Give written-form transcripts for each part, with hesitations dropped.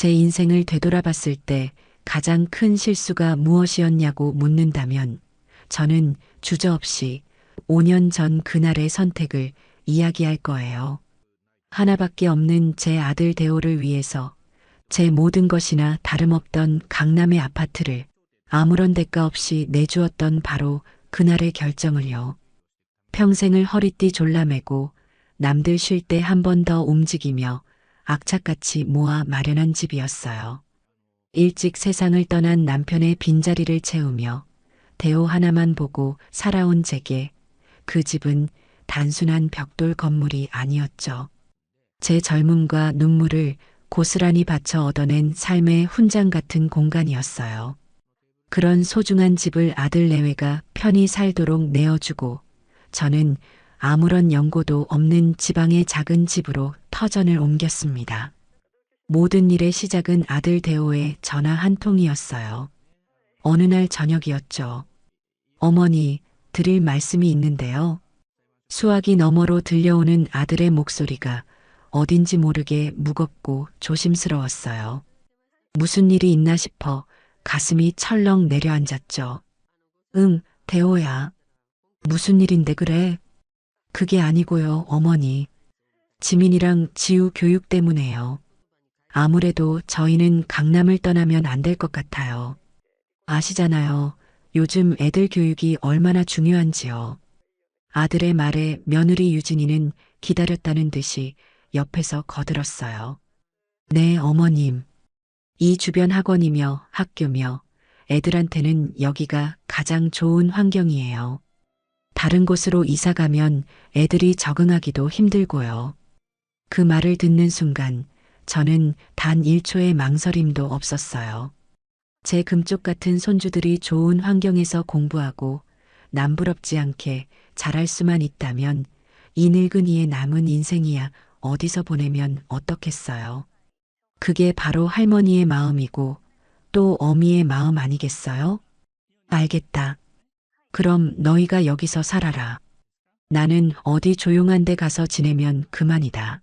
제 인생을 되돌아봤을 때 가장 큰 실수가 무엇이었냐고 묻는다면 저는 주저없이 5년 전 그날의 선택을 이야기할 거예요. 하나밖에 없는 제 아들 대호를 위해서 제 모든 것이나 다름없던 강남의 아파트를 아무런 대가 없이 내주었던 바로 그날의 결정을요. 평생을 허리띠 졸라매고 남들 쉴 때 한 번 더 움직이며 악착같이 모아 마련한 집이었어요. 일찍 세상을 떠난 남편의 빈자리를 채우며 대호 하나만 보고 살아온 제게 그 집은 단순한 벽돌 건물이 아니었죠. 제 젊음과 눈물을 고스란히 바쳐 얻어낸 삶의 훈장 같은 공간이었어요. 그런 소중한 집을 아들 내외가 편히 살도록 내어주고 저는 아무런 연고도 없는 지방의 작은 집으로 터전을 옮겼습니다. 모든 일의 시작은 아들 대호의 전화 한 통이었어요. 어느 날 저녁이었죠. 어머니, 드릴 말씀이 있는데요. 수화기 너머로 들려오는 아들의 목소리가 어딘지 모르게 무겁고 조심스러웠어요. 무슨 일이 있나 싶어 가슴이 철렁 내려앉았죠. 응, 대호야. 무슨 일인데 그래? 그게 아니고요, 어머니. 지민이랑 지우 교육 때문에요. 아무래도 저희는 강남을 떠나면 안 될 것 같아요. 아시잖아요. 요즘 애들 교육이 얼마나 중요한지요. 아들의 말에 며느리 유진이는 기다렸다는 듯이 옆에서 거들었어요. 네, 어머님. 이 주변 학원이며 학교며 애들한테는 여기가 가장 좋은 환경이에요. 다른 곳으로 이사 가면 애들이 적응하기도 힘들고요. 그 말을 듣는 순간 저는 단 1초의 망설임도 없었어요. 제 금쪽 같은 손주들이 좋은 환경에서 공부하고 남부럽지 않게 잘할 수만 있다면 이 늙은이의 남은 인생이야 어디서 보내면 어떻겠어요. 그게 바로 할머니의 마음이고 또 어미의 마음 아니겠어요? 알겠다. 그럼 너희가 여기서 살아라. 나는 어디 조용한 데 가서 지내면 그만이다.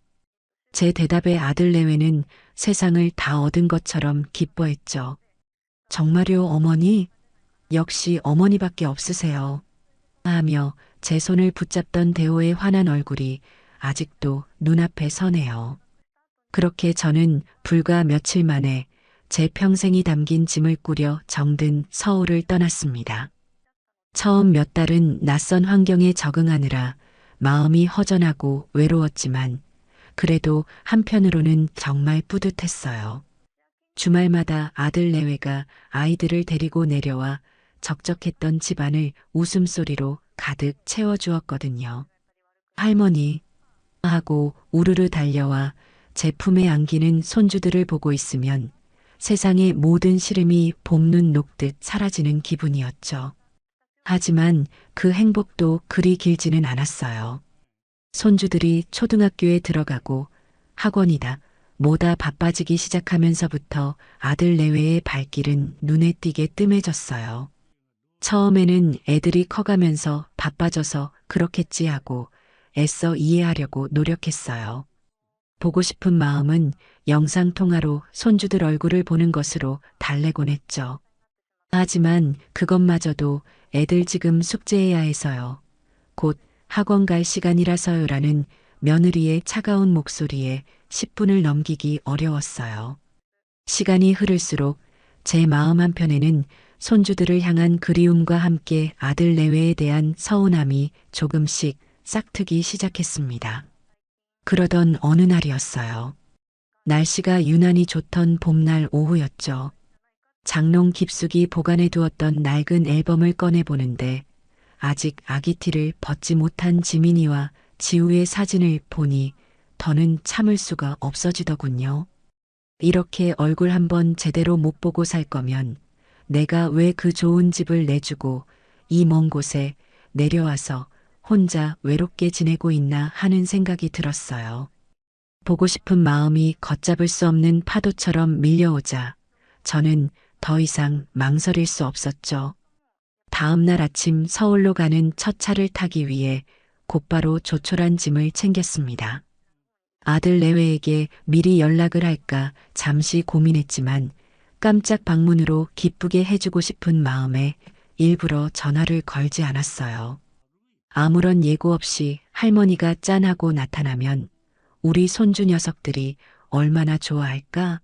제 대답에 아들 내외는 세상을 다 얻은 것처럼 기뻐했죠. 정말요, 어머니? 역시 어머니밖에 없으세요. 하며 제 손을 붙잡던 대호의 환한 얼굴이 아직도 눈앞에 서네요. 그렇게 저는 불과 며칠 만에 제 평생이 담긴 짐을 꾸려 정든 서울을 떠났습니다. 처음 몇 달은 낯선 환경에 적응하느라 마음이 허전하고 외로웠지만 그래도 한편으로는 정말 뿌듯했어요. 주말마다 아들 내외가 아이들을 데리고 내려와 적적했던 집안을 웃음소리로 가득 채워주었거든요. 할머니 하고 우르르 달려와 제 품에 안기는 손주들을 보고 있으면 세상의 모든 시름이 봄눈 녹듯 사라지는 기분이었죠. 하지만 그 행복도 그리 길지는 않았어요. 손주들이 초등학교에 들어가고 학원이다 뭐다 바빠지기 시작하면서부터 아들 내외의 발길은 눈에 띄게 뜸해졌어요. 처음에는 애들이 커가면서 바빠져서 그렇겠지 하고 애써 이해하려고 노력했어요. 보고 싶은 마음은 영상통화로 손주들 얼굴을 보는 것으로 달래곤 했죠. 하지만 그것마저도 애들 지금 숙제해야 해서요. 곧 학원 갈 시간이라서요라는 며느리의 차가운 목소리에 10분을 넘기기 어려웠어요. 시간이 흐를수록 제 마음 한편에는 손주들을 향한 그리움과 함께 아들 내외에 대한 서운함이 조금씩 싹트기 시작했습니다. 그러던 어느 날이었어요. 날씨가 유난히 좋던 봄날 오후였죠. 장롱 깊숙이 보관해 두었던 낡은 앨범을 꺼내보는데 아직 아기티를 벗지 못한 지민이와 지우의 사진을 보니 더는 참을 수가 없어지더군요. 이렇게 얼굴 한번 제대로 못 보고 살 거면 내가 왜 그 좋은 집을 내주고 이 먼 곳에 내려와서 혼자 외롭게 지내고 있나 하는 생각이 들었어요. 보고 싶은 마음이 걷잡을 수 없는 파도처럼 밀려오자 저는 더 이상 망설일 수 없었죠. 다음 날 아침 서울로 가는 첫 차를 타기 위해 곧바로 조촐한 짐을 챙겼습니다. 아들 내외에게 미리 연락을 할까 잠시 고민했지만 깜짝 방문으로 기쁘게 해주고 싶은 마음에 일부러 전화를 걸지 않았어요. 아무런 예고 없이 할머니가 짠하고 나타나면 우리 손주 녀석들이 얼마나 좋아할까?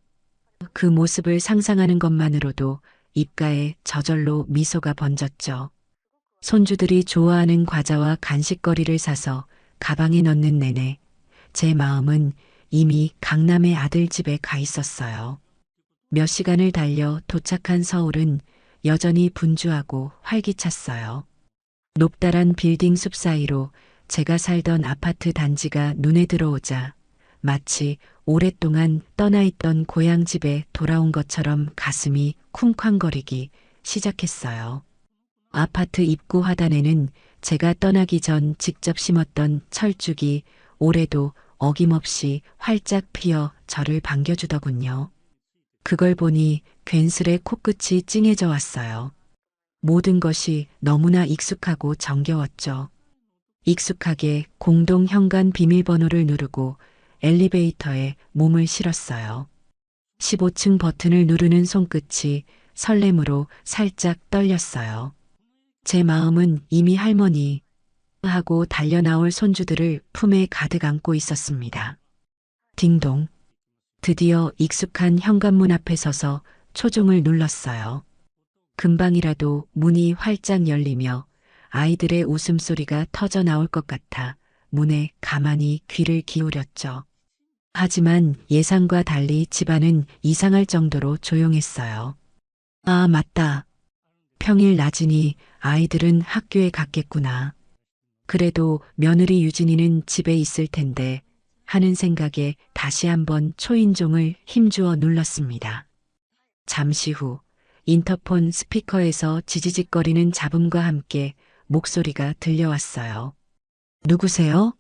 그 모습을 상상하는 것만으로도 입가에 저절로 미소가 번졌죠. 손주들이 좋아하는 과자와 간식거리를 사서 가방에 넣는 내내 제 마음은 이미 강남의 아들 집에 가 있었어요. 몇 시간을 달려 도착한 서울은 여전히 분주하고 활기찼어요. 높다란 빌딩 숲 사이로 제가 살던 아파트 단지가 눈에 들어오자 마치 오랫동안 떠나있던 고향 집에 돌아온 것처럼 가슴이 쿵쾅거리기 시작했어요. 아파트 입구 화단에는 제가 떠나기 전 직접 심었던 철쭉이 올해도 어김없이 활짝 피어 저를 반겨주더군요. 그걸 보니 괜스레 코끝이 찡해져 왔어요. 모든 것이 너무나 익숙하고 정겨웠죠. 익숙하게 공동 현관 비밀번호를 누르고 엘리베이터에 몸을 실었어요. 15층 버튼을 누르는 손끝이 설렘으로 살짝 떨렸어요. 제 마음은 이미 할머니 하고 달려나올 손주들을 품에 가득 안고 있었습니다. 딩동. 드디어 익숙한 현관문 앞에 서서 초종을 눌렀어요. 금방이라도 문이 활짝 열리며 아이들의 웃음소리가 터져 나올 것 같아 문에 가만히 귀를 기울였죠. 하지만 예상과 달리 집안은 이상할 정도로 조용했어요. 아, 맞다. 평일 낮이니 아이들은 학교에 갔겠구나. 그래도 며느리 유진이는 집에 있을 텐데 하는 생각에 다시 한번 초인종을 힘주어 눌렀습니다. 잠시 후 인터폰 스피커에서 지지직거리는 잡음과 함께 목소리가 들려왔어요. 누구세요?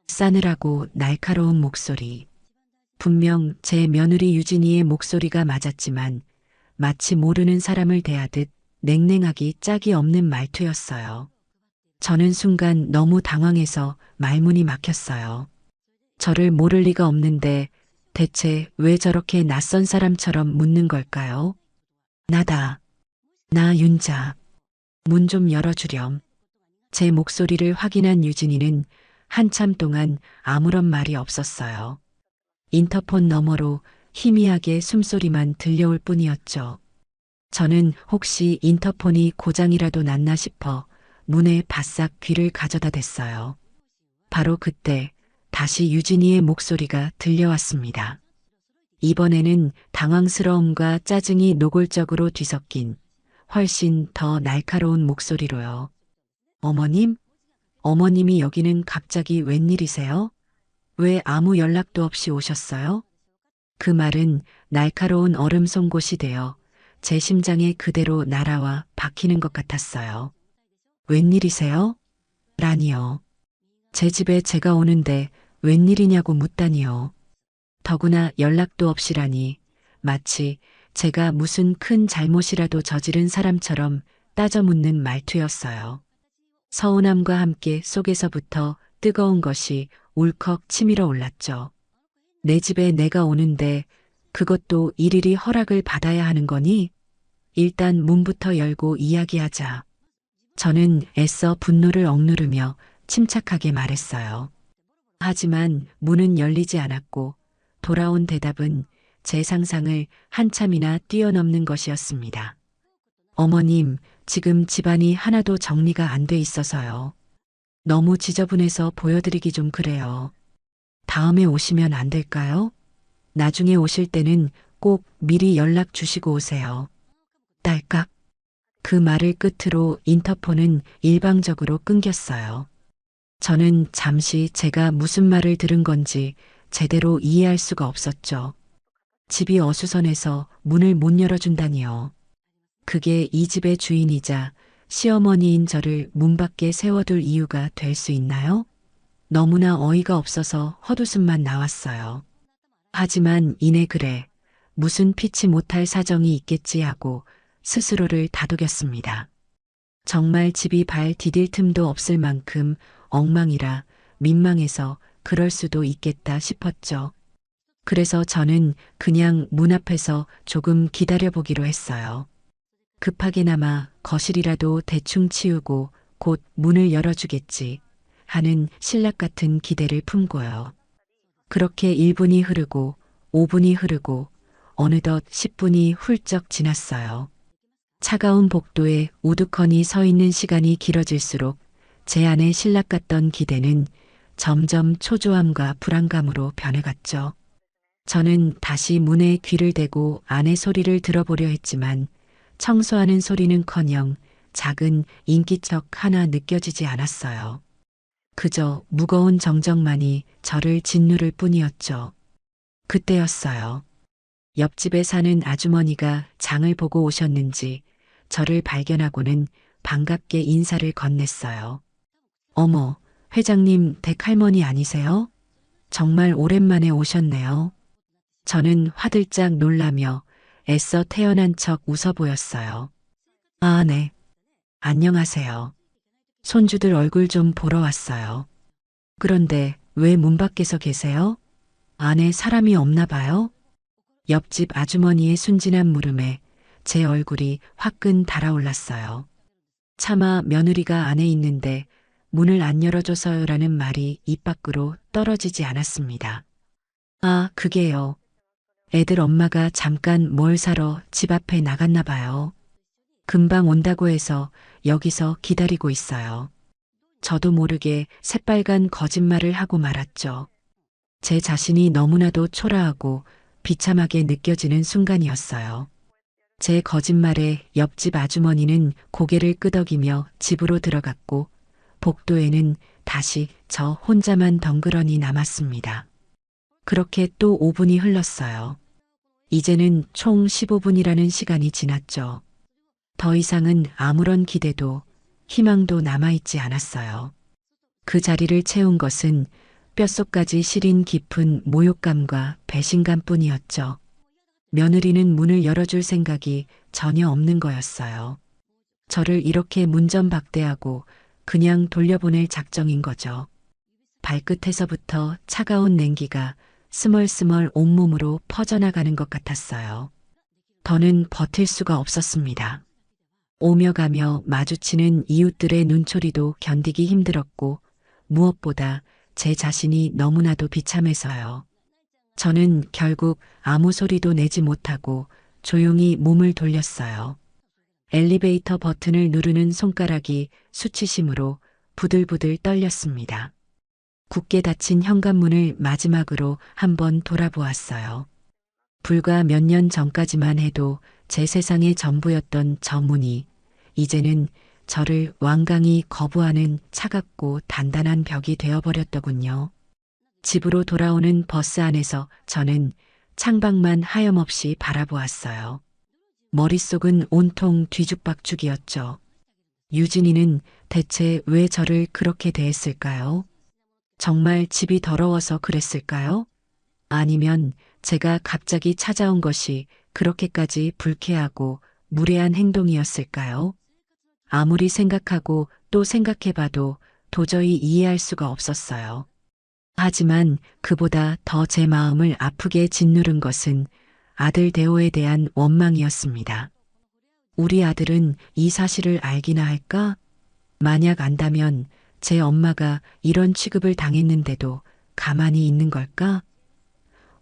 싸늘하고 날카로운 목소리. 분명 제 며느리 유진이의 목소리가 맞았지만 마치 모르는 사람을 대하듯 냉랭하기 짝이 없는 말투였어요. 저는 순간 너무 당황해서 말문이 막혔어요. 저를 모를 리가 없는데 대체 왜 저렇게 낯선 사람처럼 묻는 걸까요? 나다. 나 윤자. 문 좀 열어주렴. 제 목소리를 확인한 유진이는 한참 동안 아무런 말이 없었어요. 인터폰 너머로 희미하게 숨소리만 들려올 뿐이었죠. 저는 혹시 인터폰이 고장이라도 났나 싶어 문에 바싹 귀를 가져다 댔어요. 바로 그때 다시 유진이의 목소리가 들려왔습니다. 이번에는 당황스러움과 짜증이 노골적으로 뒤섞인 훨씬 더 날카로운 목소리로요. 어머님? 어머님이 여기는 갑자기 웬일이세요? 왜 아무 연락도 없이 오셨어요? 그 말은 날카로운 얼음 송곳이 되어 제 심장에 그대로 날아와 박히는 것 같았어요. 웬일이세요? 라니요. 제 집에 제가 오는데 웬일이냐고 묻다니요. 더구나 연락도 없이라니 마치 제가 무슨 큰 잘못이라도 저지른 사람처럼 따져 묻는 말투였어요. 서운함과 함께 속에서부터 뜨거운 것이 울컥 치밀어 올랐죠. 내 집에 내가 오는데 그것도 일일이 허락을 받아야 하는 거니? 일단 문부터 열고 이야기하자. 저는 애써 분노를 억누르며 침착하게 말했어요. 하지만 문은 열리지 않았고 돌아온 대답은 제 상상을 한참이나 뛰어넘는 것이었습니다. 어머님, 지금 집안이 하나도 정리가 안 돼 있어서요. 너무 지저분해서 보여드리기 좀 그래요. 다음에 오시면 안 될까요? 나중에 오실 때는 꼭 미리 연락 주시고 오세요. 딸깍. 그 말을 끝으로 인터폰은 일방적으로 끊겼어요. 저는 잠시 제가 무슨 말을 들은 건지 제대로 이해할 수가 없었죠. 집이 어수선해서 문을 못 열어준다니요. 그게 이 집의 주인이자 시어머니인 저를 문 밖에 세워둘 이유가 될 수 있나요? 너무나 어이가 없어서 헛웃음만 나왔어요. 하지만 이내 그래 무슨 피치 못할 사정이 있겠지 하고 스스로를 다독였습니다. 정말 집이 발 디딜 틈도 없을 만큼 엉망이라 민망해서 그럴 수도 있겠다 싶었죠. 그래서 저는 그냥 문 앞에서 조금 기다려보기로 했어요. 급하게나마 거실이라도 대충 치우고 곧 문을 열어주겠지 하는 신락 같은 기대를 품고요. 그렇게 1분이 흐르고 5분이 흐르고 어느덧 10분이 훌쩍 지났어요. 차가운 복도에 우두커니 서 있는 시간이 길어질수록 제 안에 신락 같던 기대는 점점 초조함과 불안감으로 변해갔죠. 저는 다시 문에 귀를 대고 안의 소리를 들어보려 했지만 청소하는 소리는커녕 작은 인기척 하나 느껴지지 않았어요. 그저 무거운 정적만이 저를 짓누를 뿐이었죠. 그때였어요. 옆집에 사는 아주머니가 장을 보고 오셨는지 저를 발견하고는 반갑게 인사를 건넸어요. 어머, 회장님 댁 할머니 아니세요? 정말 오랜만에 오셨네요. 저는 화들짝 놀라며 애써 태어난 척 웃어 보였어요. 아, 네. 안녕하세요. 손주들 얼굴 좀 보러 왔어요. 그런데 왜 문 밖에서 계세요? 안에 사람이 없나 봐요? 옆집 아주머니의 순진한 물음에 제 얼굴이 화끈 달아올랐어요. 차마 며느리가 안에 있는데 문을 안 열어줘서요라는 말이 입 밖으로 떨어지지 않았습니다. 아, 그게요. 애들 엄마가 잠깐 뭘 사러 집 앞에 나갔나 봐요. 금방 온다고 해서 여기서 기다리고 있어요. 저도 모르게 새빨간 거짓말을 하고 말았죠. 제 자신이 너무나도 초라하고 비참하게 느껴지는 순간이었어요. 제 거짓말에 옆집 아주머니는 고개를 끄덕이며 집으로 들어갔고 복도에는 다시 저 혼자만 덩그러니 남았습니다. 그렇게 또 5분이 흘렀어요. 이제는 총 15분이라는 시간이 지났죠. 더 이상은 아무런 기대도 희망도 남아있지 않았어요. 그 자리를 채운 것은 뼛속까지 시린 깊은 모욕감과 배신감 뿐이었죠. 며느리는 문을 열어줄 생각이 전혀 없는 거였어요. 저를 이렇게 문전박대하고 그냥 돌려보낼 작정인 거죠. 발끝에서부터 차가운 냉기가 스멀스멀 온몸으로 퍼져나가는 것 같았어요. 더는 버틸 수가 없었습니다. 오며 가며 마주치는 이웃들의 눈초리도 견디기 힘들었고 무엇보다 제 자신이 너무나도 비참해서요. 저는 결국 아무 소리도 내지 못하고 조용히 몸을 돌렸어요. 엘리베이터 버튼을 누르는 손가락이 수치심으로 부들부들 떨렸습니다. 굳게 닫힌 현관문을 마지막으로 한번 돌아보았어요. 불과 몇 년 전까지만 해도 제 세상의 전부였던 저 문이 이제는 저를 완강히 거부하는 차갑고 단단한 벽이 되어버렸더군요. 집으로 돌아오는 버스 안에서 저는 창밖만 하염없이 바라보았어요. 머릿속은 온통 뒤죽박죽이었죠. 유진이는 대체 왜 저를 그렇게 대했을까요? 정말 집이 더러워서 그랬을까요? 아니면 제가 갑자기 찾아온 것이 그렇게까지 불쾌하고 무례한 행동이었을까요? 아무리 생각하고 또 생각해봐도 도저히 이해할 수가 없었어요. 하지만 그보다 더 제 마음을 아프게 짓누른 것은 아들 대호에 대한 원망이었습니다. 우리 아들은 이 사실을 알기나 할까? 만약 안다면 제 엄마가 이런 취급을 당했는데도 가만히 있는 걸까?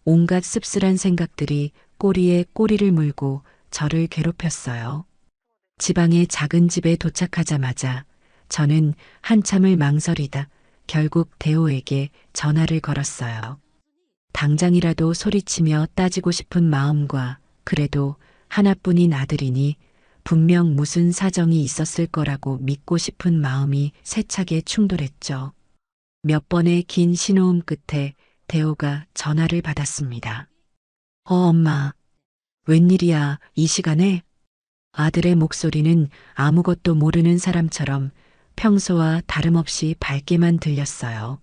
온갖 씁쓸한 생각들이 꼬리에 꼬리를 물고 저를 괴롭혔어요. 지방의 작은 집에 도착하자마자 저는 한참을 망설이다 결국 대호에게 전화를 걸었어요. 당장이라도 소리치며 따지고 싶은 마음과 그래도 하나뿐인 아들이니 분명 무슨 사정이 있었을 거라고 믿고 싶은 마음이 세차게 충돌했죠. 몇 번의 긴 신호음 끝에 대호가 전화를 받았습니다. 엄마. 웬일이야, 이 시간에? 아들의 목소리는 아무것도 모르는 사람처럼 평소와 다름없이 밝게만 들렸어요.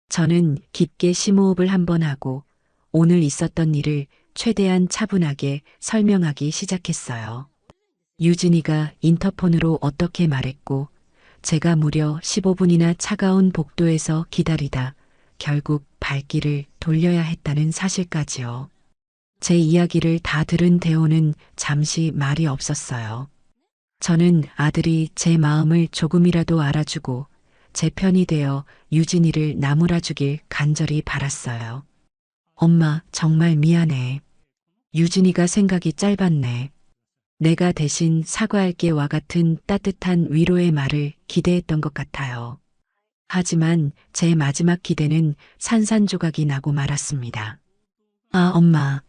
저는 깊게 심호흡을 한번 하고 오늘 있었던 일을 최대한 차분하게 설명하기 시작했어요. 유진이가 인터폰으로 어떻게 말했고 제가 무려 15분이나 차가운 복도에서 기다리다 결국 발길을 돌려야 했다는 사실까지요. 제 이야기를 다 들은 대호는 잠시 말이 없었어요. 저는 아들이 제 마음을 조금이라도 알아주고 제 편이 되어 유진이를 나무라주길 간절히 바랐어요. 엄마, 정말 미안해. 유진이가 생각이 짧았네. 내가 대신 사과할게와 같은 따뜻한 위로의 말을 기대했던 것 같아요. 하지만 제 마지막 기대는 산산조각이 나고 말았습니다. 아, 엄마.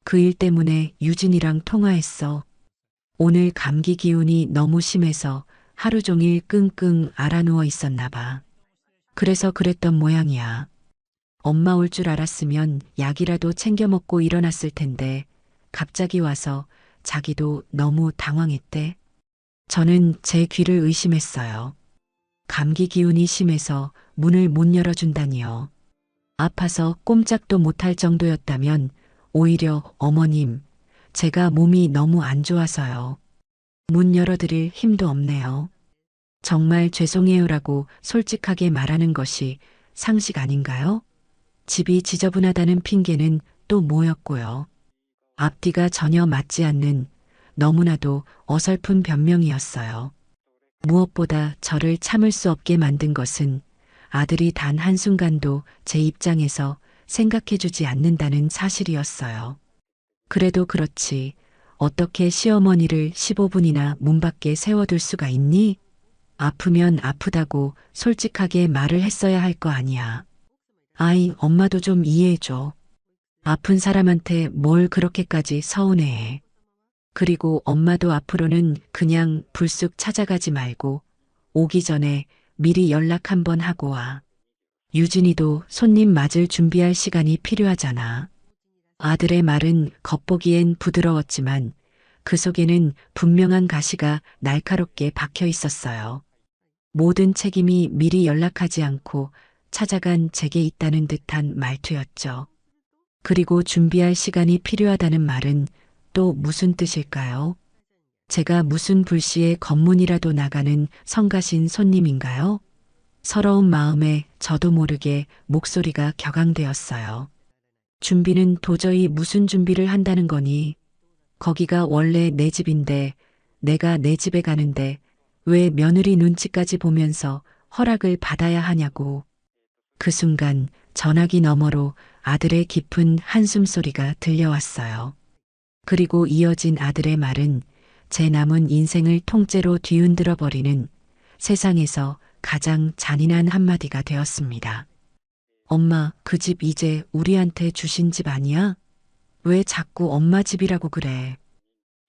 그 일 때문에 유진이랑 통화했어. 오늘 감기 기운이 너무 심해서 하루 종일 끙끙 앓아누워 있었나 봐. 그래서 그랬던 모양이야. 엄마 올 줄 알았으면 약이라도 챙겨 먹고 일어났을 텐데 갑자기 와서 자기도 너무 당황했대. 저는 제 귀를 의심했어요. 감기 기운이 심해서 문을 못 열어준다니요. 아파서 꼼짝도 못할 정도였다면 오히려 어머님, 제가 몸이 너무 안 좋아서요. 문 열어드릴 힘도 없네요. 정말 죄송해요라고 솔직하게 말하는 것이 상식 아닌가요? 집이 지저분하다는 핑계는 또 뭐였고요. 앞뒤가 전혀 맞지 않는 너무나도 어설픈 변명이었어요. 무엇보다 저를 참을 수 없게 만든 것은 아들이 단 한순간도 제 입장에서 생각해주지 않는다는 사실이었어요. 그래도 그렇지, 어떻게 시어머니를 15분이나 문 밖에 세워둘 수가 있니? 아프면 아프다고 솔직하게 말을 했어야 할 거 아니야. 아이, 엄마도 좀 이해해줘. 아픈 사람한테 뭘 그렇게까지 서운해해. 그리고 엄마도 앞으로는 그냥 불쑥 찾아가지 말고 오기 전에 미리 연락 한번 하고 와. 유진이도 손님 맞을 준비할 시간이 필요하잖아. 아들의 말은 겉보기엔 부드러웠지만 그 속에는 분명한 가시가 날카롭게 박혀 있었어요. 모든 책임이 미리 연락하지 않고 찾아간 제게 있다는 듯한 말투였죠. 그리고 준비할 시간이 필요하다는 말은 또 무슨 뜻일까요? 제가 무슨 불시에 검문이라도 나가는 성가신 손님인가요? 서러운 마음에 저도 모르게 목소리가 격앙되었어요. 준비는 도저히 무슨 준비를 한다는 거니? 거기가 원래 내 집인데 내가 내 집에 가는데 왜 며느리 눈치까지 보면서 허락을 받아야 하냐고. 그 순간 전화기 너머로 아들의 깊은 한숨 소리가 들려왔어요. 그리고 이어진 아들의 말은 제 남은 인생을 통째로 뒤흔들어 버리는 세상에서 가장 잔인한 한마디가 되었습니다. 엄마, 그 집 이제 우리한테 주신 집 아니야? 왜 자꾸 엄마 집이라고 그래?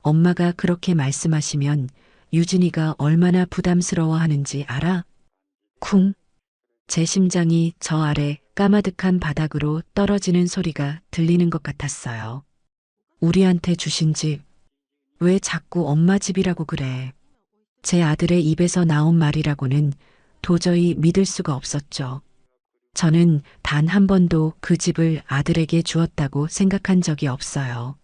엄마가 그렇게 말씀하시면 유진이가 얼마나 부담스러워하는지 알아? 쿵. 제 심장이 저 아래 까마득한 바닥으로 떨어지는 소리가 들리는 것 같았어요. 우리한테 주신 집. 왜 자꾸 엄마 집이라고 그래? 제 아들의 입에서 나온 말이라고는 도저히 믿을 수가 없었죠. 저는 단 한 번도 그 집을 아들에게 주었다고 생각한 적이 없어요.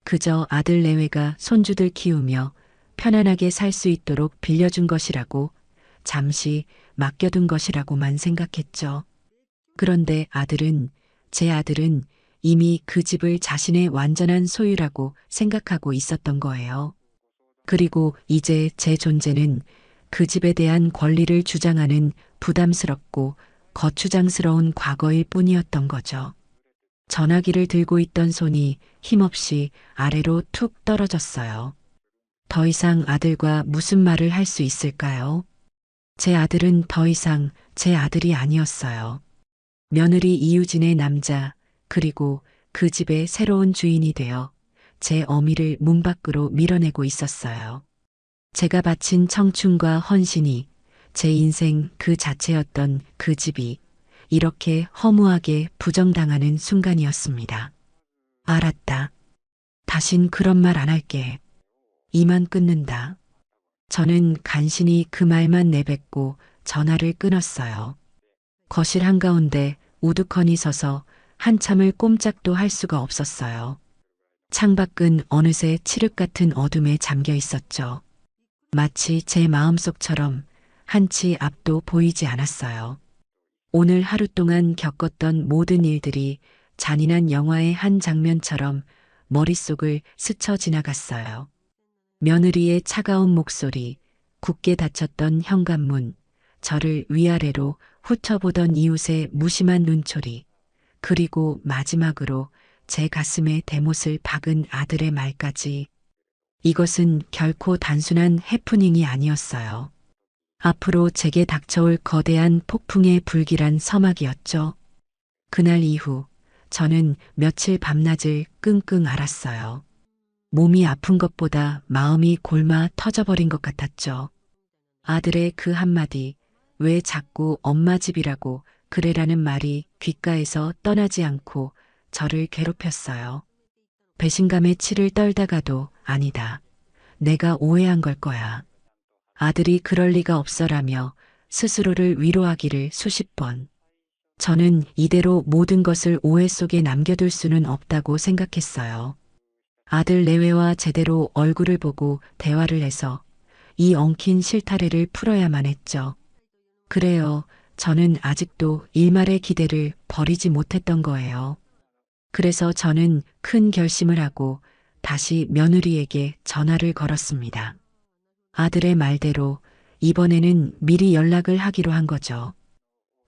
그저 아들 내외가 손주들 키우며 편안하게 살 수 있도록 빌려준 것이라고, 잠시 맡겨둔 것이라고만 생각했죠. 그런데 제 아들은 이미 그 집을 자신의 완전한 소유라고 생각하고 있었던 거예요. 그리고 이제 제 존재는 그 집에 대한 권리를 주장하는 부담스럽고 거추장스러운 과거일 뿐이었던 거죠. 전화기를 들고 있던 손이 힘없이 아래로 툭 떨어졌어요. 더 이상 아들과 무슨 말을 할 수 있을까요? 제 아들은 더 이상 제 아들이 아니었어요. 며느리 이유진의 남자, 그리고 그 집의 새로운 주인이 되어 제 어미를 문 밖으로 밀어내고 있었어요. 제가 바친 청춘과 헌신이, 제 인생 그 자체였던 그 집이 이렇게 허무하게 부정당하는 순간이었습니다. 알았다. 다신 그런 말 안 할게. 이만 끊는다. 저는 간신히 그 말만 내뱉고 전화를 끊었어요. 거실 한가운데 우두커니 서서 한참을 꼼짝도 할 수가 없었어요. 창밖은 어느새 칠흑 같은 어둠에 잠겨 있었죠. 마치 제 마음속처럼 한치 앞도 보이지 않았어요. 오늘 하루 동안 겪었던 모든 일들이 잔인한 영화의 한 장면처럼 머릿속을 스쳐 지나갔어요. 며느리의 차가운 목소리, 굳게 닫혔던 현관문, 저를 위아래로 훑어보던 이웃의 무심한 눈초리, 그리고 마지막으로 제 가슴에 대못을 박은 아들의 말까지. 이것은 결코 단순한 해프닝이 아니었어요. 앞으로 제게 닥쳐올 거대한 폭풍의 불길한 서막이었죠. 그날 이후 저는 며칠 밤낮을 끙끙 앓았어요. 몸이 아픈 것보다 마음이 골마 터져버린 것 같았죠. 아들의 그 한마디, 왜 자꾸 엄마 집이라고 그래라는 말이 귓가에서 떠나지 않고 저를 괴롭혔어요. 배신감에 치를 떨다가도 아니다. 내가 오해한 걸 거야. 아들이 그럴 리가 없어라며 스스로를 위로하기를 수십 번. 저는 이대로 모든 것을 오해 속에 남겨둘 수는 없다고 생각했어요. 아들 내외와 제대로 얼굴을 보고 대화를 해서 이 엉킨 실타래를 풀어야만 했죠. 그래요. 저는 아직도 일말의 기대를 버리지 못했던 거예요. 그래서 저는 큰 결심을 하고 다시 며느리에게 전화를 걸었습니다. 아들의 말대로 이번에는 미리 연락을 하기로 한 거죠.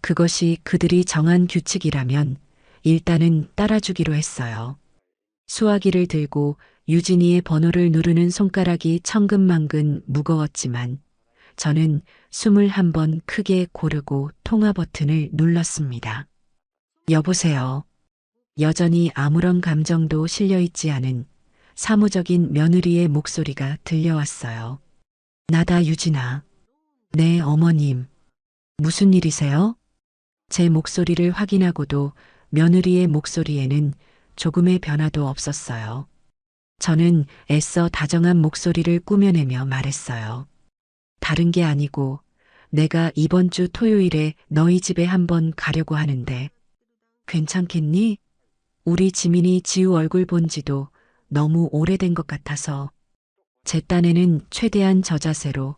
그것이 그들이 정한 규칙이라면 일단은 따라주기로 했어요. 수화기를 들고 유진이의 번호를 누르는 손가락이 천근만근 무거웠지만 저는 숨을 한 번 크게 고르고 통화 버튼을 눌렀습니다. 여보세요. 여전히 아무런 감정도 실려 있지 않은 사무적인 며느리의 목소리가 들려왔어요. 나다 유진아. 네, 어머님. 무슨 일이세요? 제 목소리를 확인하고도 며느리의 목소리에는 조금의 변화도 없었어요. 저는 애써 다정한 목소리를 꾸며내며 말했어요. 다른 게 아니고 내가 이번 주 토요일에 너희 집에 한번 가려고 하는데 괜찮겠니? 우리 지민이 지우 얼굴 본 지도 너무 오래된 것 같아서. 제 딴에는 최대한 저자세로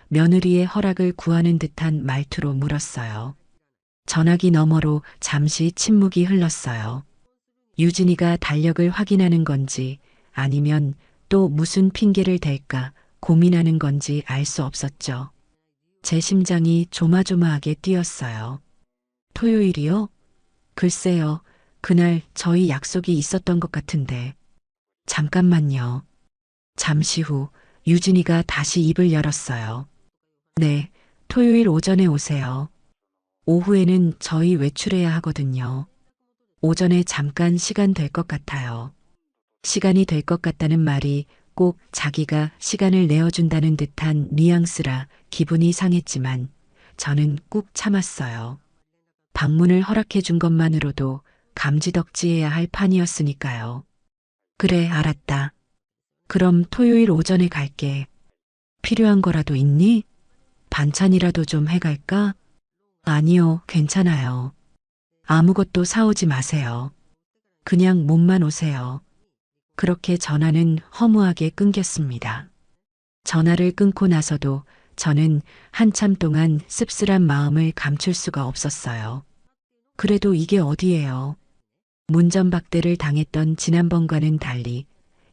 며느리의 허락을 구하는 듯한 말투로 물었어요. 전화기 너머로 잠시 침묵이 흘렀어요. 유진이가 달력을 확인하는 건지 아니면 또 무슨 핑계를 댈까 고민하는 건지 알 수 없었죠. 제 심장이 조마조마하게 뛰었어요. 토요일이요? 글쎄요. 그날 저희 약속이 있었던 것 같은데. 잠깐만요. 잠시 후 유진이가 다시 입을 열었어요. 네, 토요일 오전에 오세요. 오후에는 저희 외출해야 하거든요. 오전에 잠깐 시간 될 것 같아요. 시간이 될 것 같다는 말이 꼭 자기가 시간을 내어준다는 듯한 뉘앙스라 기분이 상했지만 저는 꾹 참았어요. 방문을 허락해 준 것만으로도 감지덕지해야 할 판이었으니까요. 그래, 알았다. 그럼 토요일 오전에 갈게. 필요한 거라도 있니? 반찬이라도 좀 해갈까? 아니요, 괜찮아요. 아무것도 사오지 마세요. 그냥 몸만 오세요. 그렇게 전화는 허무하게 끊겼습니다. 전화를 끊고 나서도 저는 한참 동안 씁쓸한 마음을 감출 수가 없었어요. 그래도 이게 어디예요? 문전박대를 당했던 지난번과는 달리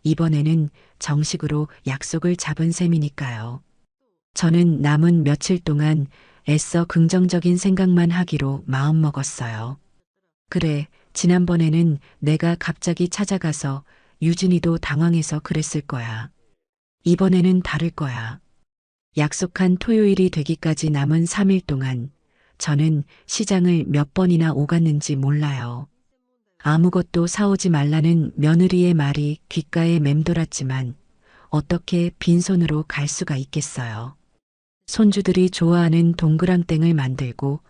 이번에는 정식으로 약속을 잡은 셈이니까요. 저는 남은 며칠 동안 애써 긍정적인 생각만 하기로 마음먹었어요. 그래, 지난번에는 내가 갑자기 찾아가서 유진이도 당황해서 그랬을 거야. 이번에는 다를 거야. 약속한 토요일이 되기까지 남은 3일 동안 저는 시장을 몇 번이나 오갔는지 몰라요. 아무것도 사오지 말라는 며느리의 말이 귓가에 맴돌았지만 어떻게 빈손으로 갈 수가 있겠어요. 손주들이 좋아하는 동그랑땡을 만들고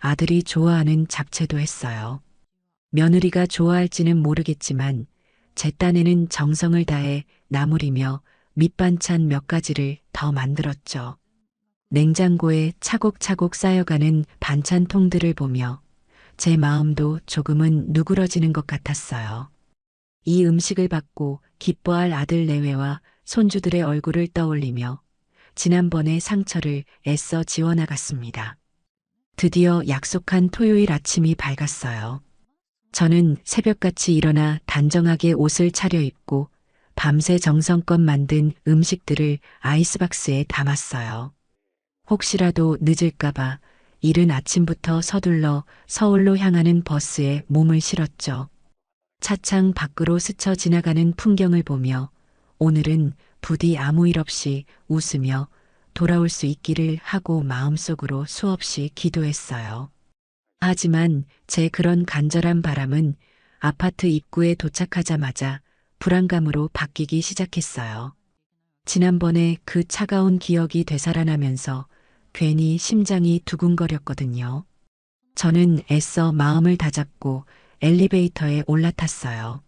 아들이 좋아하는 잡채도 했어요. 며느리가 좋아할지는 모르겠지만 제 딴에는 정성을 다해 나물이며 밑반찬 몇 가지를 더 만들었죠. 냉장고에 차곡차곡 쌓여가는 반찬통들을 보며 제 마음도 조금은 누그러지는 것 같았어요. 이 음식을 받고 기뻐할 아들 내외와 손주들의 얼굴을 떠올리며 지난번의 상처를 애써 지워나갔습니다. 드디어 약속한 토요일 아침이 밝았어요. 저는 새벽같이 일어나 단정하게 옷을 차려입고 밤새 정성껏 만든 음식들을 아이스박스에 담았어요. 혹시라도 늦을까봐 이른 아침부터 서둘러 서울로 향하는 버스에 몸을 실었죠. 차창 밖으로 스쳐 지나가는 풍경을 보며 오늘은 부디 아무 일 없이 웃으며 돌아올 수 있기를 하고 마음속으로 수없이 기도했어요. 하지만 제 그런 간절한 바람은 아파트 입구에 도착하자마자 불안감으로 바뀌기 시작했어요. 지난번에 그 차가운 기억이 되살아나면서 괜히 심장이 두근거렸거든요. 저는 애써 마음을 다잡고 엘리베이터에 올라탔어요.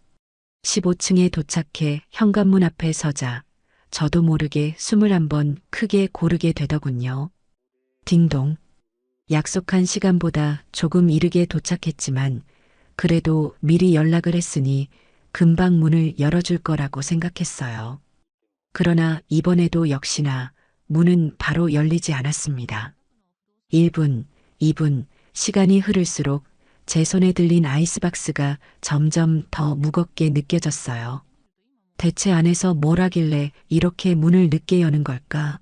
15층에 도착해 현관문 앞에 서자 저도 모르게 숨을 한번 크게 고르게 되더군요. 딩동. 약속한 시간보다 조금 이르게 도착했지만 그래도 미리 연락을 했으니 금방 문을 열어줄 거라고 생각했어요. 그러나 이번에도 역시나 문은 바로 열리지 않았습니다. 1분, 2분, 시간이 흐를수록 제 손에 들린 아이스박스가 점점 더 무겁게 느껴졌어요. 대체 안에서 뭘 하길래 이렇게 문을 늦게 여는 걸까?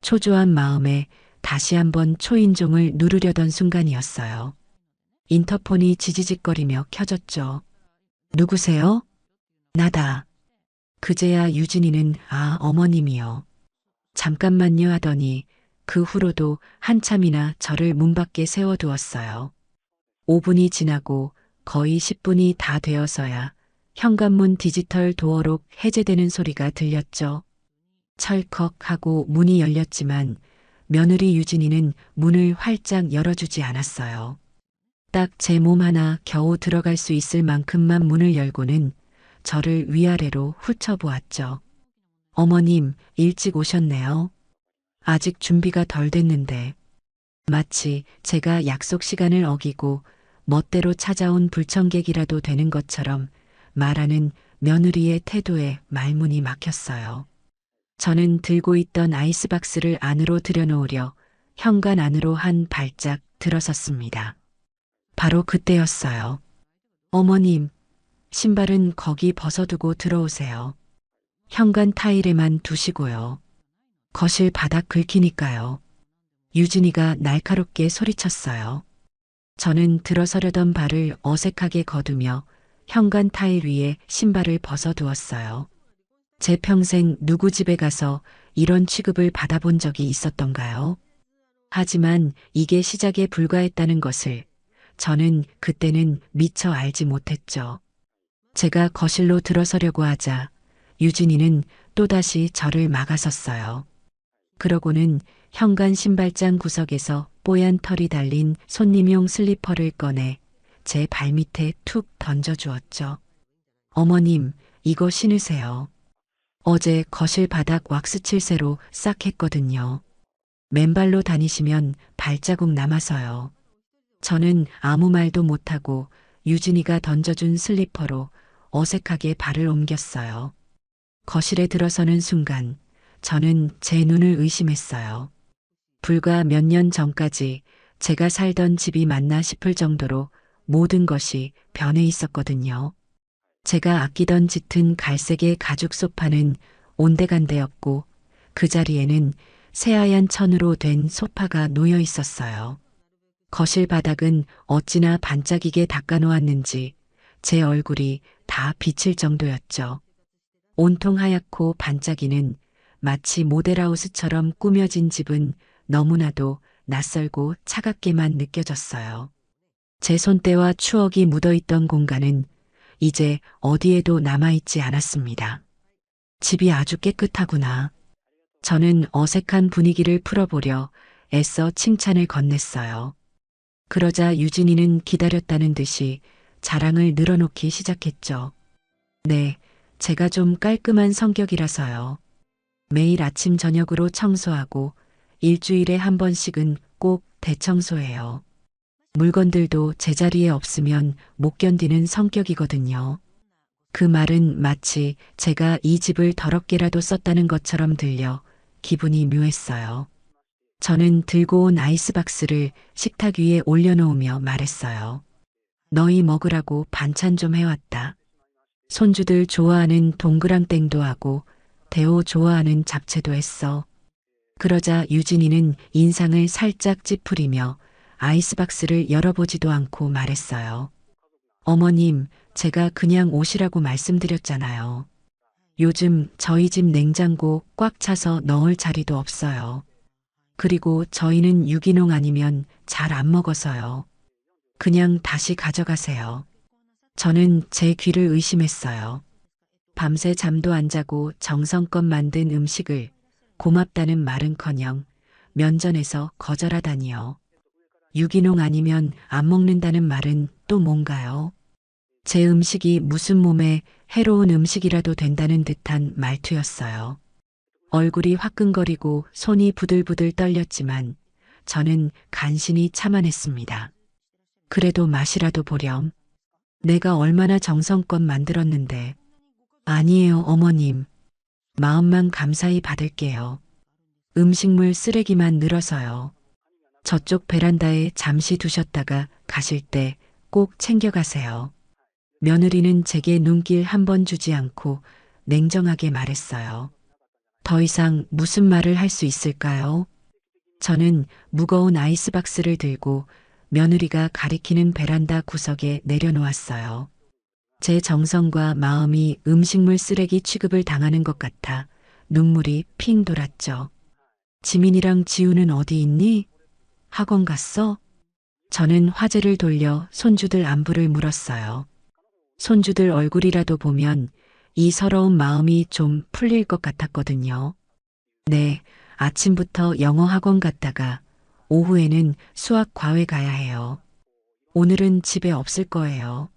초조한 마음에 다시 한번 초인종을 누르려던 순간이었어요. 인터폰이 지지직거리며 켜졌죠. 누구세요? 나다. 그제야 유진이는 어머님이요. 잠깐만요 하더니 그 후로도 한참이나 저를 문 밖에 세워두었어요. 5분이 지나고 거의 10분이 다 되어서야 현관문 디지털 도어록 해제되는 소리가 들렸죠. 철컥 하고 문이 열렸지만 며느리 유진이는 문을 활짝 열어주지 않았어요. 딱 제 몸 하나 겨우 들어갈 수 있을 만큼만 문을 열고는 저를 위아래로 훑어보았죠. 어머님, 일찍 오셨네요. 아직 준비가 덜 됐는데. 마치 제가 약속 시간을 어기고 멋대로 찾아온 불청객이라도 되는 것처럼 말하는 며느리의 태도에 말문이 막혔어요. 저는 들고 있던 아이스박스를 안으로 들여놓으려 현관 안으로 한 발짝 들어섰습니다. 바로 그때였어요. 어머님, 신발은 거기 벗어두고 들어오세요. 현관 타일에만 두시고요. 거실 바닥 긁히니까요. 유진이가 날카롭게 소리쳤어요. 저는 들어서려던 발을 어색하게 거두며 현관 타일 위에 신발을 벗어두었어요. 제 평생 누구 집에 가서 이런 취급을 받아본 적이 있었던가요? 하지만 이게 시작에 불과했다는 것을 저는 그때는 미처 알지 못했죠. 제가 거실로 들어서려고 하자 유진이는 또다시 저를 막아섰어요. 그러고는 현관 신발장 구석에서 뽀얀 털이 달린 손님용 슬리퍼를 꺼내 제 발밑에 툭 던져주었죠. 어머님, 이거 신으세요. 어제 거실 바닥 왁스칠세로 싹 했거든요. 맨발로 다니시면 발자국 남아서요. 저는 아무 말도 못하고 유진이가 던져준 슬리퍼로 어색하게 발을 옮겼어요. 거실에 들어서는 순간 저는 제 눈을 의심했어요. 불과 몇 년 전까지 제가 살던 집이 맞나 싶을 정도로 모든 것이 변해 있었거든요. 제가 아끼던 짙은 갈색의 가죽 소파는 온데간데였고 그 자리에는 새하얀 천으로 된 소파가 놓여 있었어요. 거실 바닥은 어찌나 반짝이게 닦아놓았는지 제 얼굴이 다 비칠 정도였죠. 온통 하얗고 반짝이는 마치 모델하우스처럼 꾸며진 집은 너무나도 낯설고 차갑게만 느껴졌어요. 제 손때와 추억이 묻어있던 공간은 이제 어디에도 남아있지 않았습니다. 집이 아주 깨끗하구나. 저는 어색한 분위기를 풀어보려 애써 칭찬을 건넸어요. 그러자 유진이는 기다렸다는 듯이 자랑을 늘어놓기 시작했죠. 네, 제가 좀 깔끔한 성격이라서요. 매일 아침 저녁으로 청소하고 일주일에 한 번씩은 꼭 대청소해요. 물건들도 제자리에 없으면 못 견디는 성격이거든요. 그 말은 마치 제가 이 집을 더럽게라도 썼다는 것처럼 들려 기분이 묘했어요. 저는 들고 온 아이스박스를 식탁 위에 올려놓으며 말했어요. 너희 먹으라고 반찬 좀 해왔다. 손주들 좋아하는 동그랑땡도 하고 대호 좋아하는 잡채도 했어. 그러자 유진이는 인상을 살짝 찌푸리며 아이스박스를 열어보지도 않고 말했어요. 어머님, 제가 그냥 오시라고 말씀드렸잖아요. 요즘 저희 집 냉장고 꽉 차서 넣을 자리도 없어요. 그리고 저희는 유기농 아니면 잘 안 먹어서요. 그냥 다시 가져가세요. 저는 제 귀를 의심했어요. 밤새 잠도 안 자고 정성껏 만든 음식을 고맙다는 말은커녕 면전에서 거절하다니요. 유기농 아니면 안 먹는다는 말은 또 뭔가요? 제 음식이 무슨 몸에 해로운 음식이라도 된다는 듯한 말투였어요. 얼굴이 화끈거리고 손이 부들부들 떨렸지만 저는 간신히 참아냈습니다. 그래도 맛이라도 보렴. 내가 얼마나 정성껏 만들었는데. 아니에요, 어머님. 마음만 감사히 받을게요. 음식물 쓰레기만 늘어서요. 저쪽 베란다에 잠시 두셨다가 가실 때 꼭 챙겨가세요. 며느리는 제게 눈길 한 번 주지 않고 냉정하게 말했어요. 더 이상 무슨 말을 할 수 있을까요? 저는 무거운 아이스박스를 들고 며느리가 가리키는 베란다 구석에 내려놓았어요. 제 정성과 마음이 음식물 쓰레기 취급을 당하는 것 같아 눈물이 핑 돌았죠. 지민이랑 지우는 어디 있니? 학원 갔어? 저는 화제를 돌려 손주들 안부를 물었어요. 손주들 얼굴이라도 보면 이 서러운 마음이 좀 풀릴 것 같았거든요. 네, 아침부터 영어 학원 갔다가 오후에는 수학 과외 가야 해요. 오늘은 집에 없을 거예요.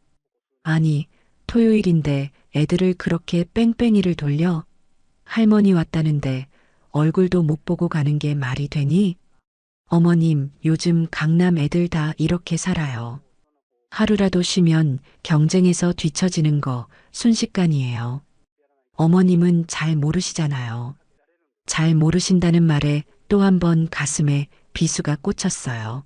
아니, 토요일인데 애들을 그렇게 뺑뺑이를 돌려? 할머니 왔다는데 얼굴도 못 보고 가는 게 말이 되니? 어머님, 요즘 강남 애들 다 이렇게 살아요. 하루라도 쉬면 경쟁에서 뒤처지는 거 순식간이에요. 어머님은 잘 모르시잖아요. 잘 모르신다는 말에 또 한 번 가슴에 비수가 꽂혔어요.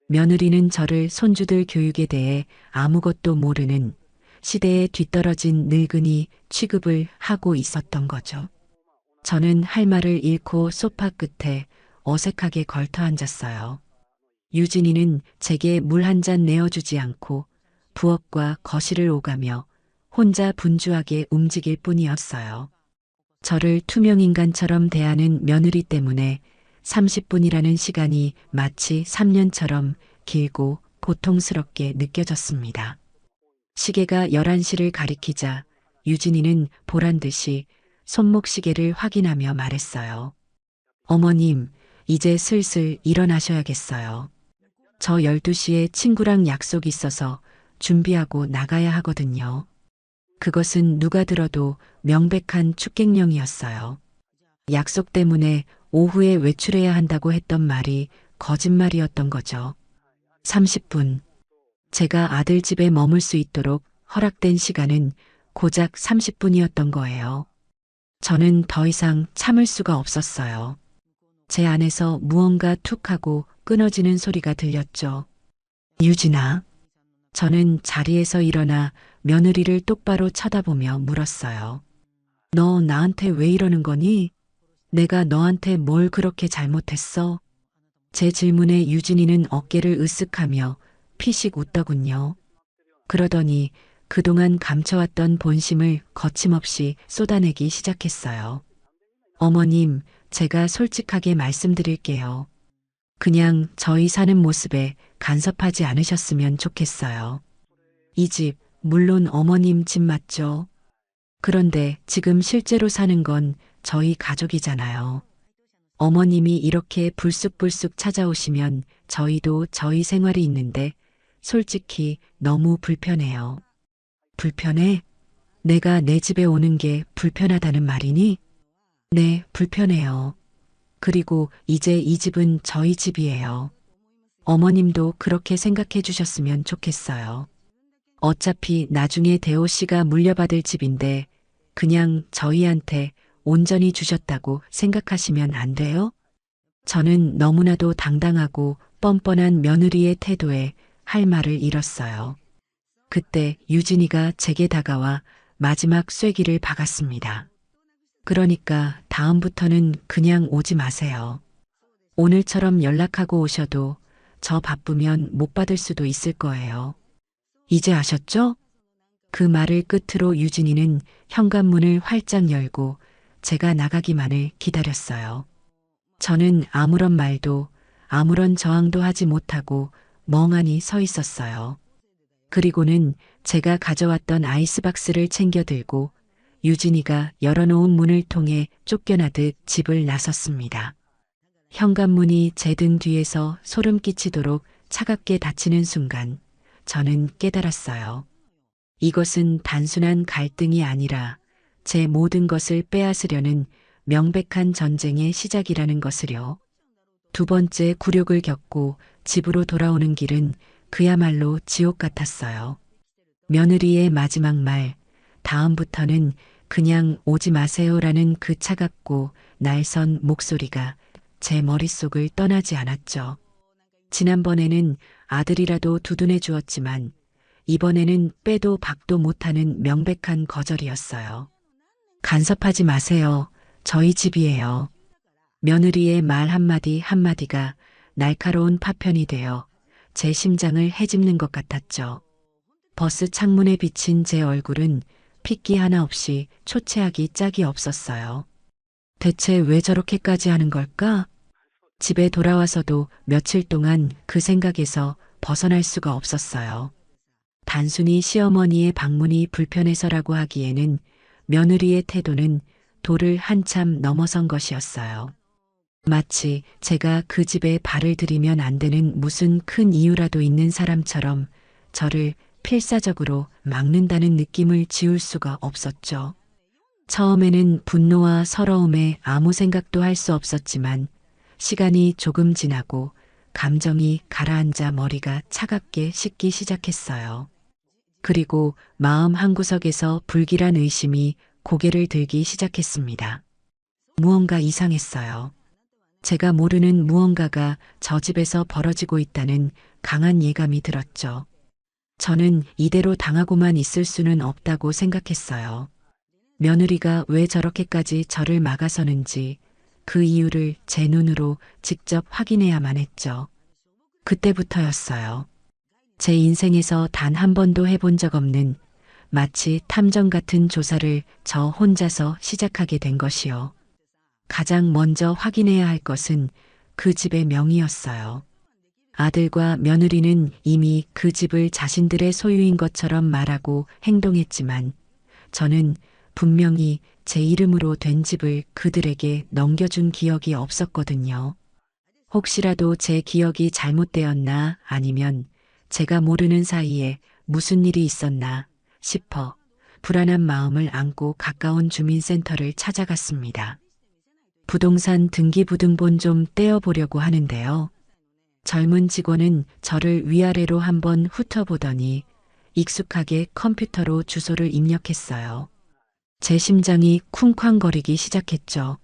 며느리는 저를 손주들 교육에 대해 아무것도 모르는 시대에 뒤떨어진 늙은이 취급을 하고 있었던 거죠. 저는 할 말을 잃고 소파 끝에 어색하게 걸터 앉았어요. 유진이는 제게 물 한 잔 내어주지 않고 부엌과 거실을 오가며 혼자 분주하게 움직일 뿐이었어요. 저를 투명인간처럼 대하는 며느리 때문에 30분이라는 시간이 마치 3년처럼 길고 고통스럽게 느껴졌습니다. 시계가 11시를 가리키자 유진이는 보란 듯이 손목시계를 확인하며 말했어요. 어머님, 이제 슬슬 일어나셔야겠어요. 저 12시에 친구랑 약속 있어서 준비하고 나가야 하거든요. 그것은 누가 들어도 명백한 축객령이었어요. 약속 때문에 오후에 외출해야 한다고 했던 말이 거짓말이었던 거죠. 30분. 제가 아들 집에 머물 수 있도록 허락된 시간은 고작 30분이었던 거예요. 저는 더 이상 참을 수가 없었어요. 제 안에서 무언가 툭 하고 끊어지는 소리가 들렸죠. 유진아. 저는 자리에서 일어나 며느리를 똑바로 쳐다보며 물었어요. 너 나한테 왜 이러는 거니? 내가 너한테 뭘 그렇게 잘못했어? 제 질문에 유진이는 어깨를 으쓱하며 피식 웃더군요. 그러더니 그동안 감춰왔던 본심을 거침없이 쏟아내기 시작했어요. 어머님, 제가 솔직하게 말씀드릴게요. 그냥 저희 사는 모습에 간섭하지 않으셨으면 좋겠어요. 이 집, 물론 어머님 집 맞죠? 그런데 지금 실제로 사는 건 저희 가족이잖아요. 어머님이 이렇게 불쑥불쑥 찾아오시면 저희도 저희 생활이 있는데 솔직히 너무 불편해요. 불편해? 내가 내 집에 오는 게 불편하다는 말이니? 네, 불편해요. 그리고 이제 이 집은 저희 집이에요. 어머님도 그렇게 생각해 주셨으면 좋겠어요. 어차피 나중에 대호 씨가 물려받을 집인데 그냥 저희한테 온전히 주셨다고 생각하시면 안 돼요? 저는 너무나도 당당하고 뻔뻔한 며느리의 태도에 할 말을 잃었어요. 그때 유진이가 제게 다가와 마지막 쐐기를 박았습니다. 그러니까 다음부터는 그냥 오지 마세요. 오늘처럼 연락하고 오셔도 저 바쁘면 못 받을 수도 있을 거예요. 이제 아셨죠? 그 말을 끝으로 유진이는 현관문을 활짝 열고 제가 나가기만을 기다렸어요. 저는 아무런 말도 아무런 저항도 하지 못하고 멍하니 서 있었어요. 그리고는 제가 가져왔던 아이스박스를 챙겨 들고 유진이가 열어놓은 문을 통해 쫓겨나듯 집을 나섰습니다. 현관문이 제 등 뒤에서 소름 끼치도록 차갑게 닫히는 순간 저는 깨달았어요. 이것은 단순한 갈등이 아니라 제 모든 것을 빼앗으려는 명백한 전쟁의 시작이라는 것을요. 두 번째 굴욕을 겪고 집으로 돌아오는 길은 그야말로 지옥 같았어요. 며느리의 마지막 말, 다음부터는 그냥 오지 마세요라는 그 차갑고 날선 목소리가 제 머릿속을 떠나지 않았죠. 지난번에는 아들이라도 두둔해 주었지만 이번에는 빼도 박도 못하는 명백한 거절이었어요. 간섭하지 마세요. 저희 집이에요. 며느리의 말 한마디 한마디가 날카로운 파편이 되어 제 심장을 헤집는 것 같았죠. 버스 창문에 비친 제 얼굴은 핏기 하나 없이 초췌하기 짝이 없었어요. 대체 왜 저렇게까지 하는 걸까? 집에 돌아와서도 며칠 동안 그 생각에서 벗어날 수가 없었어요. 단순히 시어머니의 방문이 불편해서라고 하기에는 며느리의 태도는 도를 한참 넘어선 것이었어요. 마치 제가 그 집에 발을 들이면 안 되는 무슨 큰 이유라도 있는 사람처럼 저를 필사적으로 막는다는 느낌을 지울 수가 없었죠. 처음에는 분노와 서러움에 아무 생각도 할 수 없었지만 시간이 조금 지나고 감정이 가라앉아 머리가 차갑게 식기 시작했어요. 그리고 마음 한구석에서 불길한 의심이 고개를 들기 시작했습니다. 무언가 이상했어요. 제가 모르는 무언가가 저 집에서 벌어지고 있다는 강한 예감이 들었죠. 저는 이대로 당하고만 있을 수는 없다고 생각했어요. 며느리가 왜 저렇게까지 저를 막아서는지 그 이유를 제 눈으로 직접 확인해야만 했죠. 그때부터였어요. 제 인생에서 단 한 번도 해본 적 없는 마치 탐정 같은 조사를 저 혼자서 시작하게 된 것이요. 가장 먼저 확인해야 할 것은 그 집의 명의였어요. 아들과 며느리는 이미 그 집을 자신들의 소유인 것처럼 말하고 행동했지만 저는 분명히 제 이름으로 된 집을 그들에게 넘겨준 기억이 없었거든요. 혹시라도 제 기억이 잘못되었나 아니면 제가 모르는 사이에 무슨 일이 있었나 싶어 불안한 마음을 안고 가까운 주민센터를 찾아갔습니다. 부동산 등기부등본 좀 떼어보려고 하는데요. 젊은 직원은 저를 위아래로 한번 훑어보더니 익숙하게 컴퓨터로 주소를 입력했어요. 제 심장이 쿵쾅거리기 시작했죠.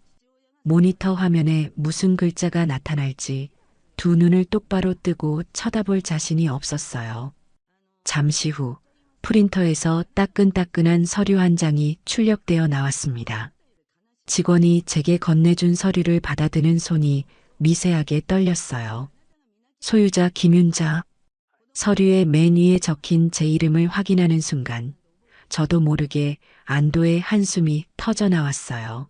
모니터 화면에 무슨 글자가 나타날지 두 눈을 똑바로 뜨고 쳐다볼 자신이 없었어요. 잠시 후 프린터에서 따끈따끈한 서류 한 장이 출력되어 나왔습니다. 직원이 제게 건네준 서류를 받아드는 손이 미세하게 떨렸어요. 소유자 김윤자. 서류의 맨 위에 적힌 제 이름을 확인하는 순간 저도 모르게 안도의 한숨이 터져 나왔어요.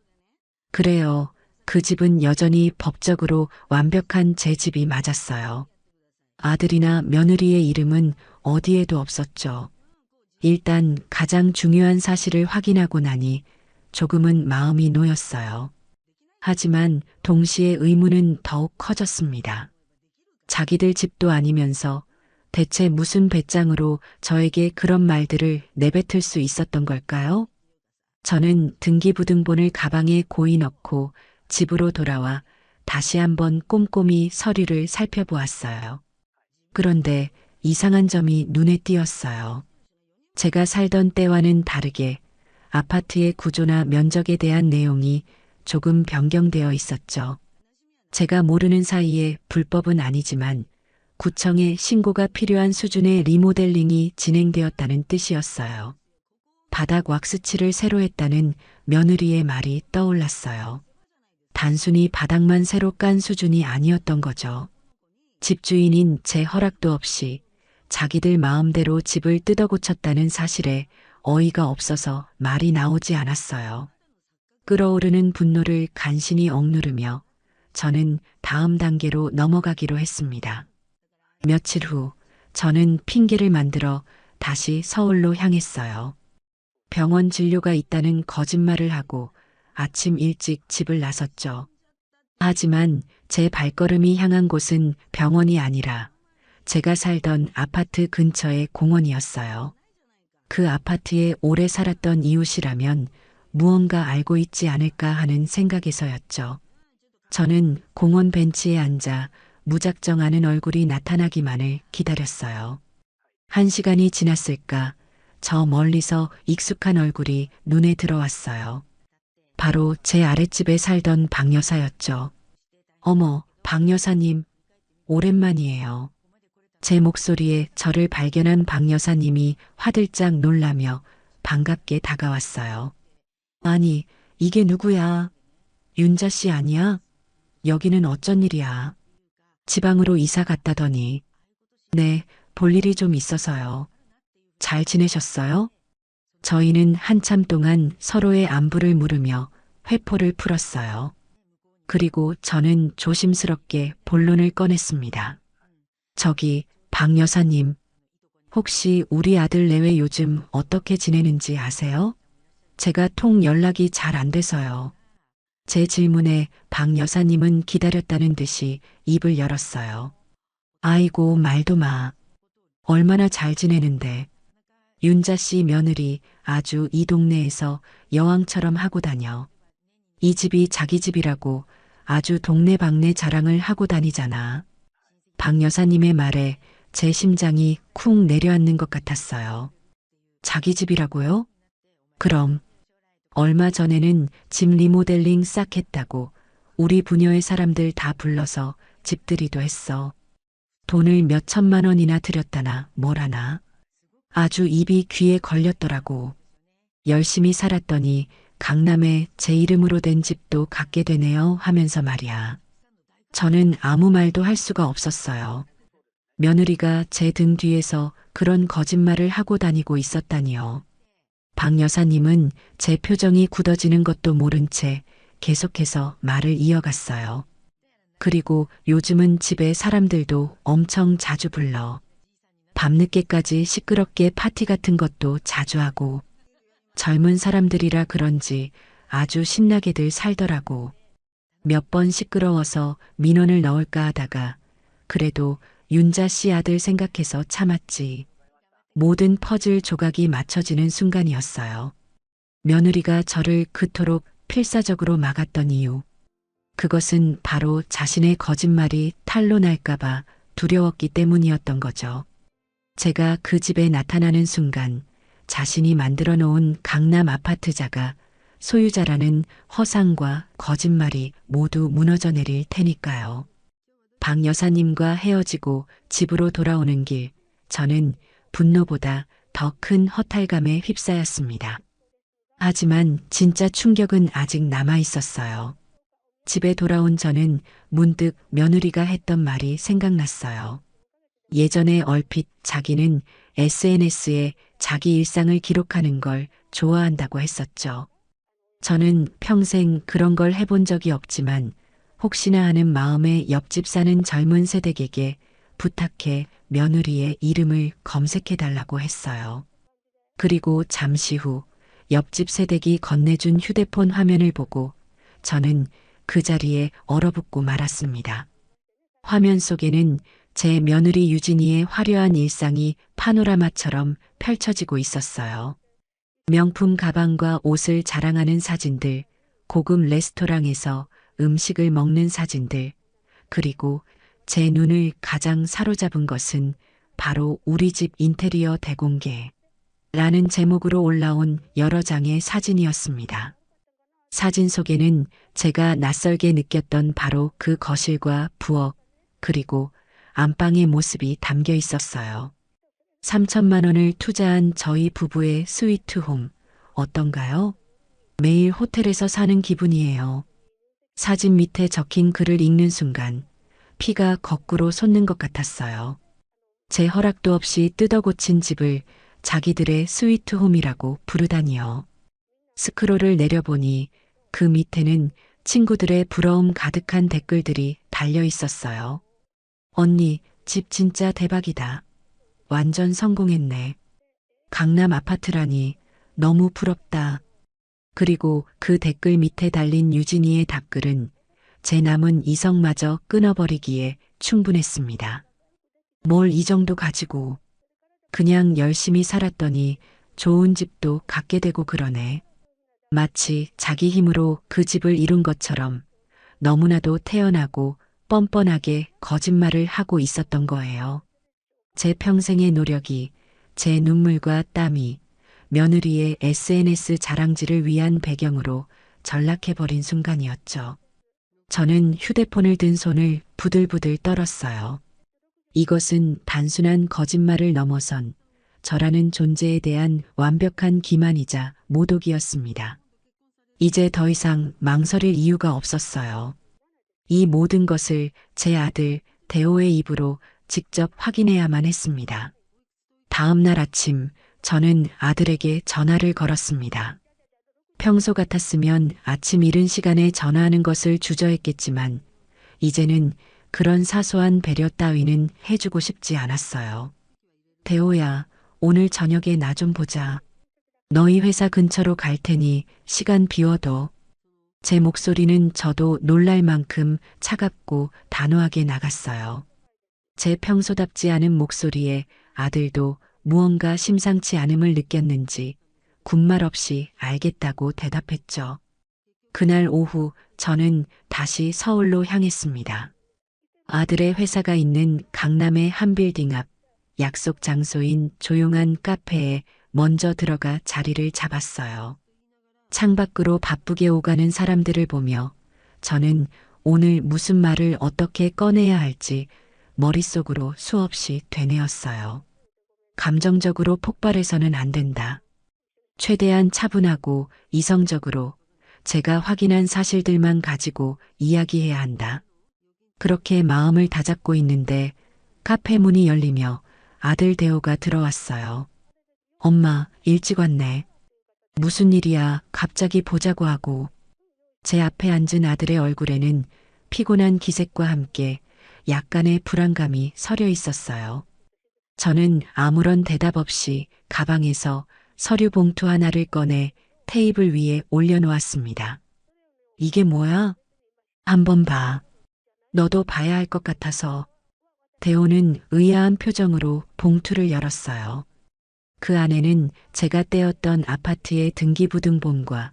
그래요. 그 집은 여전히 법적으로 완벽한 제 집이 맞았어요. 아들이나 며느리의 이름은 어디에도 없었죠. 일단 가장 중요한 사실을 확인하고 나니 조금은 마음이 놓였어요. 하지만 동시에 의문은 더욱 커졌습니다. 자기들 집도 아니면서 대체 무슨 배짱으로 저에게 그런 말들을 내뱉을 수 있었던 걸까요? 저는 등기부등본을 가방에 고이 넣고 집으로 돌아와 다시 한번 꼼꼼히 서류를 살펴보았어요. 그런데 이상한 점이 눈에 띄었어요. 제가 살던 때와는 다르게 아파트의 구조나 면적에 대한 내용이 조금 변경되어 있었죠. 제가 모르는 사이에 불법은 아니지만 구청에 신고가 필요한 수준의 리모델링이 진행되었다는 뜻이었어요. 바닥 왁스칠을 새로 했다는 며느리의 말이 떠올랐어요. 단순히 바닥만 새로 깐 수준이 아니었던 거죠. 집주인인 제 허락도 없이 자기들 마음대로 집을 뜯어 고쳤다는 사실에 어이가 없어서 말이 나오지 않았어요. 끓어오르는 분노를 간신히 억누르며 저는 다음 단계로 넘어가기로 했습니다. 며칠 후 저는 핑계를 만들어 다시 서울로 향했어요. 병원 진료가 있다는 거짓말을 하고 아침 일찍 집을 나섰죠. 하지만 제 발걸음이 향한 곳은 병원이 아니라 제가 살던 아파트 근처의 공원이었어요. 그 아파트에 오래 살았던 이웃이라면 무언가 알고 있지 않을까 하는 생각에서였죠. 저는 공원 벤치에 앉아 무작정하는 얼굴이 나타나기만을 기다렸어요. 1시간이 지났을까 저 멀리서 익숙한 얼굴이 눈에 들어왔어요. 바로 제 아랫집에 살던 박 여사였죠. 어머, 박 여사님, 오랜만이에요. 제 목소리에 저를 발견한 박 여사님이 화들짝 놀라며 반갑게 다가왔어요. 아니, 이게 누구야? 윤자 씨 아니야? 여기는 어쩐 일이야? 지방으로 이사 갔다더니. 네, 볼 일이 좀 있어서요. 잘 지내셨어요? 저희는 한참 동안 서로의 안부를 물으며 회포를 풀었어요. 그리고 저는 조심스럽게 본론을 꺼냈습니다. 저기, 박 여사님, 혹시 우리 아들 내외 요즘 어떻게 지내는지 아세요? 제가 통 연락이 잘 안 돼서요. 제 질문에 박 여사님은 기다렸다는 듯이 입을 열었어요. 아이고, 말도 마. 얼마나 잘 지내는데. 윤자 씨 며느리 아주 이 동네에서 여왕처럼 하고 다녀. 이 집이 자기 집이라고 아주 동네방네 자랑을 하고 다니잖아. 박 여사님의 말에 제 심장이 쿵 내려앉는 것 같았어요. 자기 집이라고요? 그럼 얼마 전에는 집 리모델링 싹 했다고 우리 부녀의 사람들 다 불러서 집들이도 했어. 돈을 몇 천만 원이나 들였다나 뭐라나. 아주 입이 귀에 걸렸더라고. 열심히 살았더니 강남에 제 이름으로 된 집도 갖게 되네요 하면서 말이야. 저는 아무 말도 할 수가 없었어요. 며느리가 제 등 뒤에서 그런 거짓말을 하고 다니고 있었다니요. 박 여사님은 제 표정이 굳어지는 것도 모른 채 계속해서 말을 이어갔어요. 그리고 요즘은 집에 사람들도 엄청 자주 불러. 밤늦게까지 시끄럽게 파티 같은 것도 자주 하고 젊은 사람들이라 그런지 아주 신나게들 살더라고. 몇 번 시끄러워서 민원을 넣을까 하다가 그래도 윤자 씨 아들 생각해서 참았지. 모든 퍼즐 조각이 맞춰지는 순간이었어요. 며느리가 저를 그토록 필사적으로 막았던 이유. 그것은 바로 자신의 거짓말이 탄로 날까봐 두려웠기 때문이었던 거죠. 제가 그 집에 나타나는 순간 자신이 만들어 놓은 강남 아파트자가 소유자라는 허상과 거짓말이 모두 무너져 내릴 테니까요. 박 여사님과 헤어지고 집으로 돌아오는 길, 저는 분노보다 더 큰 허탈감에 휩싸였습니다. 하지만 진짜 충격은 아직 남아 있었어요. 집에 돌아온 저는 문득 며느리가 했던 말이 생각났어요. 예전에 얼핏 자기는 SNS에 자기 일상을 기록하는 걸 좋아한다고 했었죠. 저는 평생 그런 걸 해본 적이 없지만 혹시나 하는 마음에 옆집 사는 젊은 세댁에게 부탁해 며느리의 이름을 검색해 달라고 했어요. 그리고 잠시 후 옆집 세댁이 건네준 휴대폰 화면을 보고 저는 그 자리에 얼어붙고 말았습니다. 화면 속에는 제 며느리 유진이의 화려한 일상이 파노라마처럼 펼쳐지고 있었어요. 명품 가방과 옷을 자랑하는 사진들, 고급 레스토랑에서 음식을 먹는 사진들, 그리고 제 눈을 가장 사로잡은 것은 바로 우리 집 인테리어 대공개 라는 제목으로 올라온 여러 장의 사진이었습니다. 사진 속에는 제가 낯설게 느꼈던 바로 그 거실과 부엌, 그리고 안방의 모습이 담겨 있었어요. 3천만 원을 투자한 저희 부부의 스위트홈, 어떤가요? 매일 호텔에서 사는 기분이에요. 사진 밑에 적힌 글을 읽는 순간 피가 거꾸로 솟는 것 같았어요. 제 허락도 없이 뜯어 고친 집을 자기들의 스위트홈이라고 부르다니요. 스크롤을 내려보니 그 밑에는 친구들의 부러움 가득한 댓글들이 달려 있었어요. 언니, 집 진짜 대박이다. 완전 성공했네. 강남 아파트라니 너무 부럽다. 그리고 그 댓글 밑에 달린 유진이의 답글은 제 남은 이성마저 끊어버리기에 충분했습니다. 뭘 이 정도 가지고 그냥 열심히 살았더니 좋은 집도 갖게 되고 그러네. 마치 자기 힘으로 그 집을 이룬 것처럼 너무나도 태연하고 뻔뻔하게 거짓말을 하고 있었던 거예요. 제 평생의 노력이, 제 눈물과 땀이 며느리의 SNS 자랑질을 위한 배경으로 전락해버린 순간이었죠. 저는 휴대폰을 든 손을 부들부들 떨었어요. 이것은 단순한 거짓말을 넘어선 저라는 존재에 대한 완벽한 기만이자 모독이었습니다. 이제 더 이상 망설일 이유가 없었어요. 이 모든 것을 제 아들 대호의 입으로 직접 확인해야만 했습니다. 다음 날 아침 저는 아들에게 전화를 걸었습니다. 평소 같았으면 아침 이른 시간에 전화하는 것을 주저했겠지만 이제는 그런 사소한 배려 따위는 해주고 싶지 않았어요. 대호야, 오늘 저녁에 나 좀 보자. 너희 회사 근처로 갈 테니 시간 비워둬. 제 목소리는 저도 놀랄 만큼 차갑고 단호하게 나갔어요. 제 평소답지 않은 목소리에 아들도 무언가 심상치 않음을 느꼈는지 군말 없이 알겠다고 대답했죠. 그날 오후 저는 다시 서울로 향했습니다. 아들의 회사가 있는 강남의 한 빌딩 앞 약속 장소인 조용한 카페에 먼저 들어가 자리를 잡았어요. 창밖으로 바쁘게 오가는 사람들을 보며 저는 오늘 무슨 말을 어떻게 꺼내야 할지 머릿속으로 수없이 되뇌었어요. 감정적으로 폭발해서는 안 된다. 최대한 차분하고 이성적으로 제가 확인한 사실들만 가지고 이야기해야 한다. 그렇게 마음을 다잡고 있는데 카페 문이 열리며 아들 대호가 들어왔어요. 엄마, 일찍 왔네. 무슨 일이야, 갑자기 보자고 하고. 제 앞에 앉은 아들의 얼굴에는 피곤한 기색과 함께 약간의 불안감이 서려 있었어요. 저는 아무런 대답 없이 가방에서 서류 봉투 하나를 꺼내 테이블 위에 올려놓았습니다. 이게 뭐야? 한번 봐. 너도 봐야 할 것 같아서. 대호는 의아한 표정으로 봉투를 열었어요. 그 안에는 제가 떼었던 아파트의 등기부등본과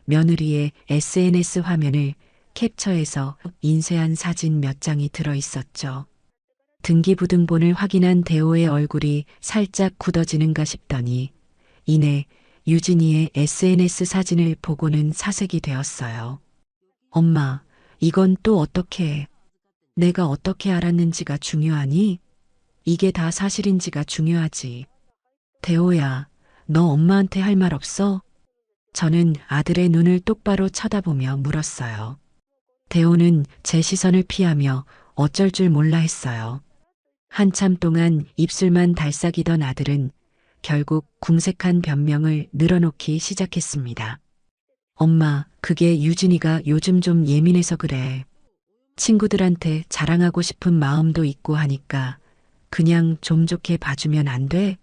며느리의 SNS 화면을 캡처해서 인쇄한 사진 몇 장이 들어 있었죠. 등기부등본을 확인한 대호의 얼굴이 살짝 굳어지는가 싶더니 이내 유진이의 SNS 사진을 보고는 사색이 되었어요. 엄마, 이건 또 어떻게, 내가 어떻게 알았는지가 중요하니? 이게 다 사실인지가 중요하지. 대호야, 너 엄마한테 할 말 없어? 저는 아들의 눈을 똑바로 쳐다보며 물었어요. 대호는 제 시선을 피하며 어쩔 줄 몰라 했어요. 한참 동안 입술만 달싹이던 아들은 결국 궁색한 변명을 늘어놓기 시작했습니다. 엄마, 그게 유진이가 요즘 좀 예민해서 그래. 친구들한테 자랑하고 싶은 마음도 있고 하니까 그냥 좀 좋게 봐주면 안 돼?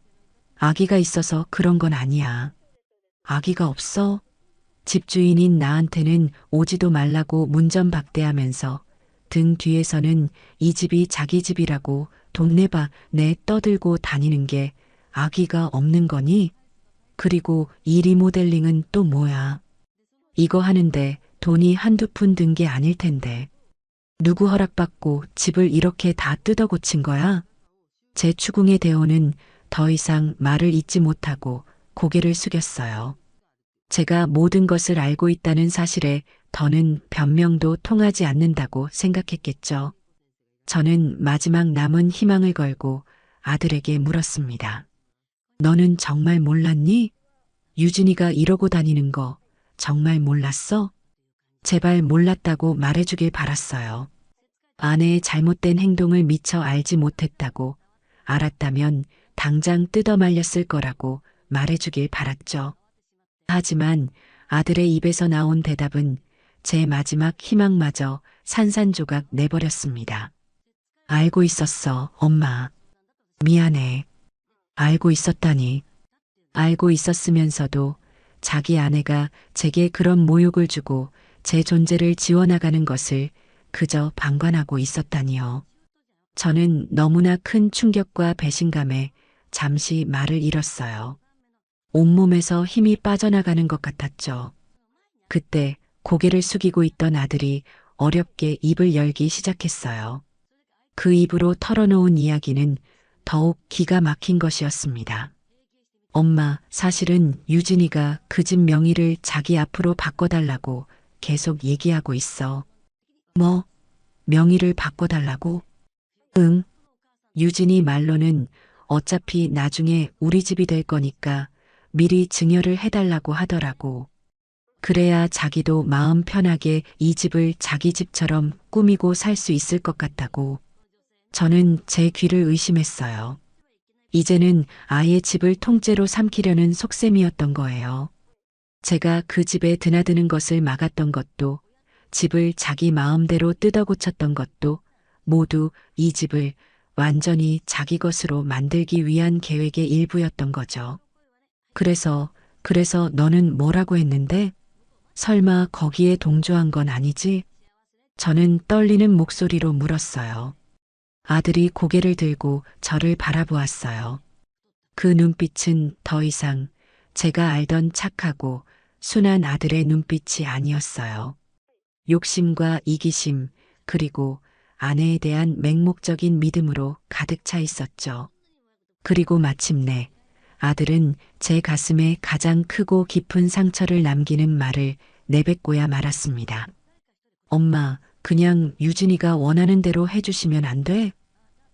아기가 있어서 그런 건 아니야. 아기가 없어? 집주인인 나한테는 오지도 말라고 문전박대하면서 등 뒤에서는 이 집이 자기 집이라고 돈내봐 내 떠들고 다니는 게 아기가 없는 거니? 그리고 이 리모델링은 또 뭐야? 이거 하는데 돈이 한두 푼 든 게 아닐 텐데. 누구 허락받고 집을 이렇게 다 뜯어 고친 거야? 제 추궁의 대호는 더 이상 말을 잇지 못하고 고개를 숙였어요. 제가 모든 것을 알고 있다는 사실에 더는 변명도 통하지 않는다고 생각했겠죠. 저는 마지막 남은 희망을 걸고 아들에게 물었습니다. 너는 정말 몰랐니? 유진이가 이러고 다니는 거 정말 몰랐어? 제발 몰랐다고 말해주길 바랐어요. 아내의 잘못된 행동을 미처 알지 못했다고, 알았다면 당장 뜯어 말렸을 거라고 말해주길 바랐죠. 하지만 아들의 입에서 나온 대답은 제 마지막 희망마저 산산조각 내버렸습니다. 알고 있었어, 엄마. 미안해. 알고 있었다니. 알고 있었으면서도 자기 아내가 제게 그런 모욕을 주고 제 존재를 지워나가는 것을 그저 방관하고 있었다니요. 저는 너무나 큰 충격과 배신감에 잠시 말을 잃었어요. 온몸에서 힘이 빠져나가는 것 같았죠. 그때 고개를 숙이고 있던 아들이 어렵게 입을 열기 시작했어요. 그 입으로 털어놓은 이야기는 더욱 기가 막힌 것이었습니다. 엄마, 사실은 유진이가 그 집 명의를 자기 앞으로 바꿔달라고 계속 얘기하고 있어. 뭐? 명의를 바꿔달라고? 응. 유진이 말로는 어차피 나중에 우리 집이 될 거니까 미리 증여를 해달라고 하더라고. 그래야 자기도 마음 편하게 이 집을 자기 집처럼 꾸미고 살 수 있을 것 같다고. 저는 제 귀를 의심했어요. 이제는 아예 집을 통째로 삼키려는 속셈이었던 거예요. 제가 그 집에 드나드는 것을 막았던 것도, 집을 자기 마음대로 뜯어고쳤던 것도 모두 이 집을 완전히 자기 것으로 만들기 위한 계획의 일부였던 거죠. 그래서 너는 뭐라고 했는데? 설마 거기에 동조한 건 아니지? 저는 떨리는 목소리로 물었어요. 아들이 고개를 들고 저를 바라보았어요. 그 눈빛은 더 이상 제가 알던 착하고 순한 아들의 눈빛이 아니었어요. 욕심과 이기심, 그리고 아내에 대한 맹목적인 믿음으로 가득 차 있었죠. 그리고 마침내 아들은 제 가슴에 가장 크고 깊은 상처를 남기는 말을 내뱉고야 말았습니다. 엄마, 그냥 유진이가 원하는 대로 해주시면 안 돼?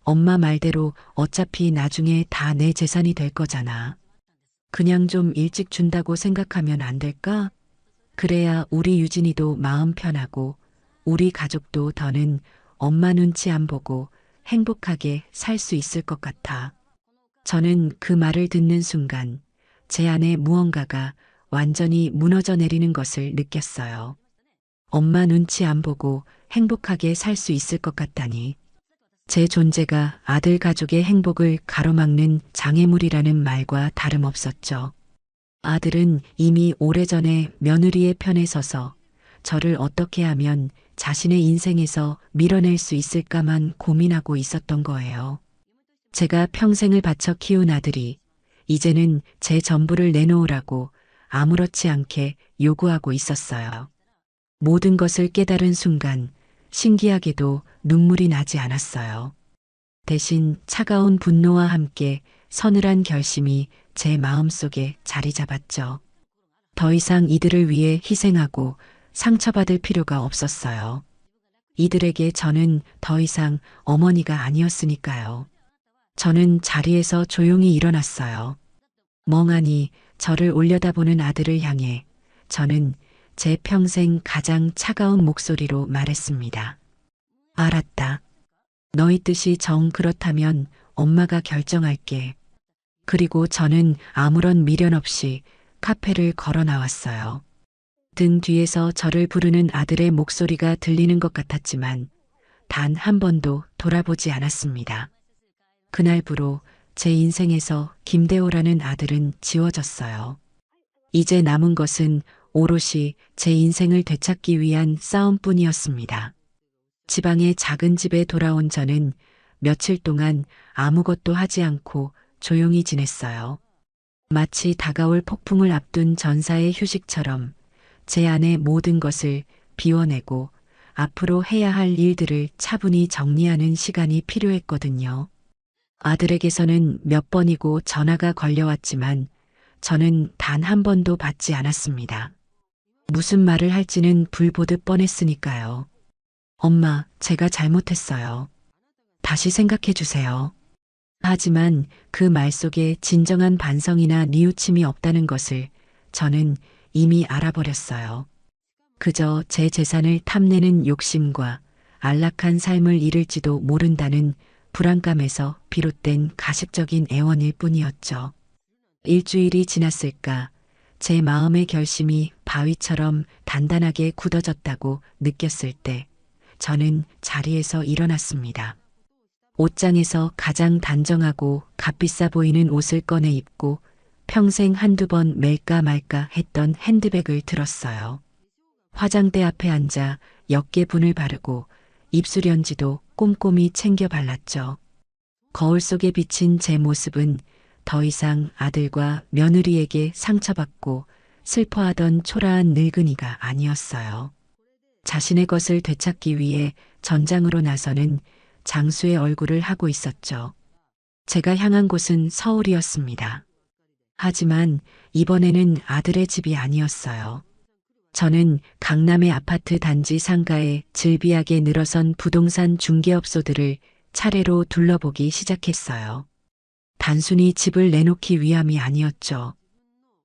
엄마 말대로 어차피 나중에 다 내 재산이 될 거잖아. 그냥 좀 일찍 준다고 생각하면 안 될까? 그래야 우리 유진이도 마음 편하고 우리 가족도 더는 엄마 눈치 안 보고 행복하게 살 수 있을 것 같아. 저는 그 말을 듣는 순간 제 안에 무언가가 완전히 무너져 내리는 것을 느꼈어요. 엄마 눈치 안 보고 행복하게 살 수 있을 것 같다니. 제 존재가 아들 가족의 행복을 가로막는 장애물이라는 말과 다름없었죠. 아들은 이미 오래전에 며느리의 편에 서서 저를 어떻게 하면 자신의 인생에서 밀어낼 수 있을까만 고민하고 있었던 거예요. 제가 평생을 바쳐 키운 아들이 이제는 제 전부를 내놓으라고 아무렇지 않게 요구하고 있었어요. 모든 것을 깨달은 순간 신기하게도 눈물이 나지 않았어요. 대신 차가운 분노와 함께 서늘한 결심이 제 마음속에 자리 잡았죠. 더 이상 이들을 위해 희생하고 상처받을 필요가 없었어요. 이들에게 저는 더 이상 어머니가 아니었으니까요. 저는 자리에서 조용히 일어났어요. 멍하니 저를 올려다보는 아들을 향해 저는 제 평생 가장 차가운 목소리로 말했습니다. 알았다. 너희 뜻이 정 그렇다면 엄마가 결정할게. 그리고 저는 아무런 미련 없이 카페를 걸어 나왔어요. 등 뒤에서 저를 부르는 아들의 목소리가 들리는 것 같았지만 단 한 번도 돌아보지 않았습니다. 그날부로 제 인생에서 김대호라는 아들은 지워졌어요. 이제 남은 것은 오롯이 제 인생을 되찾기 위한 싸움뿐이었습니다. 지방의 작은 집에 돌아온 저는 며칠 동안 아무것도 하지 않고 조용히 지냈어요. 마치 다가올 폭풍을 앞둔 전사의 휴식처럼 제 안의 모든 것을 비워내고 앞으로 해야 할 일들을 차분히 정리하는 시간이 필요했거든요. 아들에게서는 몇 번이고 전화가 걸려왔지만 저는 단 한 번도 받지 않았습니다. 무슨 말을 할지는 불 보듯 뻔했으니까요. 엄마, 제가 잘못했어요. 다시 생각해 주세요. 하지만 그 말 속에 진정한 반성이나 뉘우침이 없다는 것을 저는 이미 알아버렸어요. 그저 제 재산을 탐내는 욕심과 안락한 삶을 잃을지도 모른다는 불안감에서 비롯된 가식적인 애원일 뿐이었죠. 일주일이 지났을까 제 마음의 결심이 바위처럼 단단하게 굳어졌다고 느꼈을 때 저는 자리에서 일어났습니다. 옷장에서 가장 단정하고 값비싸 보이는 옷을 꺼내 입고 평생 한두 번 멜까 말까 했던 핸드백을 들었어요. 화장대 앞에 앉아 역계분을 바르고 입술연지도 꼼꼼히 챙겨 발랐죠. 거울 속에 비친 제 모습은 더 이상 아들과 며느리에게 상처받고 슬퍼하던 초라한 늙은이가 아니었어요. 자신의 것을 되찾기 위해 전장으로 나서는 장수의 얼굴을 하고 있었죠. 제가 향한 곳은 서울이었습니다. 하지만 이번에는 아들의 집이 아니었어요. 저는 강남의 아파트 단지 상가에 즐비하게 늘어선 부동산 중개업소들을 차례로 둘러보기 시작했어요. 단순히 집을 내놓기 위함이 아니었죠.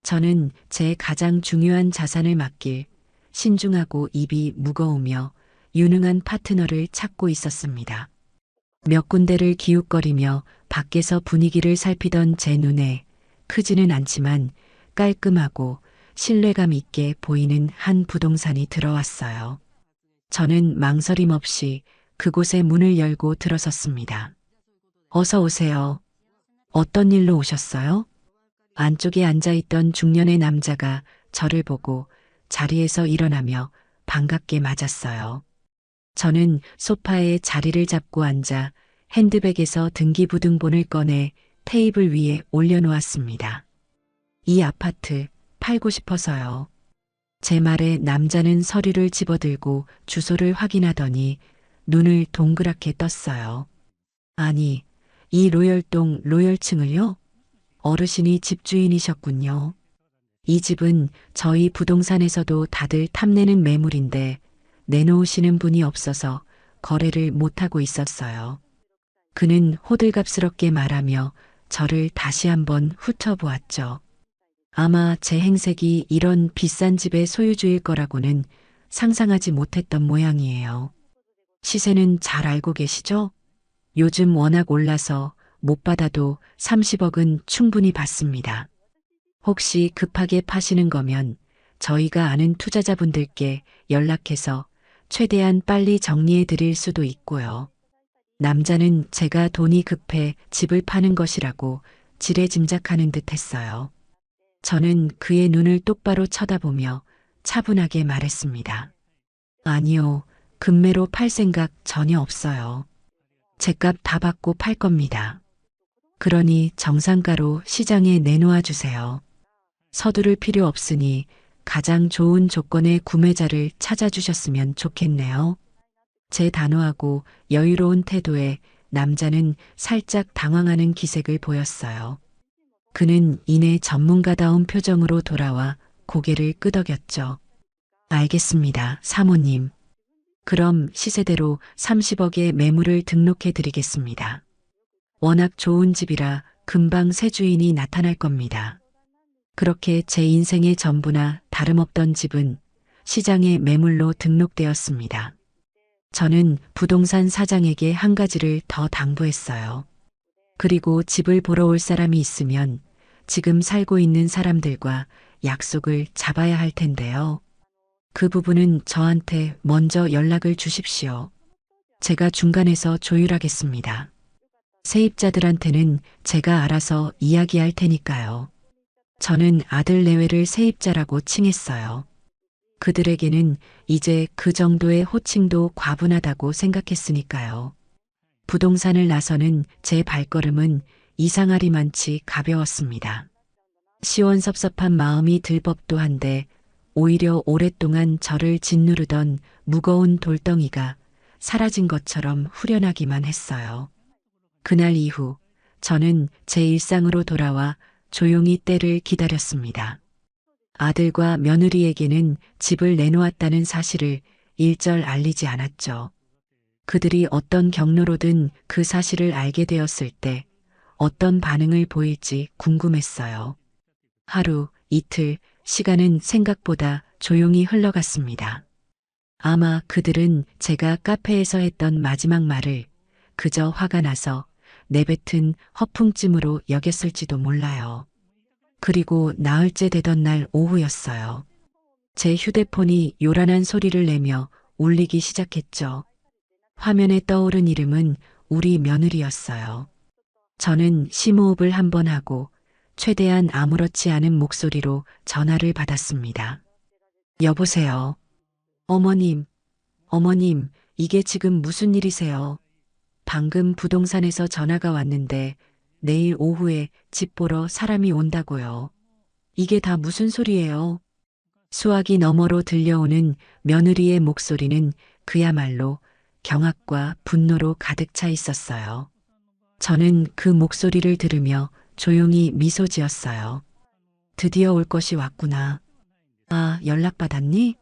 저는 제 가장 중요한 자산을 맡길 신중하고 입이 무거우며 유능한 파트너를 찾고 있었습니다. 몇 군데를 기웃거리며 밖에서 분위기를 살피던 제 눈에 크지는 않지만 깔끔하고 신뢰감 있게 보이는 한 부동산이 들어왔어요. 저는 망설임 없이 그곳의 문을 열고 들어섰습니다. 어서 오세요. 어떤 일로 오셨어요? 안쪽에 앉아있던 중년의 남자가 저를 보고 자리에서 일어나며 반갑게 맞았어요. 저는 소파에 자리를 잡고 앉아 핸드백에서 등기부등본을 꺼내 테이블 위에 올려놓았습니다. 이 아파트 팔고 싶어서요. 제 말에 남자는 서류를 집어들고 주소를 확인하더니 눈을 동그랗게 떴어요. 아니, 이 로열동 로열층을요? 어르신이 집주인이셨군요. 이 집은 저희 부동산에서도 다들 탐내는 매물인데 내놓으시는 분이 없어서 거래를 못하고 있었어요. 그는 호들갑스럽게 말하며 저를 다시 한번 훑어보았죠. 아마 제 행색이 이런 비싼 집의 소유주일 거라고는 상상하지 못했던 모양이에요. 시세는 잘 알고 계시죠? 요즘 워낙 올라서 못 받아도 30억은 충분히 받습니다. 혹시 급하게 파시는 거면 저희가 아는 투자자분들께 연락해서 최대한 빨리 정리해 드릴 수도 있고요. 남자는 제가 돈이 급해 집을 파는 것이라고 지레짐작하는 듯 했어요. 저는 그의 눈을 똑바로 쳐다보며 차분하게 말했습니다. 아니요, 금매로 팔 생각 전혀 없어요. 제값 다 받고 팔 겁니다. 그러니 정상가로 시장에 내놓아 주세요. 서두를 필요 없으니 가장 좋은 조건의 구매자를 찾아주셨으면 좋겠네요. 제 단호하고 여유로운 태도에 남자는 살짝 당황하는 기색을 보였어요. 그는 이내 전문가다운 표정으로 돌아와 고개를 끄덕였죠. 알겠습니다, 사모님. 그럼 시세대로 30억의 매물을 등록해 드리겠습니다. 워낙 좋은 집이라 금방 새 주인이 나타날 겁니다. 그렇게 제 인생의 전부나 다름없던 집은 시장에 매물로 등록되었습니다. 저는 부동산 사장에게 한 가지를 더 당부했어요. 그리고 집을 보러 올 사람이 있으면 지금 살고 있는 사람들과 약속을 잡아야 할 텐데요. 그 부분은 저한테 먼저 연락을 주십시오. 제가 중간에서 조율하겠습니다. 세입자들한테는 제가 알아서 이야기할 테니까요. 저는 아들 내외를 세입자라고 칭했어요. 그들에게는 이제 그 정도의 호칭도 과분하다고 생각했으니까요. 부동산을 나서는 제 발걸음은 이상하리만치 가벼웠습니다. 시원섭섭한 마음이 들 법도 한데 오히려 오랫동안 저를 짓누르던 무거운 돌덩이가 사라진 것처럼 후련하기만 했어요. 그날 이후 저는 제 일상으로 돌아와 조용히 때를 기다렸습니다. 아들과 며느리에게는 집을 내놓았다는 사실을 일절 알리지 않았죠. 그들이 어떤 경로로든 그 사실을 알게 되었을 때 어떤 반응을 보일지 궁금했어요. 하루, 이틀, 시간은 생각보다 조용히 흘러갔습니다. 아마 그들은 제가 카페에서 했던 마지막 말을 그저 화가 나서 내뱉은 허풍찜으로 여겼을지도 몰라요. 그리고 나흘째 되던 날 오후였어요. 제 휴대폰이 요란한 소리를 내며 울리기 시작했죠. 화면에 떠오른 이름은 우리 며느리였어요. 저는 심호흡을 한 번 하고 최대한 아무렇지 않은 목소리로 전화를 받았습니다. 여보세요. 어머님, 어머님, 이게 지금 무슨 일이세요? 방금 부동산에서 전화가 왔는데 내일 오후에 집 보러 사람이 온다고요. 이게 다 무슨 소리예요? 수화기 너머로 들려오는 며느리의 목소리는 그야말로 경악과 분노로 가득 차 있었어요. 저는 그 목소리를 들으며 조용히 미소 지었어요. 드디어 올 것이 왔구나. 아, 연락받았니?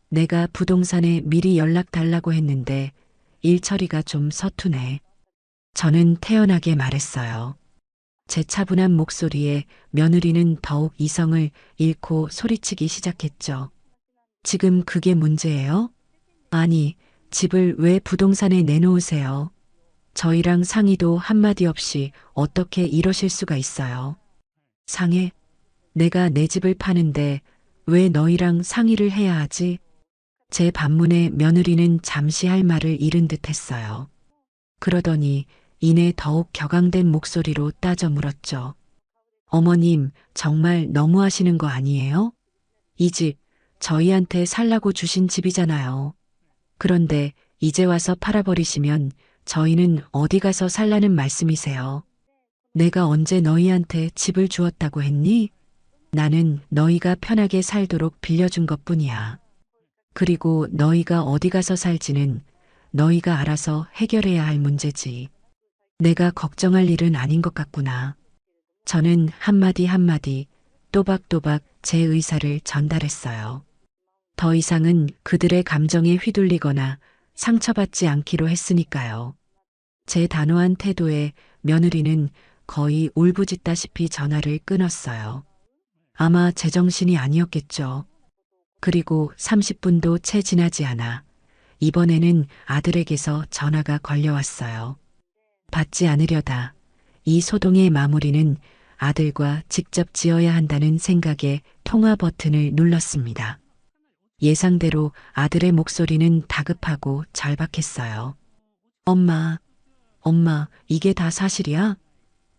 내가 부동산에 미리 연락 달라고 했는데 일 처리가 좀 서투네. 저는 태연하게 말했어요. 제 차분한 목소리에 며느리는 더욱 이성을 잃고 소리치기 시작했죠. 지금 그게 문제예요? 아니, 집을 왜 부동산에 내놓으세요? 저희랑 상의도 한마디 없이 어떻게 이러실 수가 있어요? 상해? 내가 내 집을 파는데 왜 너희랑 상의를 해야 하지? 제 반문에 며느리는 잠시 할 말을 잃은 듯 했어요. 그러더니 이내 더욱 격앙된 목소리로 따져 물었죠. 어머님, 정말 너무하시는 거 아니에요? 이 집, 저희한테 살라고 주신 집이잖아요. 그런데 이제 와서 팔아버리시면 저희는 어디 가서 살라는 말씀이세요? 내가 언제 너희한테 집을 주었다고 했니? 나는 너희가 편하게 살도록 빌려준 것뿐이야. 그리고 너희가 어디 가서 살지는 너희가 알아서 해결해야 할 문제지. 내가 걱정할 일은 아닌 것 같구나. 저는 한마디 한마디 또박또박 제 의사를 전달했어요. 더 이상은 그들의 감정에 휘둘리거나 상처받지 않기로 했으니까요. 제 단호한 태도에 며느리는 거의 울부짖다시피 전화를 끊었어요. 아마 제정신이 아니었겠죠. 그리고 30분도 채 지나지 않아 이번에는 아들에게서 전화가 걸려왔어요. 받지 않으려다 이 소동의 마무리는 아들과 직접 지어야 한다는 생각에 통화 버튼을 눌렀습니다. 예상대로 아들의 목소리는 다급하고 절박했어요. 엄마, 엄마, 이게 다 사실이야?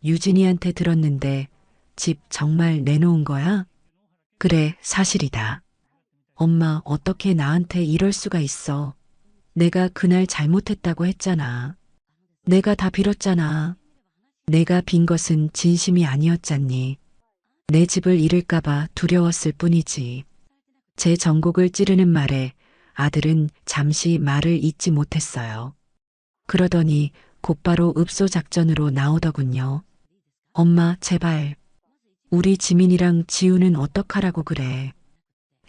유진이한테 들었는데 집 정말 내놓은 거야? 그래, 사실이다. 엄마, 어떻게 나한테 이럴 수가 있어? 내가 그날 잘못했다고 했잖아. 내가 다 빌었잖아. 내가 빈 것은 진심이 아니었잖니. 내 집을 잃을까봐 두려웠을 뿐이지. 제 전곡을 찌르는 말에 아들은 잠시 말을 잇지 못했어요. 그러더니 곧바로 읍소 작전으로 나오더군요. 엄마, 제발. 우리 지민이랑 지우는 어떡하라고 그래.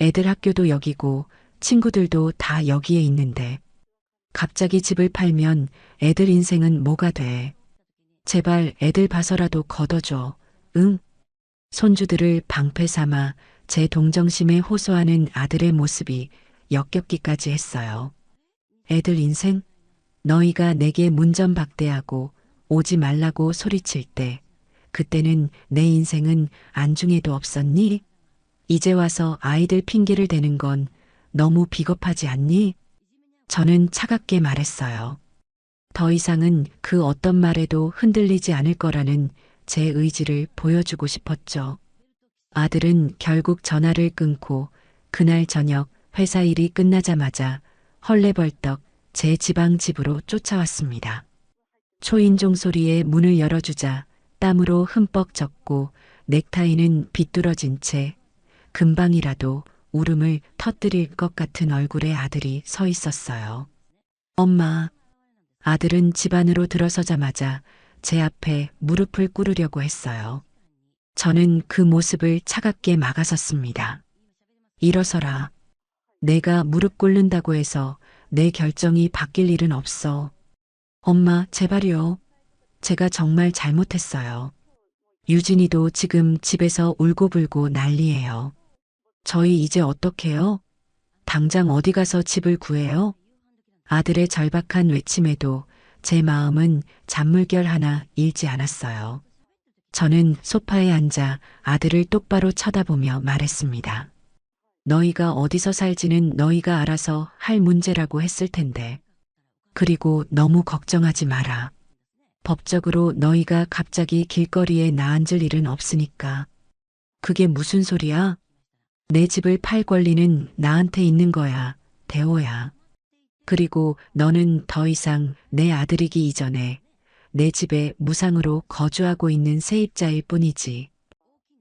애들 학교도 여기고 친구들도 다 여기에 있는데 갑자기 집을 팔면 애들 인생은 뭐가 돼. 제발 애들 봐서라도 걷어줘. 응? 손주들을 방패 삼아 제 동정심에 호소하는 아들의 모습이 역겹기까지 했어요. 애들 인생? 너희가 내게 문전박대하고 오지 말라고 소리칠 때 그때는 내 인생은 안중에도 없었니? 이제 와서 아이들 핑계를 대는 건 너무 비겁하지 않니? 저는 차갑게 말했어요. 더 이상은 그 어떤 말에도 흔들리지 않을 거라는 제 의지를 보여주고 싶었죠. 아들은 결국 전화를 끊고 그날 저녁 회사 일이 끝나자마자 헐레벌떡 제 지방 집으로 쫓아왔습니다. 초인종 소리에 문을 열어주자 땀으로 흠뻑 젖고 넥타이는 비뚤어진 채 금방이라도 울음을 터뜨릴 것 같은 얼굴의 아들이 서 있었어요. 엄마. 아들은 집 안으로 들어서자마자 제 앞에 무릎을 꿇으려고 했어요. 저는 그 모습을 차갑게 막아섰습니다. 일어서라. 내가 무릎 꿇는다고 해서 내 결정이 바뀔 일은 없어. 엄마, 제발요. 제가 정말 잘못했어요. 유진이도 지금 집에서 울고불고 난리예요. 저희 이제 어떡해요? 당장 어디 가서 집을 구해요? 아들의 절박한 외침에도 제 마음은 잔물결 하나 잃지 않았어요. 저는 소파에 앉아 아들을 똑바로 쳐다보며 말했습니다. 너희가 어디서 살지는 너희가 알아서 할 문제라고 했을 텐데. 그리고 너무 걱정하지 마라. 법적으로 너희가 갑자기 길거리에 나앉을 일은 없으니까. 그게 무슨 소리야? 내 집을 팔 권리는 나한테 있는 거야, 대호야. 그리고 너는 더 이상 내 아들이기 이전에 내 집에 무상으로 거주하고 있는 세입자일 뿐이지.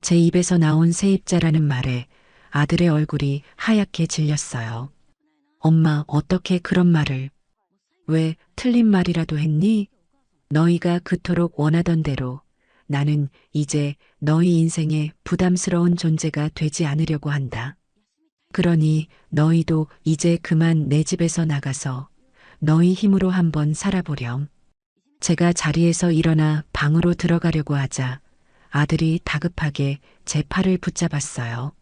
제 입에서 나온 세입자라는 말에 아들의 얼굴이 하얗게 질렸어요. 엄마, 어떻게 그런 말을? 왜 틀린 말이라도 했니? 너희가 그토록 원하던 대로 나는 이제 너희 인생에 부담스러운 존재가 되지 않으려고 한다. 그러니 너희도 이제 그만 내 집에서 나가서 너희 힘으로 한번 살아보렴. 제가 자리에서 일어나 방으로 들어가려고 하자 아들이 다급하게 제 팔을 붙잡았어요.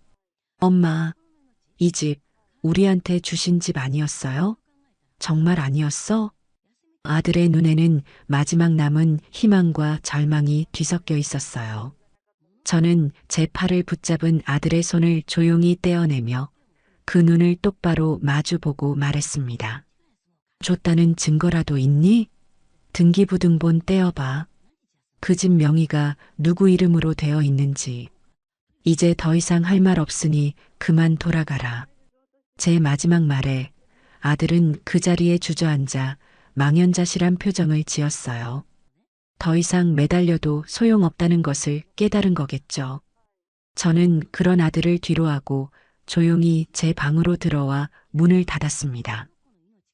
엄마, 이 집 우리한테 주신 집 아니었어요? 정말 아니었어? 아들의 눈에는 마지막 남은 희망과 절망이 뒤섞여 있었어요. 저는 제 팔을 붙잡은 아들의 손을 조용히 떼어내며 그 눈을 똑바로 마주보고 말했습니다. 줬다는 증거라도 있니? 등기부등본 떼어봐. 그 집 명의가 누구 이름으로 되어 있는지. 이제 더 이상 할 말 없으니 그만 돌아가라. 제 마지막 말에 아들은 그 자리에 주저앉아 망연자실한 표정을 지었어요. 더 이상 매달려도 소용없다는 것을 깨달은 거겠죠. 저는 그런 아들을 뒤로하고 조용히 제 방으로 들어와 문을 닫았습니다.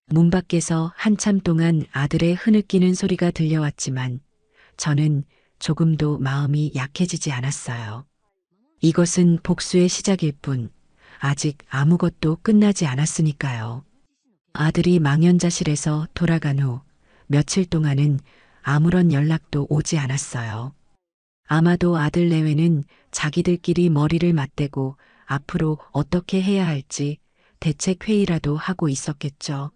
문 밖에서 한참 동안 아들의 흐느끼는 소리가 들려왔지만 저는 조금도 마음이 약해지지 않았어요. 이것은 복수의 시작일 뿐 아직 아무것도 끝나지 않았으니까요. 아들이 망연자실에서 돌아간 후 며칠 동안은 아무런 연락도 오지 않았어요. 아마도 아들 내외는 자기들끼리 머리를 맞대고 앞으로 어떻게 해야 할지 대책 회의라도 하고 있었겠죠.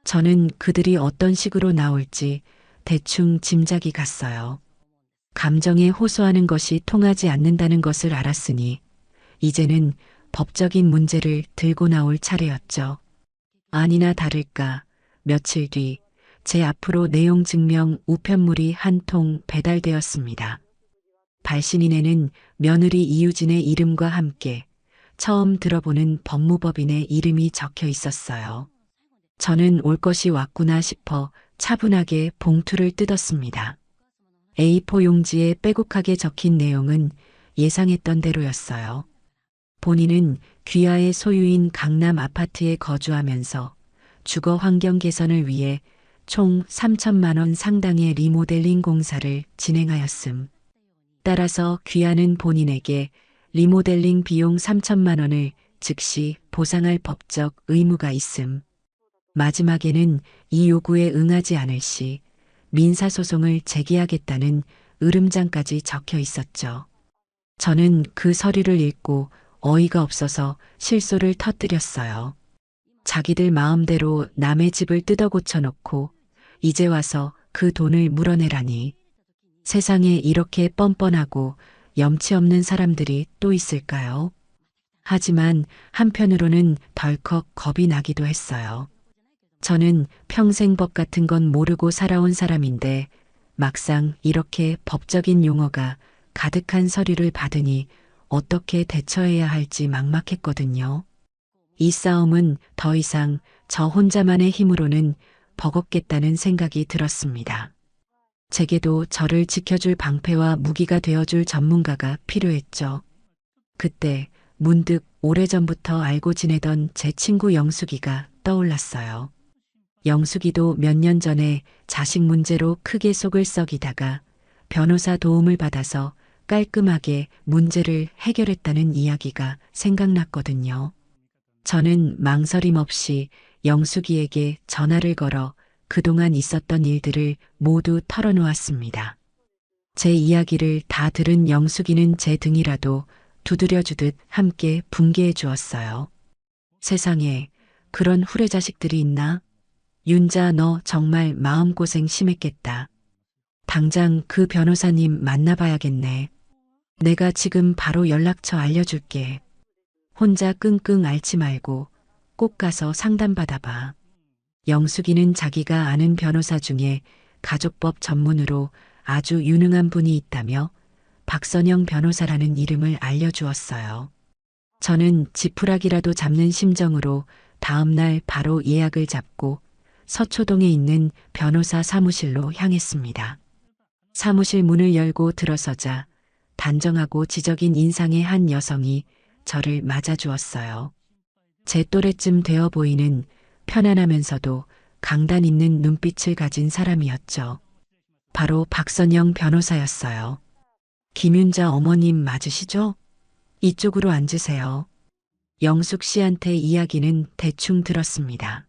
저는 그들이 어떤 식으로 나올지 대충 짐작이 갔어요. 감정에 호소하는 것이 통하지 않는다는 것을 알았으니 이제는 법적인 문제를 들고 나올 차례였죠. 아니나 다를까 며칠 뒤 제 앞으로 내용 증명 우편물이 한 통 배달되었습니다. 발신인에는 며느리 이유진의 이름과 함께 처음 들어보는 법무법인의 이름이 적혀 있었어요. 저는 올 것이 왔구나 싶어 차분하게 봉투를 뜯었습니다. A4 용지에 빼곡하게 적힌 내용은 예상했던 대로였어요. 본인은 귀하의 소유인 강남 아파트에 거주하면서 주거 환경 개선을 위해 총 3천만 원 상당의 리모델링 공사를 진행하였음. 따라서 귀하는 본인에게 리모델링 비용 3천만 원을 즉시 보상할 법적 의무가 있음. 마지막에는 이 요구에 응하지 않을 시 민사소송을 제기하겠다는 으름장까지 적혀 있었죠. 저는 그 서류를 읽고 어이가 없어서 실소를 터뜨렸어요. 자기들 마음대로 남의 집을 뜯어 고쳐놓고 이제 와서 그 돈을 물어내라니. 세상에 이렇게 뻔뻔하고 염치 없는 사람들이 또 있을까요? 하지만 한편으로는 덜컥 겁이 나기도 했어요. 저는 평생 법 같은 건 모르고 살아온 사람인데 막상 이렇게 법적인 용어가 가득한 서류를 받으니 어떻게 대처해야 할지 막막했거든요. 이 싸움은 더 이상 저 혼자만의 힘으로는 버겁겠다는 생각이 들었습니다. 제게도 저를 지켜줄 방패와 무기가 되어줄 전문가가 필요했죠. 그때 문득 오래전부터 알고 지내던 제 친구 영숙이가 떠올랐어요. 영숙이도 몇 년 전에 자식 문제로 크게 속을 썩이다가 변호사 도움을 받아서 깔끔하게 문제를 해결했다는 이야기가 생각났거든요. 저는 망설임 없이 영숙이에게 전화를 걸어 그동안 있었던 일들을 모두 털어놓았습니다. 제 이야기를 다 들은 영숙이는 제 등이라도 두드려주듯 함께 분개해 주었어요. 세상에 그런 후레자식들이 있나? 윤자, 너 정말 마음고생 심했겠다. 당장 그 변호사님 만나봐야겠네. 내가 지금 바로 연락처 알려줄게. 혼자 끙끙 앓지 말고 꼭 가서 상담받아봐. 영숙이는 자기가 아는 변호사 중에 가족법 전문으로 아주 유능한 분이 있다며 박선영 변호사라는 이름을 알려주었어요. 저는 지푸라기라도 잡는 심정으로 다음날 바로 예약을 잡고 서초동에 있는 변호사 사무실로 향했습니다. 사무실 문을 열고 들어서자 단정하고 지적인 인상의 한 여성이 저를 맞아주었어요. 제 또래쯤 되어 보이는 편안하면서도 강단 있는 눈빛을 가진 사람이었죠. 바로 박선영 변호사였어요. 김윤자 어머님 맞으시죠? 이쪽으로 앉으세요. 영숙 씨한테 이야기는 대충 들었습니다.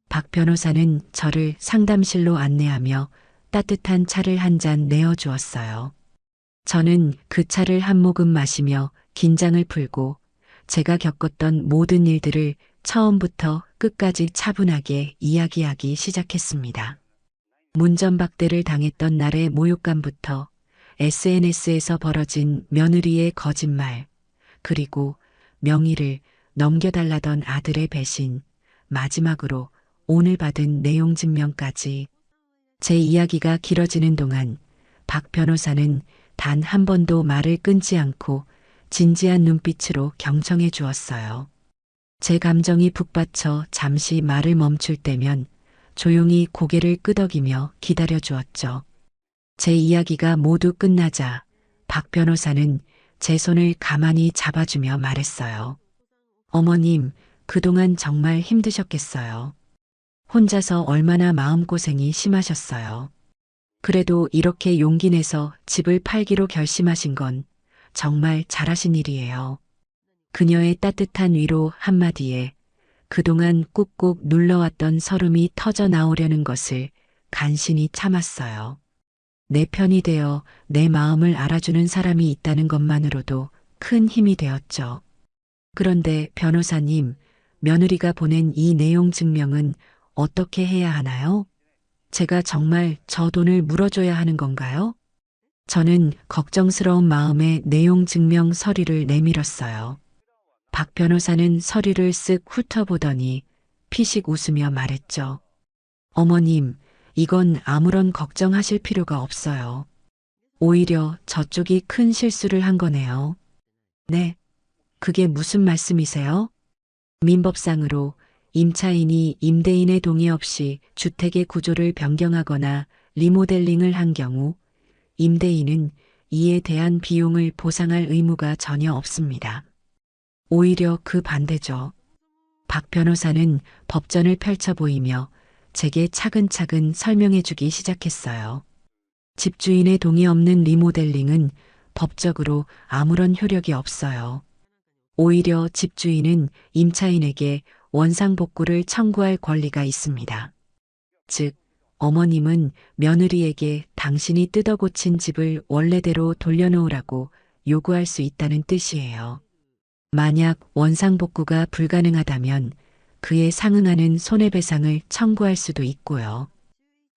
박 변호사는 저를 상담실로 안내하며 따뜻한 차를 한 잔 내어주었어요. 저는 그 차를 한 모금 마시며 긴장을 풀고 제가 겪었던 모든 일들을 처음부터 끝까지 차분하게 이야기하기 시작했습니다. 문전박대를 당했던 날의 모욕감부터 SNS에서 벌어진 며느리의 거짓말, 그리고 명의를 넘겨달라던 아들의 배신, 마지막으로 오늘 받은 내용 증명까지. 제 이야기가 길어지는 동안 박 변호사는 단 한 번도 말을 끊지 않고 진지한 눈빛으로 경청해 주었어요. 제 감정이 북받쳐 잠시 말을 멈출 때면 조용히 고개를 끄덕이며 기다려 주었죠. 제 이야기가 모두 끝나자 박 변호사는 제 손을 가만히 잡아주며 말했어요. 어머님, 그동안 정말 힘드셨겠어요. 혼자서 얼마나 마음고생이 심하셨어요. 그래도 이렇게 용기 내서 집을 팔기로 결심하신 건 정말 잘하신 일이에요. 그녀의 따뜻한 위로 한마디에 그동안 꾹꾹 눌러왔던 서름이 터져 나오려는 것을 간신히 참았어요. 내 편이 되어 내 마음을 알아주는 사람이 있다는 것만으로도 큰 힘이 되었죠. 그런데 변호사님, 며느리가 보낸 이 내용 증명은 어떻게 해야 하나요? 제가 정말 저 돈을 물어줘야 하는 건가요? 저는 걱정스러운 마음에 내용 증명 서류를 내밀었어요. 박 변호사는 서류를 쓱 훑어보더니 피식 웃으며 말했죠. 어머님, 이건 아무런 걱정하실 필요가 없어요. 오히려 저쪽이 큰 실수를 한 거네요. 네, 그게 무슨 말씀이세요? 민법상으로 임차인이 임대인의 동의 없이 주택의 구조를 변경하거나 리모델링을 한 경우 임대인은 이에 대한 비용을 보상할 의무가 전혀 없습니다. 오히려 그 반대죠. 박 변호사는 법전을 펼쳐 보이며 제게 차근차근 설명해 주기 시작했어요. 집주인의 동의 없는 리모델링은 법적으로 아무런 효력이 없어요. 오히려 집주인은 임차인에게 원상복구를 청구할 권리가 있습니다. 즉, 어머님은 며느리에게 당신이 뜯어고친 집을 원래대로 돌려놓으라고 요구할 수 있다는 뜻이에요. 만약 원상복구가 불가능하다면 그에 상응하는 손해배상을 청구할 수도 있고요.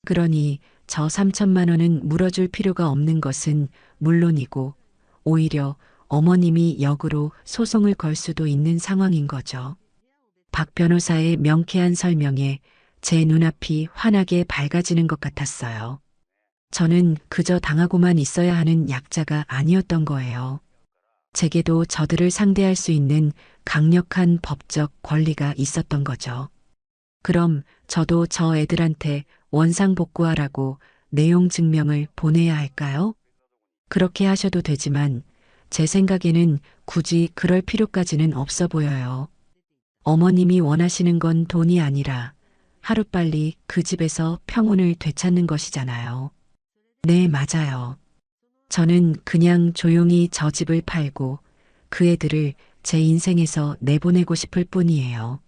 그러니 저 3천만 원은 물어줄 필요가 없는 것은 물론이고 오히려 어머님이 역으로 소송을 걸 수도 있는 상황인 거죠. 박 변호사의 명쾌한 설명에 제 눈앞이 환하게 밝아지는 것 같았어요. 저는 그저 당하고만 있어야 하는 약자가 아니었던 거예요. 제게도 저들을 상대할 수 있는 강력한 법적 권리가 있었던 거죠. 그럼 저도 저 애들한테 원상복구하라고 내용 증명을 보내야 할까요? 그렇게 하셔도 되지만 제 생각에는 굳이 그럴 필요까지는 없어 보여요. 어머님이 원하시는 건 돈이 아니라 하루빨리 그 집에서 평온을 되찾는 것이잖아요. 네, 맞아요. 저는 그냥 조용히 저 집을 팔고 그 애들을 제 인생에서 내보내고 싶을 뿐이에요.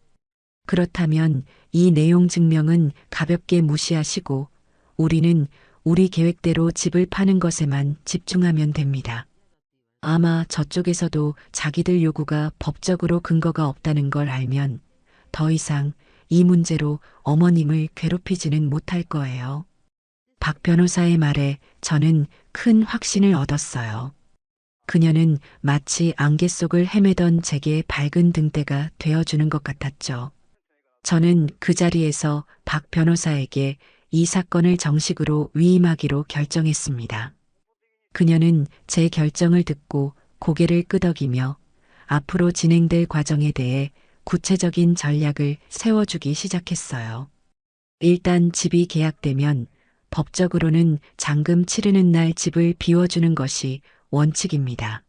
그렇다면 이 내용 증명은 가볍게 무시하시고 우리는 우리 계획대로 집을 파는 것에만 집중하면 됩니다. 아마 저쪽에서도 자기들 요구가 법적으로 근거가 없다는 걸 알면 더 이상 이 문제로 어머님을 괴롭히지는 못할 거예요. 박 변호사의 말에 저는 큰 확신을 얻었어요. 그녀는 마치 안개 속을 헤매던 제게 밝은 등대가 되어주는 것 같았죠. 저는 그 자리에서 박 변호사에게 이 사건을 정식으로 위임하기로 결정했습니다. 그녀는 제 결정을 듣고 고개를 끄덕이며 앞으로 진행될 과정에 대해 구체적인 전략을 세워주기 시작했어요. 일단 집이 계약되면 법적으로는 잔금 치르는 날 집을 비워주는 것이 원칙입니다.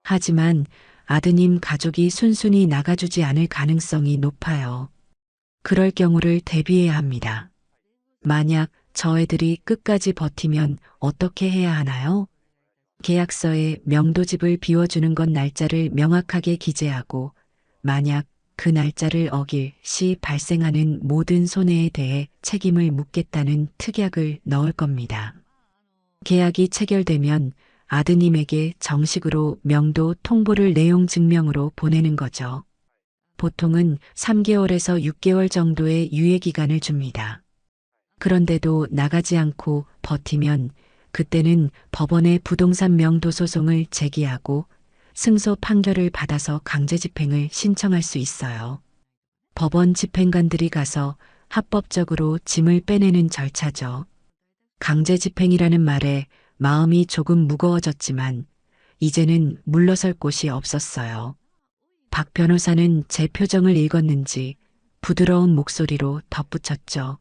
하지만 아드님 가족이 순순히 나가주지 않을 가능성이 높아요. 그럴 경우를 대비해야 합니다. 만약 저 애들이 끝까지 버티면 어떻게 해야 하나요? 계약서에 명도집을 비워주는 건 날짜를 명확하게 기재하고 만약 그 날짜를 어길 시 발생하는 모든 손해에 대해 책임을 묻겠다는 특약을 넣을 겁니다. 계약이 체결되면 아드님에게 정식으로 명도 통보를 내용 증명으로 보내는 거죠. 보통은 3개월에서 6개월 정도의 유예기간을 줍니다. 그런데도 나가지 않고 버티면 그때는 법원에 부동산 명도 소송을 제기하고 승소 판결을 받아서 강제 집행을 신청할 수 있어요. 법원 집행관들이 가서 합법적으로 짐을 빼내는 절차죠. 강제 집행이라는 말에 마음이 조금 무거워졌지만 이제는 물러설 곳이 없었어요. 박 변호사는 제 표정을 읽었는지 부드러운 목소리로 덧붙였죠.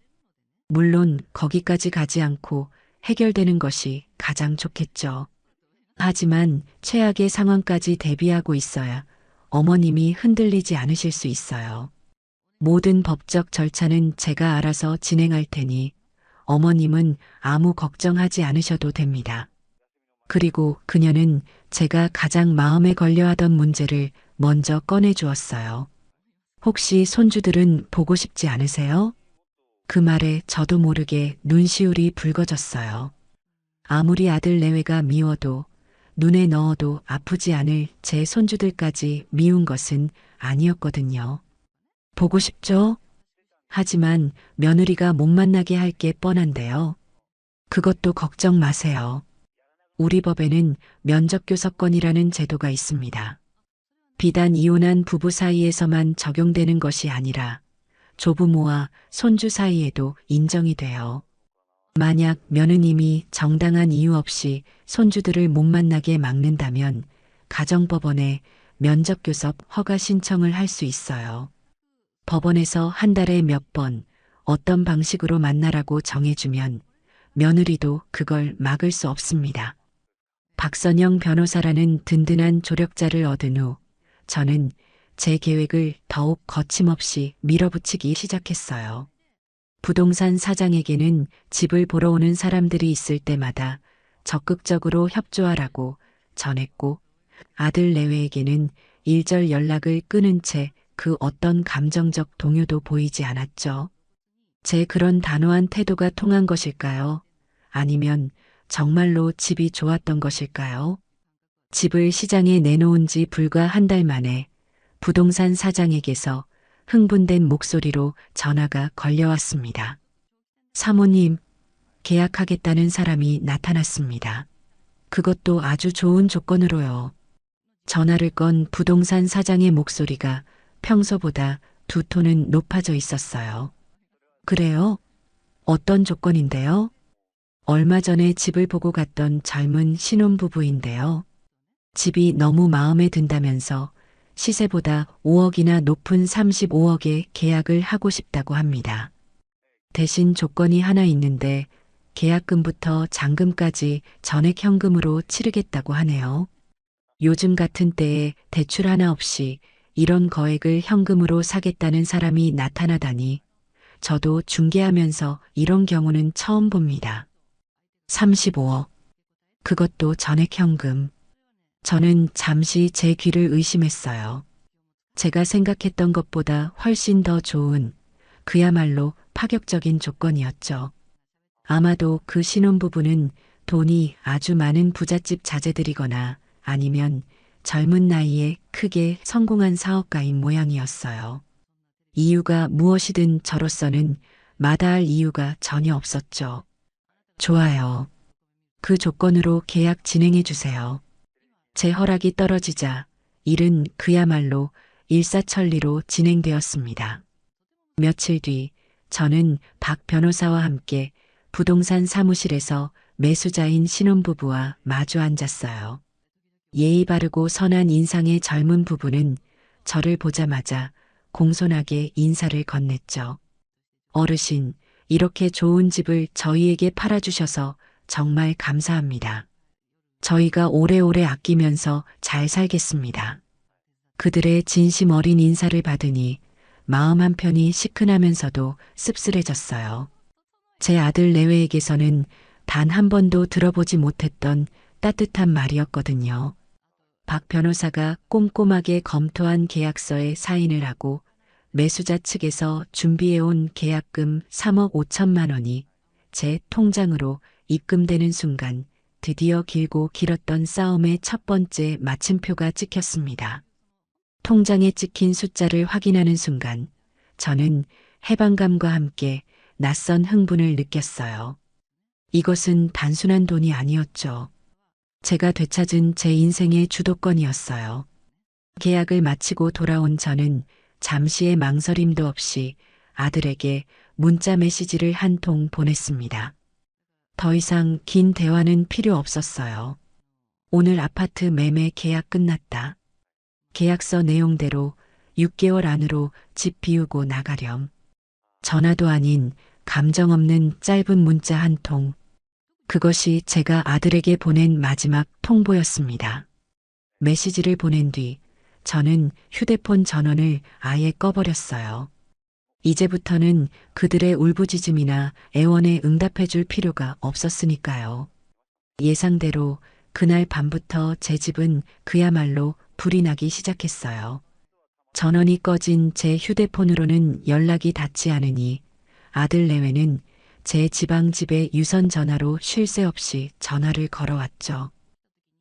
물론 거기까지 가지 않고 해결되는 것이 가장 좋겠죠. 하지만 최악의 상황까지 대비하고 있어야 어머님이 흔들리지 않으실 수 있어요. 모든 법적 절차는 제가 알아서 진행할 테니 어머님은 아무 걱정하지 않으셔도 됩니다. 그리고 그녀는 제가 가장 마음에 걸려 하던 문제를 먼저 꺼내 주었어요. 혹시 손주들은 보고 싶지 않으세요? 그 말에 저도 모르게 눈시울이 붉어졌어요. 아무리 아들 내외가 미워도 눈에 넣어도 아프지 않을 제 손주들까지 미운 것은 아니었거든요. 보고 싶죠? 하지만 며느리가 못 만나게 할 게 뻔한데요. 그것도 걱정 마세요. 우리 법에는 면접교섭권이라는 제도가 있습니다. 비단 이혼한 부부 사이에서만 적용되는 것이 아니라 조부모와 손주 사이에도 인정이 돼요. 만약 며느님이 정당한 이유 없이 손주들을 못 만나게 막는다면 가정법원에 면접교섭 허가 신청을 할 수 있어요. 법원에서 한 달에 몇 번 어떤 방식으로 만나라고 정해주면 며느리도 그걸 막을 수 없습니다. 박선영 변호사라는 든든한 조력자를 얻은 후 저는 제 계획을 더욱 거침없이 밀어붙이기 시작했어요. 부동산 사장에게는 집을 보러 오는 사람들이 있을 때마다 적극적으로 협조하라고 전했고 아들 내외에게는 일절 연락을 끊은 채 그 어떤 감정적 동요도 보이지 않았죠. 제 그런 단호한 태도가 통한 것일까요? 아니면 정말로 집이 좋았던 것일까요? 집을 시장에 내놓은 지 불과 한 달 만에 부동산 사장에게서 흥분된 목소리로 전화가 걸려왔습니다. 사모님, 계약하겠다는 사람이 나타났습니다. 그것도 아주 좋은 조건으로요. 전화를 건 부동산 사장의 목소리가 평소보다 두 톤은 높아져 있었어요. 그래요? 어떤 조건인데요? 얼마 전에 집을 보고 갔던 젊은 신혼부부인데요. 집이 너무 마음에 든다면서 시세보다 5억이나 높은 35억에 계약을 하고 싶다고 합니다. 대신 조건이 하나 있는데 계약금부터 잔금까지 전액 현금으로 치르겠다고 하네요. 요즘 같은 때에 대출 하나 없이 이런 거액을 현금으로 사겠다는 사람이 나타나다니 저도 중개하면서 이런 경우는 처음 봅니다. 35억. 그것도 전액 현금. 저는 잠시 제 귀를 의심했어요. 제가 생각했던 것보다 훨씬 더 좋은, 그야말로 파격적인 조건이었죠. 아마도 그 신혼부부는 돈이 아주 많은 부잣집 자제들이거나 아니면 젊은 나이에 크게 성공한 사업가인 모양이었어요. 이유가 무엇이든 저로서는 마다할 이유가 전혀 없었죠. 좋아요. 그 조건으로 계약 진행해 주세요. 제 허락이 떨어지자 일은 그야말로 일사천리로 진행되었습니다. 며칠 뒤 저는 박 변호사와 함께 부동산 사무실에서 매수자인 신혼부부와 마주 앉았어요. 예의 바르고 선한 인상의 젊은 부부는 저를 보자마자 공손하게 인사를 건넸죠. 어르신, 이렇게 좋은 집을 저희에게 팔아주셔서 정말 감사합니다. 저희가 오래오래 아끼면서 잘 살겠습니다. 그들의 진심 어린 인사를 받으니 마음 한편이 시큰하면서도 씁쓸해졌어요. 제 아들 내외에게서는 단 한 번도 들어보지 못했던 따뜻한 말이었거든요. 박 변호사가 꼼꼼하게 검토한 계약서에 사인을 하고 매수자 측에서 준비해온 계약금 3억 5천만 원이 제 통장으로 입금되는 순간 드디어 길고 길었던 싸움의 첫 번째 마침표가 찍혔습니다. 통장에 찍힌 숫자를 확인하는 순간 저는 해방감과 함께 낯선 흥분을 느꼈어요. 이것은 단순한 돈이 아니었죠. 제가 되찾은 제 인생의 주도권이었어요. 계약을 마치고 돌아온 저는 잠시의 망설임도 없이 아들에게 문자 메시지를 한 통 보냈습니다. 더 이상 긴 대화는 필요 없었어요. 오늘 아파트 매매 계약 끝났다. 계약서 내용대로 6개월 안으로 집 비우고 나가렴. 전화도 아닌 감정 없는 짧은 문자 한 통. 그것이 제가 아들에게 보낸 마지막 통보였습니다. 메시지를 보낸 뒤 저는 휴대폰 전원을 아예 꺼버렸어요. 이제부터는 그들의 울부짖음이나 애원에 응답해줄 필요가 없었으니까요. 예상대로 그날 밤부터 제 집은 그야말로 불이 나기 시작했어요. 전원이 꺼진 제 휴대폰으로는 연락이 닿지 않으니 아들 내외는 제 지방 집에 유선 전화로 쉴 새 없이 전화를 걸어왔죠.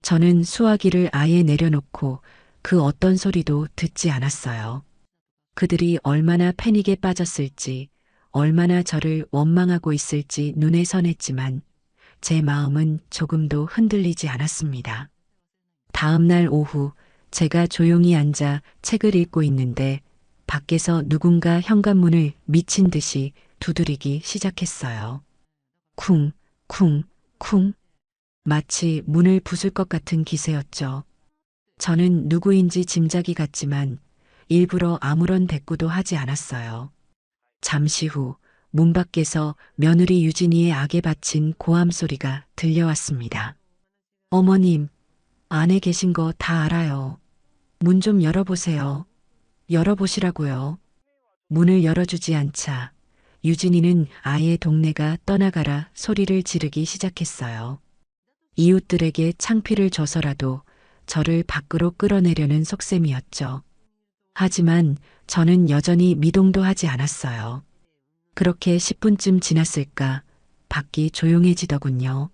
저는 수화기를 아예 내려놓고 그 어떤 소리도 듣지 않았어요. 그들이 얼마나 패닉에 빠졌을지, 얼마나 저를 원망하고 있을지 눈에 선했지만 제 마음은 조금도 흔들리지 않았습니다. 다음 날 오후 제가 조용히 앉아 책을 읽고 있는데 밖에서 누군가 현관문을 미친 듯이 두드리기 시작했어요. 쿵, 쿵, 쿵. 마치 문을 부술 것 같은 기세였죠. 저는 누구인지 짐작이 갔지만 일부러 아무런 대꾸도 하지 않았어요. 잠시 후 문 밖에서 며느리 유진이의 악에 바친 고함 소리가 들려왔습니다. 어머님, 안에 계신 거 다 알아요. 문 좀 열어보세요. 열어보시라고요. 문을 열어주지 않자 유진이는 아예 동네가 떠나가라 소리를 지르기 시작했어요. 이웃들에게 창피를 줘서라도 저를 밖으로 끌어내려는 속셈이었죠. 하지만 저는 여전히 미동도 하지 않았어요. 그렇게 10분쯤 지났을까 밖이 조용해지더군요.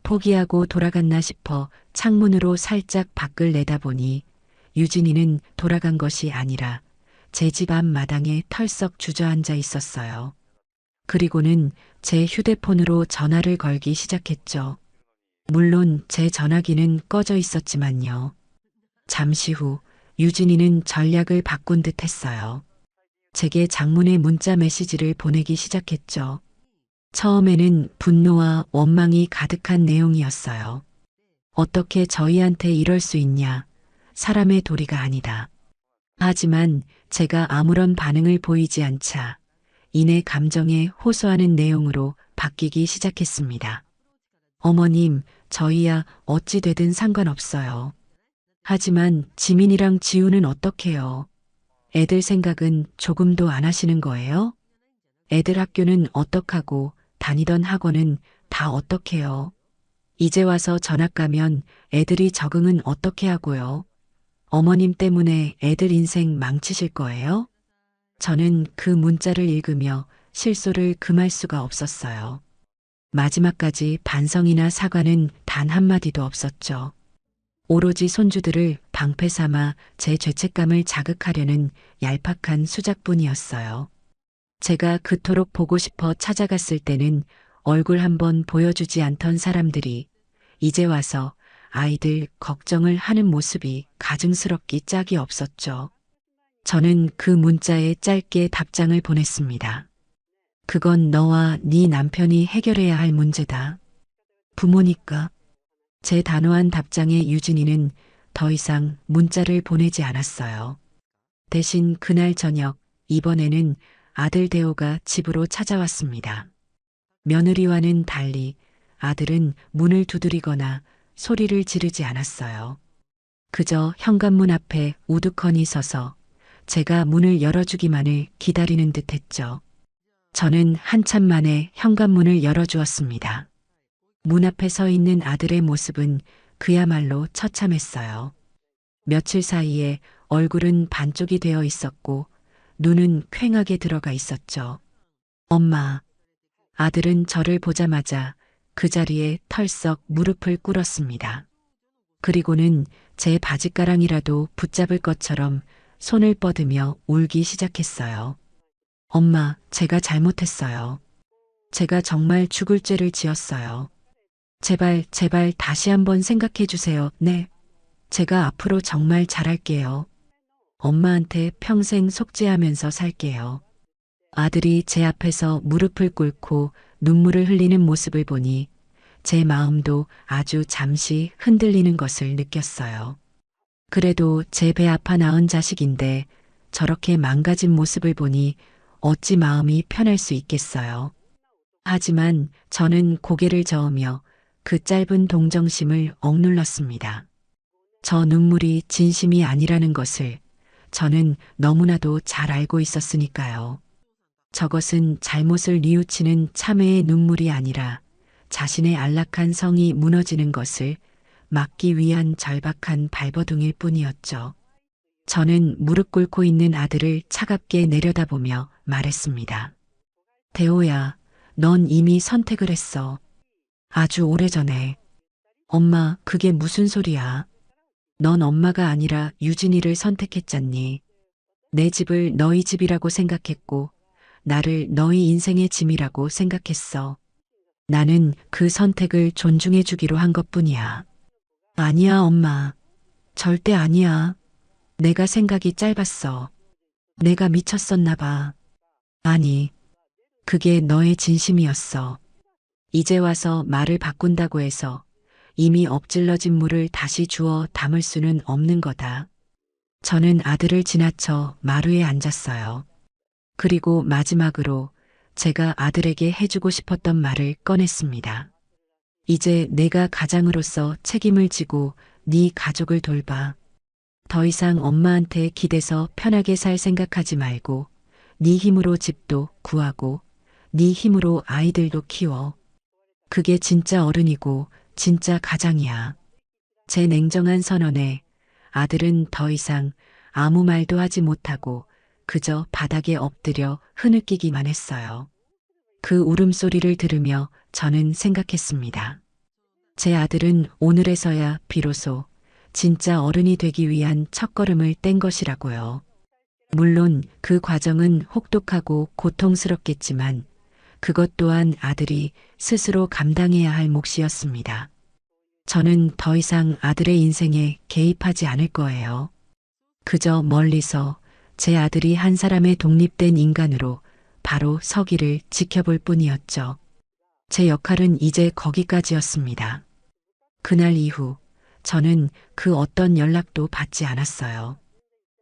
포기하고 돌아갔나 싶어 창문으로 살짝 밖을 내다보니 유진이는 돌아간 것이 아니라 제 집 앞 마당에 털썩 주저앉아 있었어요. 그리고는 제 휴대폰으로 전화를 걸기 시작했죠. 물론 제 전화기는 꺼져 있었지만요. 잠시 후 유진이는 전략을 바꾼 듯 했어요. 제게 장문의 문자 메시지를 보내기 시작했죠. 처음에는 분노와 원망이 가득한 내용이었어요. 어떻게 저희한테 이럴 수 있냐. 사람의 도리가 아니다. 하지만 제가 아무런 반응을 보이지 않자 이내 감정에 호소하는 내용으로 바뀌기 시작했습니다. 어머님, 저희야 어찌 되든 상관없어요. 하지만 지민이랑 지우는 어떡해요? 애들 생각은 조금도 안 하시는 거예요? 애들 학교는 어떡하고 다니던 학원은 다 어떡해요? 이제 와서 전학 가면 애들이 적응은 어떻게 하고요? 어머님 때문에 애들 인생 망치실 거예요? 저는 그 문자를 읽으며 실소를 금할 수가 없었어요. 마지막까지 반성이나 사과는 단 한마디도 없었죠. 오로지 손주들을 방패 삼아 제 죄책감을 자극하려는 얄팍한 수작뿐이었어요. 제가 그토록 보고 싶어 찾아갔을 때는 얼굴 한번 보여주지 않던 사람들이 이제 와서 아이들 걱정을 하는 모습이 가증스럽기 짝이 없었죠. 저는 그 문자에 짧게 답장을 보냈습니다. 그건 너와 네 남편이 해결해야 할 문제다. 부모니까. 제 단호한 답장에 유진이는 더 이상 문자를 보내지 않았어요. 대신 그날 저녁, 이번에는 아들 대호가 집으로 찾아왔습니다. 며느리와는 달리 아들은 문을 두드리거나 소리를 지르지 않았어요. 그저 현관문 앞에 우두커니 서서 제가 문을 열어주기만을 기다리는 듯 했죠. 저는 한참 만에 현관문을 열어주었습니다. 문 앞에 서 있는 아들의 모습은 그야말로 처참했어요. 며칠 사이에 얼굴은 반쪽이 되어 있었고 눈은 퀭하게 들어가 있었죠. 엄마. 아들은 저를 보자마자 그 자리에 털썩 무릎을 꿇었습니다. 그리고는 제 바짓가랑이라도 붙잡을 것처럼 손을 뻗으며 울기 시작했어요. 엄마, 제가 잘못했어요. 제가 정말 죽을 죄를 지었어요. 제발, 제발 다시 한번 생각해 주세요. 네. 제가 앞으로 정말 잘할게요. 엄마한테 평생 속죄하면서 살게요. 아들이 제 앞에서 무릎을 꿇고 눈물을 흘리는 모습을 보니 제 마음도 아주 잠시 흔들리는 것을 느꼈어요. 그래도 제 배 아파 낳은 자식인데 저렇게 망가진 모습을 보니 어찌 마음이 편할 수 있겠어요. 하지만 저는 고개를 저으며 그 짧은 동정심을 억눌렀습니다. 저 눈물이 진심이 아니라는 것을 저는 너무나도 잘 알고 있었으니까요. 저것은 잘못을 뉘우치는 참회의 눈물이 아니라 자신의 안락한 성이 무너지는 것을 막기 위한 절박한 발버둥일 뿐이었죠. 저는 무릎 꿇고 있는 아들을 차갑게 내려다보며 말했습니다. 대호야, 넌 이미 선택을 했어. 아주 오래전에. 엄마, 그게 무슨 소리야? 넌 엄마가 아니라 유진이를 선택했잖니. 내 집을 너희 집이라고 생각했고 나를 너희 인생의 짐이라고 생각했어. 나는 그 선택을 존중해 주기로 한 것뿐이야. 아니야, 엄마. 절대 아니야. 내가 생각이 짧았어. 내가 미쳤었나 봐. 아니, 그게 너의 진심이었어. 이제 와서 말을 바꾼다고 해서 이미 엎질러진 물을 다시 주워 담을 수는 없는 거다. 저는 아들을 지나쳐 마루에 앉았어요. 그리고 마지막으로 제가 아들에게 해주고 싶었던 말을 꺼냈습니다. 이제 내가 가장으로서 책임을 지고 네 가족을 돌봐. 더 이상 엄마한테 기대서 편하게 살 생각하지 말고 네 힘으로 집도 구하고 네 힘으로 아이들도 키워. 그게 진짜 어른이고 진짜 가장이야. 제 냉정한 선언에 아들은 더 이상 아무 말도 하지 못하고 그저 바닥에 엎드려 흐느끼기만 했어요. 그 울음소리를 들으며 저는 생각했습니다. 제 아들은 오늘에서야 비로소 진짜 어른이 되기 위한 첫걸음을 뗀 것이라고요. 물론 그 과정은 혹독하고 고통스럽겠지만 그것 또한 아들이 스스로 감당해야 할 몫이었습니다. 저는 더 이상 아들의 인생에 개입하지 않을 거예요. 그저 멀리서 제 아들이 한 사람의 독립된 인간으로 바로 서기를 지켜볼 뿐이었죠. 제 역할은 이제 거기까지였습니다. 그날 이후 저는 그 어떤 연락도 받지 않았어요.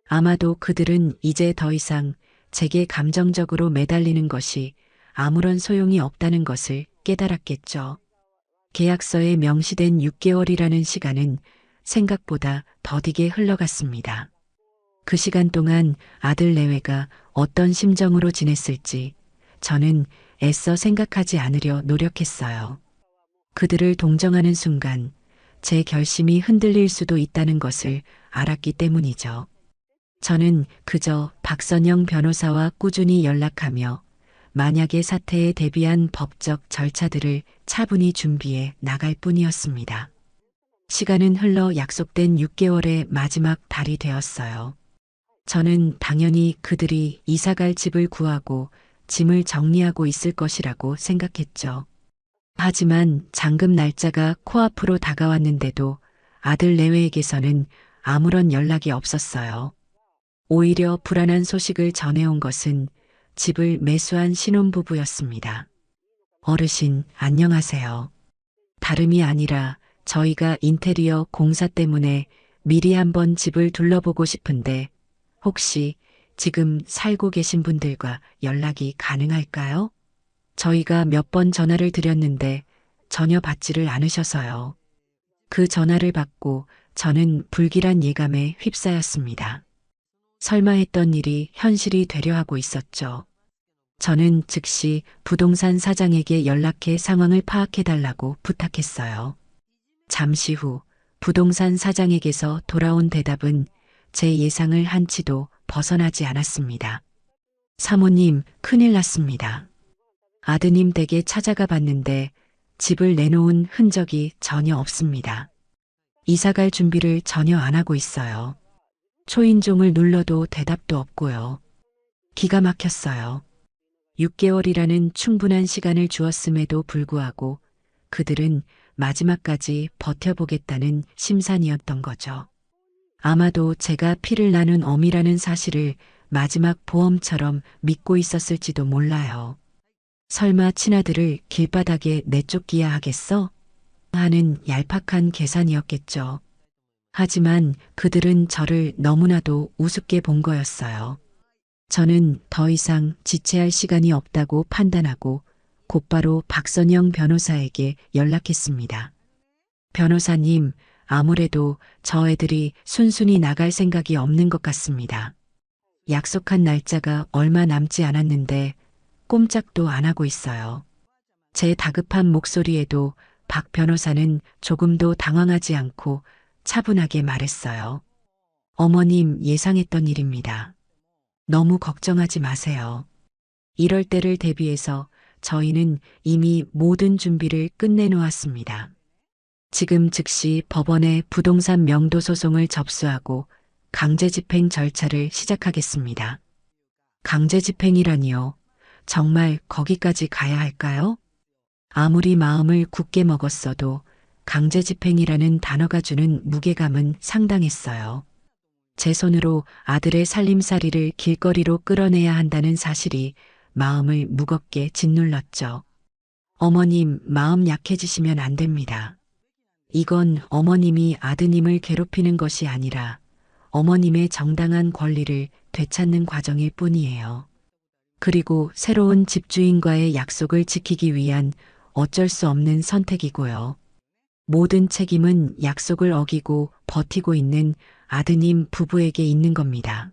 아마도 그들은 이제 더 이상 제게 감정적으로 매달리는 것이 아무런 소용이 없다는 것을 깨달았겠죠. 계약서에 명시된 6개월이라는 시간은 생각보다 더디게 흘러갔습니다. 그 시간 동안 아들 내외가 어떤 심정으로 지냈을지 저는 애써 생각하지 않으려 노력했어요. 그들을 동정하는 순간 제 결심이 흔들릴 수도 있다는 것을 알았기 때문이죠. 저는 그저 박선영 변호사와 꾸준히 연락하며 만약의 사태에 대비한 법적 절차들을 차분히 준비해 나갈 뿐이었습니다. 시간은 흘러 약속된 6개월의 마지막 달이 되었어요. 저는 당연히 그들이 이사갈 집을 구하고 짐을 정리하고 있을 것이라고 생각했죠. 하지만 잔금 날짜가 코앞으로 다가왔는데도 아들 내외에게서는 아무런 연락이 없었어요. 오히려 불안한 소식을 전해온 것은 집을 매수한 신혼부부였습니다. 어르신, 안녕하세요. 다름이 아니라 저희가 인테리어 공사 때문에 미리 한번 집을 둘러보고 싶은데 혹시 지금 살고 계신 분들과 연락이 가능할까요? 저희가 몇 번 전화를 드렸는데 전혀 받지를 않으셔서요. 그 전화를 받고 저는 불길한 예감에 휩싸였습니다. 설마 했던 일이 현실이 되려 하고 있었죠. 저는 즉시 부동산 사장에게 연락해 상황을 파악해달라고 부탁했어요. 잠시 후 부동산 사장에게서 돌아온 대답은 제 예상을 한치도 벗어나지 않았습니다. 사모님, 큰일 났습니다. 아드님 댁에 찾아가 봤는데 집을 내놓은 흔적이 전혀 없습니다. 이사갈 준비를 전혀 안 하고 있어요. 초인종을 눌러도 대답도 없고요. 기가 막혔어요. 6개월이라는 충분한 시간을 주었음에도 불구하고 그들은 마지막까지 버텨보겠다는 심산이었던 거죠. 아마도 제가 피를 나눈 어미라는 사실을 마지막 보험처럼 믿고 있었을지도 몰라요. 설마 친아들을 길바닥에 내쫓기야 하겠어? 하는 얄팍한 계산이었겠죠. 하지만 그들은 저를 너무나도 우습게 본 거였어요. 저는 더 이상 지체할 시간이 없다고 판단하고 곧바로 박선영 변호사에게 연락했습니다. 변호사님, 아무래도 저 애들이 순순히 나갈 생각이 없는 것 같습니다. 약속한 날짜가 얼마 남지 않았는데 꼼짝도 안 하고 있어요. 제 다급한 목소리에도 박 변호사는 조금도 당황하지 않고 차분하게 말했어요. 어머님, 예상했던 일입니다. 너무 걱정하지 마세요. 이럴 때를 대비해서 저희는 이미 모든 준비를 끝내놓았습니다. 지금 즉시 법원에 부동산 명도 소송을 접수하고 강제 집행 절차를 시작하겠습니다. 강제 집행이라니요. 정말 거기까지 가야 할까요? 아무리 마음을 굳게 먹었어도 강제 집행이라는 단어가 주는 무게감은 상당했어요. 제 손으로 아들의 살림살이를 길거리로 끌어내야 한다는 사실이 마음을 무겁게 짓눌렀죠. 어머님, 마음 약해지시면 안 됩니다. 이건 어머님이 아드님을 괴롭히는 것이 아니라 어머님의 정당한 권리를 되찾는 과정일 뿐이에요. 그리고 새로운 집주인과의 약속을 지키기 위한 어쩔 수 없는 선택이고요. 모든 책임은 약속을 어기고 버티고 있는 아드님 부부에게 있는 겁니다.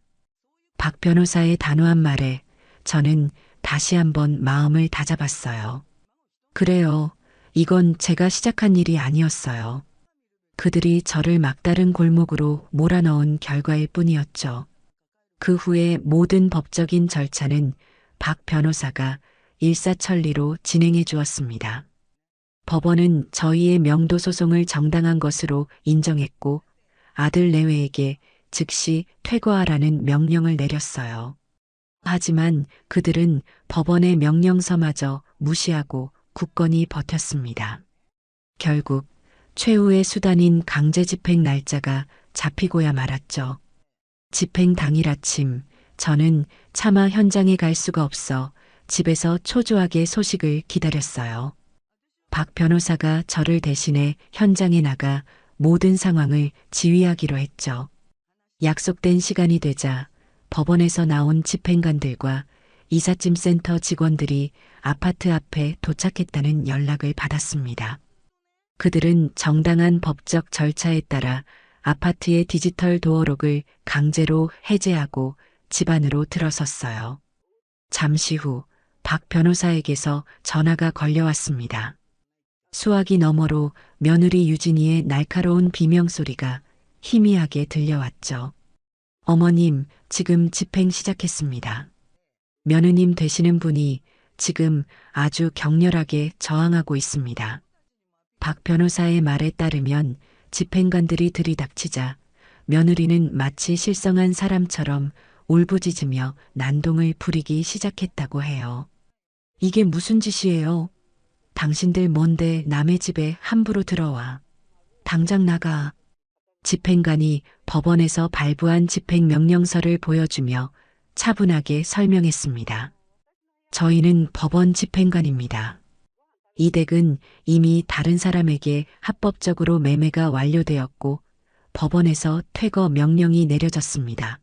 박 변호사의 단호한 말에 저는 다시 한번 마음을 다잡았어요. 그래요. 이건 제가 시작한 일이 아니었어요. 그들이 저를 막다른 골목으로 몰아넣은 결과일 뿐이었죠. 그 후에 모든 법적인 절차는 박 변호사가 일사천리로 진행해 주었습니다. 법원은 저희의 명도 소송을 정당한 것으로 인정했고 아들 내외에게 즉시 퇴거하라는 명령을 내렸어요. 하지만 그들은 법원의 명령서마저 무시하고 굳건히 버텼습니다. 결국 최후의 수단인 강제 집행 날짜가 잡히고야 말았죠. 집행 당일 아침 저는 차마 현장에 갈 수가 없어 집에서 초조하게 소식을 기다렸어요. 박 변호사가 저를 대신해 현장에 나가 모든 상황을 지휘하기로 했죠. 약속된 시간이 되자 법원에서 나온 집행관들과 이삿짐 센터 직원들이 아파트 앞에 도착했다는 연락을 받았습니다. 그들은 정당한 법적 절차에 따라 아파트의 디지털 도어록을 강제로 해제하고 집 안으로 들어섰어요. 잠시 후 박 변호사에게서 전화가 걸려왔습니다. 수화기 너머로 며느리 유진이의 날카로운 비명소리가 희미하게 들려왔죠. 어머님, 지금 집행 시작했습니다. 며느님 되시는 분이 지금 아주 격렬하게 저항하고 있습니다. 박 변호사의 말에 따르면 집행관들이 들이닥치자 며느리는 마치 실성한 사람처럼 울부짖으며 난동을 부리기 시작했다고 해요. 이게 무슨 짓이에요? 당신들 뭔데 남의 집에 함부로 들어와. 당장 나가. 집행관이 법원에서 발부한 집행명령서를 보여주며 차분하게 설명했습니다. 저희는 법원 집행관입니다. 이 댁은 이미 다른 사람에게 합법적으로 매매가 완료되었고 법원에서 퇴거 명령이 내려졌습니다.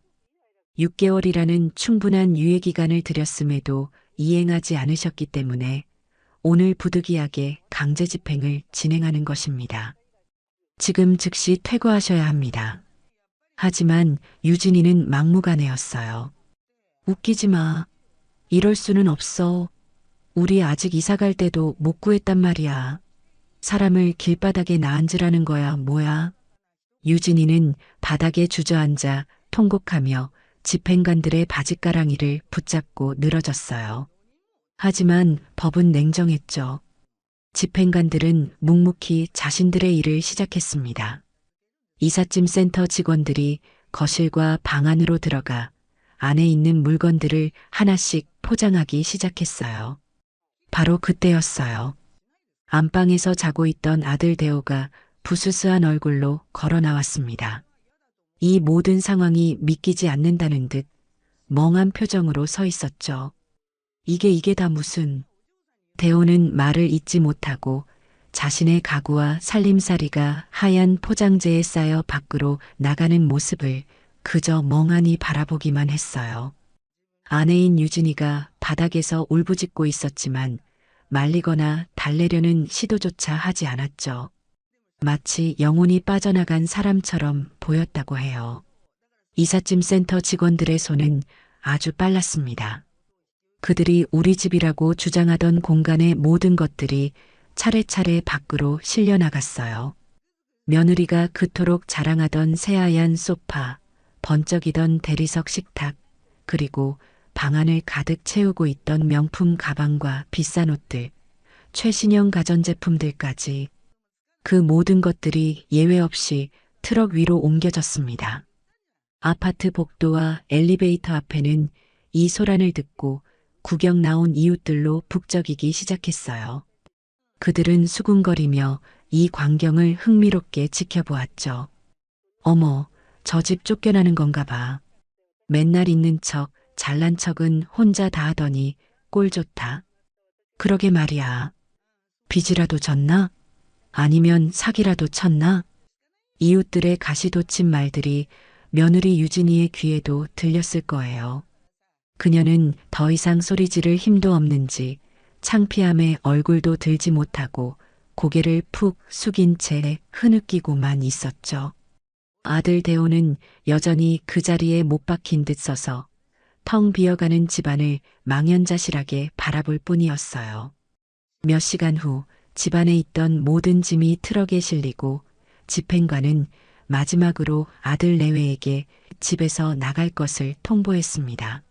6개월이라는 충분한 유예기간을 들였음에도 이행하지 않으셨기 때문에 오늘 부득이하게 강제 집행을 진행하는 것입니다. 지금 즉시 퇴거하셔야 합니다. 하지만 유진이는 막무가내였어요. 웃기지 마. 이럴 수는 없어. 우리 아직 이사 갈 때도 못 구했단 말이야. 사람을 길바닥에 놔앉으라는 거야, 뭐야. 유진이는 바닥에 주저앉아 통곡하며 집행관들의 바짓가랑이를 붙잡고 늘어졌어요. 하지만 법은 냉정했죠. 집행관들은 묵묵히 자신들의 일을 시작했습니다. 이삿짐 센터 직원들이 거실과 방 안으로 들어가 안에 있는 물건들을 하나씩 포장하기 시작했어요. 바로 그때였어요. 안방에서 자고 있던 아들 대호가 부스스한 얼굴로 걸어 나왔습니다. 이 모든 상황이 믿기지 않는다는 듯 멍한 표정으로 서 있었죠. 이게 다 무슨... 대호는 말을 잇지 못하고 자신의 가구와 살림살이가 하얀 포장재에 쌓여 밖으로 나가는 모습을 그저 멍하니 바라보기만 했어요. 아내인 유진이가 바닥에서 울부짖고 있었지만 말리거나 달래려는 시도조차 하지 않았죠. 마치 영혼이 빠져나간 사람처럼 보였다고 해요. 이삿짐 센터 직원들의 손은 아주 빨랐습니다. 그들이 우리 집이라고 주장하던 공간의 모든 것들이 차례차례 밖으로 실려 나갔어요. 며느리가 그토록 자랑하던 새하얀 소파, 번쩍이던 대리석 식탁, 그리고 방 안을 가득 채우고 있던 명품 가방과 비싼 옷들, 최신형 가전제품들까지 그 모든 것들이 예외 없이 트럭 위로 옮겨졌습니다. 아파트 복도와 엘리베이터 앞에는 이 소란을 듣고 구경 나온 이웃들로 북적이기 시작했어요. 그들은 수군거리며 이 광경을 흥미롭게 지켜보았죠. 어머, 저 집 쫓겨나는 건가 봐. 맨날 있는 척, 잘난 척은 혼자 다 하더니 꼴 좋다. 그러게 말이야. 빚이라도 졌나? 아니면 사기라도 쳤나? 이웃들의 가시돋친 말들이 며느리 유진이의 귀에도 들렸을 거예요. 그녀는 더 이상 소리 지를 힘도 없는지 창피함에 얼굴도 들지 못하고 고개를 푹 숙인 채 흐느끼고만 있었죠. 아들 대호는 여전히 그 자리에 못 박힌 듯 서서 텅 비어가는 집안을 망연자실하게 바라볼 뿐이었어요. 몇 시간 후 집안에 있던 모든 짐이 트럭에 실리고 집행관은 마지막으로 아들 내외에게 집에서 나갈 것을 통보했습니다.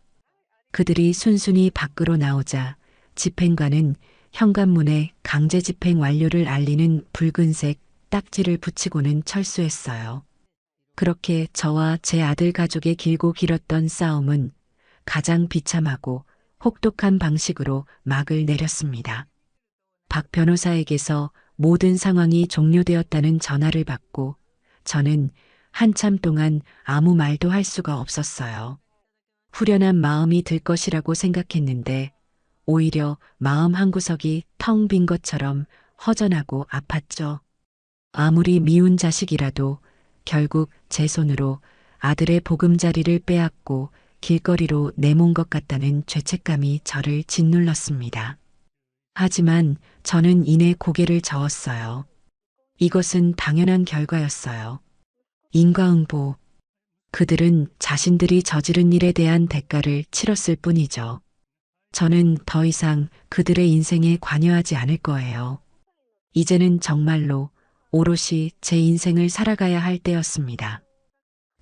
그들이 순순히 밖으로 나오자 집행관은 현관문에 강제 집행 완료를 알리는 붉은색 딱지를 붙이고는 철수했어요. 그렇게 저와 제 아들 가족의 길고 길었던 싸움은 가장 비참하고 혹독한 방식으로 막을 내렸습니다. 박 변호사에게서 모든 상황이 종료되었다는 전화를 받고 저는 한참 동안 아무 말도 할 수가 없었어요. 후련한 마음이 들 것이라고 생각했는데 오히려 마음 한구석이 텅 빈 것처럼 허전하고 아팠죠. 아무리 미운 자식이라도 결국 제 손으로 아들의 보금자리를 빼앗고 길거리로 내몬 것 같다는 죄책감이 저를 짓눌렀습니다. 하지만 저는 이내 고개를 저었어요. 이것은 당연한 결과였어요. 인과응보. 그들은 자신들이 저지른 일에 대한 대가를 치렀을 뿐이죠. 저는 더 이상 그들의 인생에 관여하지 않을 거예요. 이제는 정말로 오롯이 제 인생을 살아가야 할 때였습니다.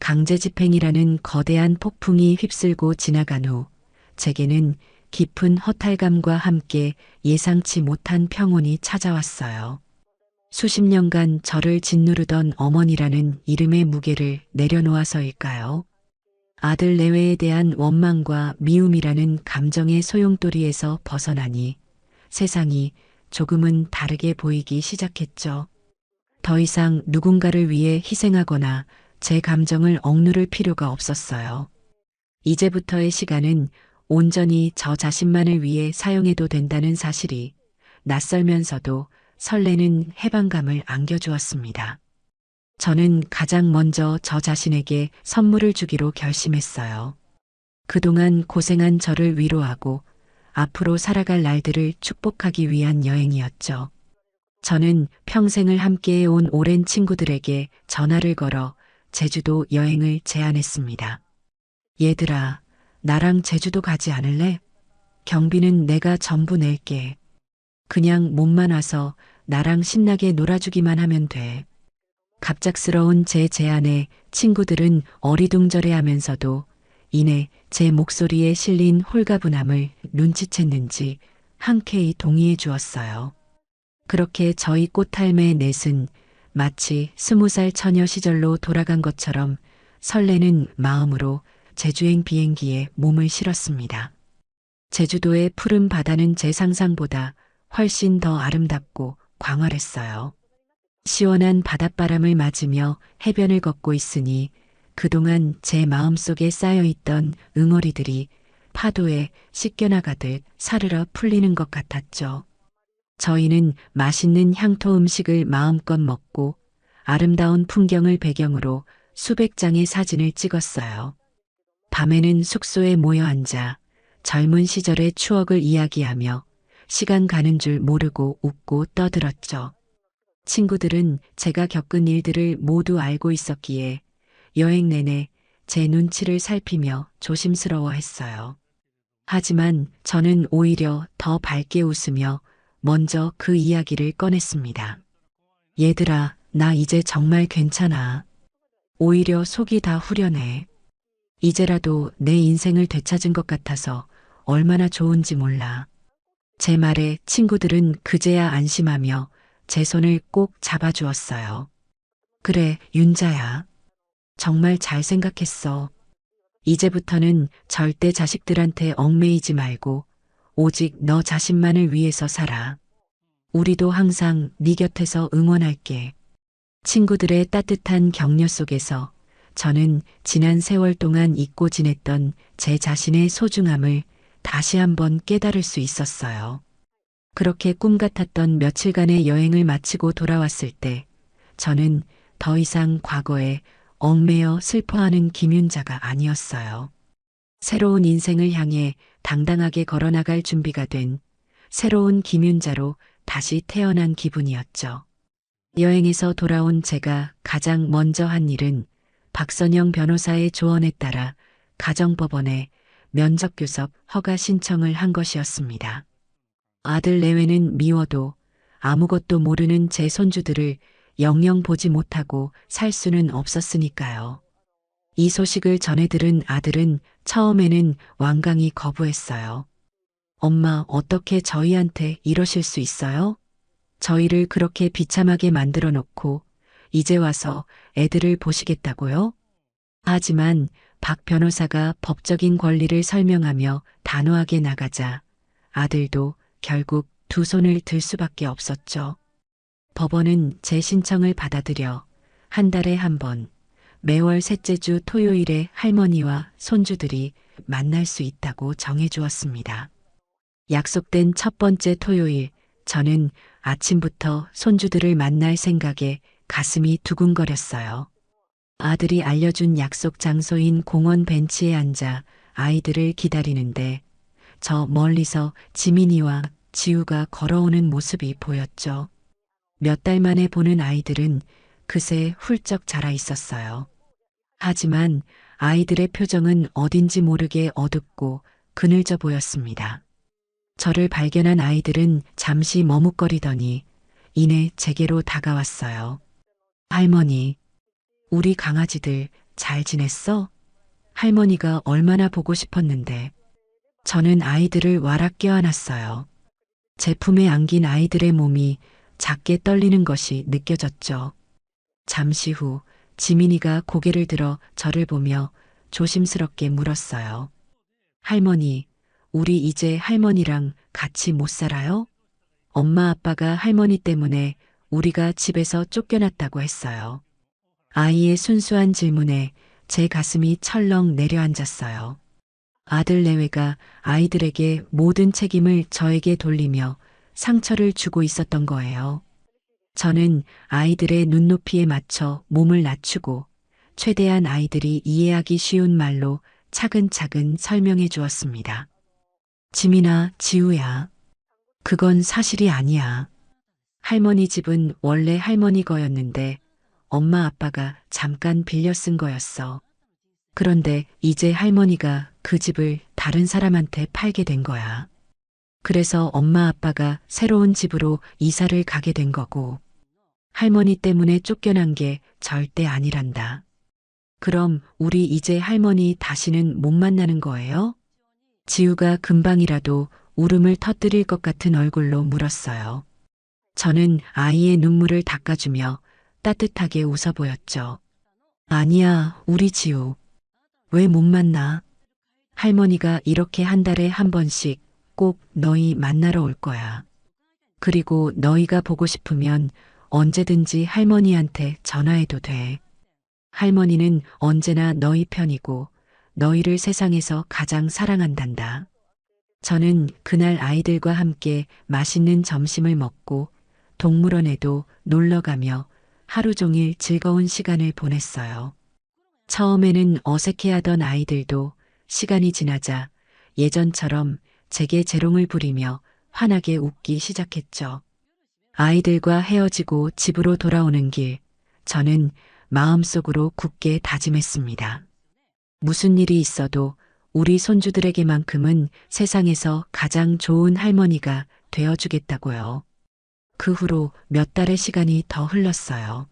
강제집행이라는 거대한 폭풍이 휩쓸고 지나간 후 제게는 깊은 허탈감과 함께 예상치 못한 평온이 찾아왔어요. 수십 년간 저를 짓누르던 어머니라는 이름의 무게를 내려놓아서일까요? 아들 내외에 대한 원망과 미움이라는 감정의 소용돌이에서 벗어나니 세상이 조금은 다르게 보이기 시작했죠. 더 이상 누군가를 위해 희생하거나 제 감정을 억누를 필요가 없었어요. 이제부터의 시간은 온전히 저 자신만을 위해 사용해도 된다는 사실이 낯설면서도 설레는 해방감을 안겨주었습니다. 저는 가장 먼저 저 자신에게 선물을 주기로 결심했어요. 그동안 고생한 저를 위로하고 앞으로 살아갈 날들을 축복하기 위한 여행이었죠. 저는 평생을 함께해온 오랜 친구들에게 전화를 걸어 제주도 여행을 제안했습니다. 얘들아, 나랑 제주도 가지 않을래? 경비는 내가 전부 낼게. 그냥 몸만 와서 나랑 신나게 놀아주기만 하면 돼. 갑작스러운 제 제안에 친구들은 어리둥절해 하면서도 이내 제 목소리에 실린 홀가분함을 눈치챘는지 흔쾌히 동의해 주었어요. 그렇게 저희 꽃할매 넷은 마치 20살 처녀 시절로 돌아간 것처럼 설레는 마음으로 제주행 비행기에 몸을 실었습니다. 제주도의 푸른 바다는 제 상상보다 훨씬 더 아름답고 광활했어요. 시원한 바닷바람을 맞으며 해변을 걷고 있으니 그동안 제 마음속에 쌓여있던 응어리들이 파도에 씻겨나가듯 사르르 풀리는 것 같았죠. 저희는 맛있는 향토 음식을 마음껏 먹고 아름다운 풍경을 배경으로 수백 장의 사진을 찍었어요. 밤에는 숙소에 모여 앉아 젊은 시절의 추억을 이야기하며 시간 가는 줄 모르고 웃고 떠들었죠. 친구들은 제가 겪은 일들을 모두 알고 있었기에 여행 내내 제 눈치를 살피며 조심스러워했어요. 하지만 저는 오히려 더 밝게 웃으며 먼저 그 이야기를 꺼냈습니다. 얘들아, 나 이제 정말 괜찮아. 오히려 속이 다 후련해. 이제라도 내 인생을 되찾은 것 같아서 얼마나 좋은지 몰라. 제 말에 친구들은 그제야 안심하며 제 손을 꼭 잡아주었어요. 그래, 윤자야. 정말 잘 생각했어. 이제부터는 절대 자식들한테 얽매이지 말고 오직 너 자신만을 위해서 살아. 우리도 항상 네 곁에서 응원할게. 친구들의 따뜻한 격려 속에서 저는 지난 세월 동안 잊고 지냈던 제 자신의 소중함을 다시 한번 깨달을 수 있었어요. 그렇게 꿈 같았던 며칠간의 여행을 마치고 돌아왔을 때 저는 더 이상 과거에 얽매여 슬퍼하는 김윤자가 아니었어요. 새로운 인생을 향해 당당하게 걸어나갈 준비가 된 새로운 김윤자로 다시 태어난 기분이었죠. 여행에서 돌아온 제가 가장 먼저 한 일은 박선영 변호사의 조언에 따라 가정법원에 면접교섭 허가 신청을 한 것이었습니다. 아들 내외는 미워도 아무것도 모르는 제 손주들을 영영 보지 못하고 살 수는 없었으니까요. 이 소식을 전해 들은 아들은 처음에는 완강히 거부했어요. 엄마, 어떻게 저희한테 이러실 수 있어요? 저희를 그렇게 비참하게 만들어 놓고 이제 와서 애들을 보시겠다고요? 하지만 박 변호사가 법적인 권리를 설명하며 단호하게 나가자 아들도 결국 두 손을 들 수밖에 없었죠. 법원은 제 신청을 받아들여 한 달에 한 번 매월 셋째 주 토요일에 할머니와 손주들이 만날 수 있다고 정해주었습니다. 약속된 첫 번째 토요일, 저는 아침부터 손주들을 만날 생각에 가슴이 두근거렸어요. 아들이 알려준 약속 장소인 공원 벤치에 앉아 아이들을 기다리는데 저 멀리서 지민이와 지우가 걸어오는 모습이 보였죠. 몇 달 만에 보는 아이들은 그새 훌쩍 자라 있었어요. 하지만 아이들의 표정은 어딘지 모르게 어둡고 그늘져 보였습니다. 저를 발견한 아이들은 잠시 머뭇거리더니 이내 제게로 다가왔어요. 할머니, 우리 강아지들 잘 지냈어? 할머니가 얼마나 보고 싶었는데. 저는 아이들을 와락 껴안았어요. 제 품에 안긴 아이들의 몸이 작게 떨리는 것이 느껴졌죠. 잠시 후 지민이가 고개를 들어 저를 보며 조심스럽게 물었어요. 할머니, 우리 이제 할머니랑 같이 못 살아요? 엄마 아빠가 할머니 때문에 우리가 집에서 쫓겨났다고 했어요. 아이의 순수한 질문에 제 가슴이 철렁 내려앉았어요. 아들 내외가 아이들에게 모든 책임을 저에게 돌리며 상처를 주고 있었던 거예요. 저는 아이들의 눈높이에 맞춰 몸을 낮추고 최대한 아이들이 이해하기 쉬운 말로 차근차근 설명해 주었습니다. 지민아, 지우야. 그건 사실이 아니야. 할머니 집은 원래 할머니 거였는데 엄마 아빠가 잠깐 빌려 쓴 거였어. 그런데 이제 할머니가 그 집을 다른 사람한테 팔게 된 거야. 그래서 엄마 아빠가 새로운 집으로 이사를 가게 된 거고, 할머니 때문에 쫓겨난 게 절대 아니란다. 그럼 우리 이제 할머니 다시는 못 만나는 거예요? 지우가 금방이라도 울음을 터뜨릴 것 같은 얼굴로 물었어요. 저는 아이의 눈물을 닦아주며 따뜻하게 웃어 보였죠. 아니야, 우리 지우. 왜 못 만나? 할머니가 이렇게 한 달에 한 번씩 꼭 너희 만나러 올 거야. 그리고 너희가 보고 싶으면 언제든지 할머니한테 전화해도 돼. 할머니는 언제나 너희 편이고 너희를 세상에서 가장 사랑한단다. 저는 그날 아이들과 함께 맛있는 점심을 먹고 동물원에도 놀러 가며 하루 종일 즐거운 시간을 보냈어요. 처음에는 어색해하던 아이들도 시간이 지나자 예전처럼 제게 재롱을 부리며 환하게 웃기 시작했죠. 아이들과 헤어지고 집으로 돌아오는 길, 저는 마음속으로 굳게 다짐했습니다. 무슨 일이 있어도 우리 손주들에게만큼은 세상에서 가장 좋은 할머니가 되어주겠다고요. 그 후로 몇 달의 시간이 더 흘렀어요.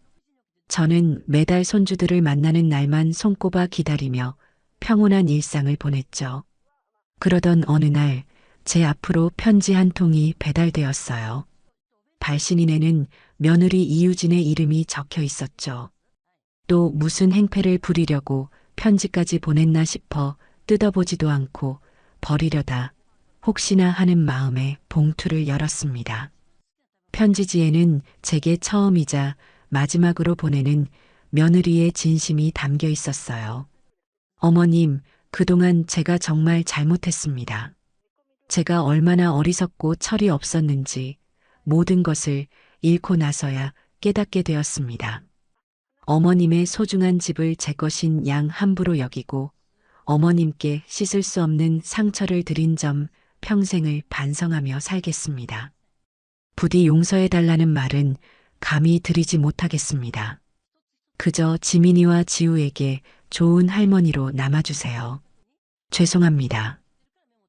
저는 매달 손주들을 만나는 날만 손꼽아 기다리며 평온한 일상을 보냈죠. 그러던 어느 날 제 앞으로 편지 한 통이 배달되었어요. 발신인에는 며느리 이유진의 이름이 적혀 있었죠. 또 무슨 행패를 부리려고 편지까지 보냈나 싶어 뜯어보지도 않고 버리려다 혹시나 하는 마음에 봉투를 열었습니다. 편지지에는 제게 처음이자 마지막으로 보내는 며느리의 진심이 담겨 있었어요. 어머님, 그동안 제가 정말 잘못했습니다. 제가 얼마나 어리석고 철이 없었는지 모든 것을 잃고 나서야 깨닫게 되었습니다. 어머님의 소중한 집을 제 것인 양 함부로 여기고 어머님께 씻을 수 없는 상처를 드린 점 평생을 반성하며 살겠습니다. 부디 용서해달라는 말은 감히 드리지 못하겠습니다. 그저 지민이와 지우에게 좋은 할머니로 남아주세요. 죄송합니다.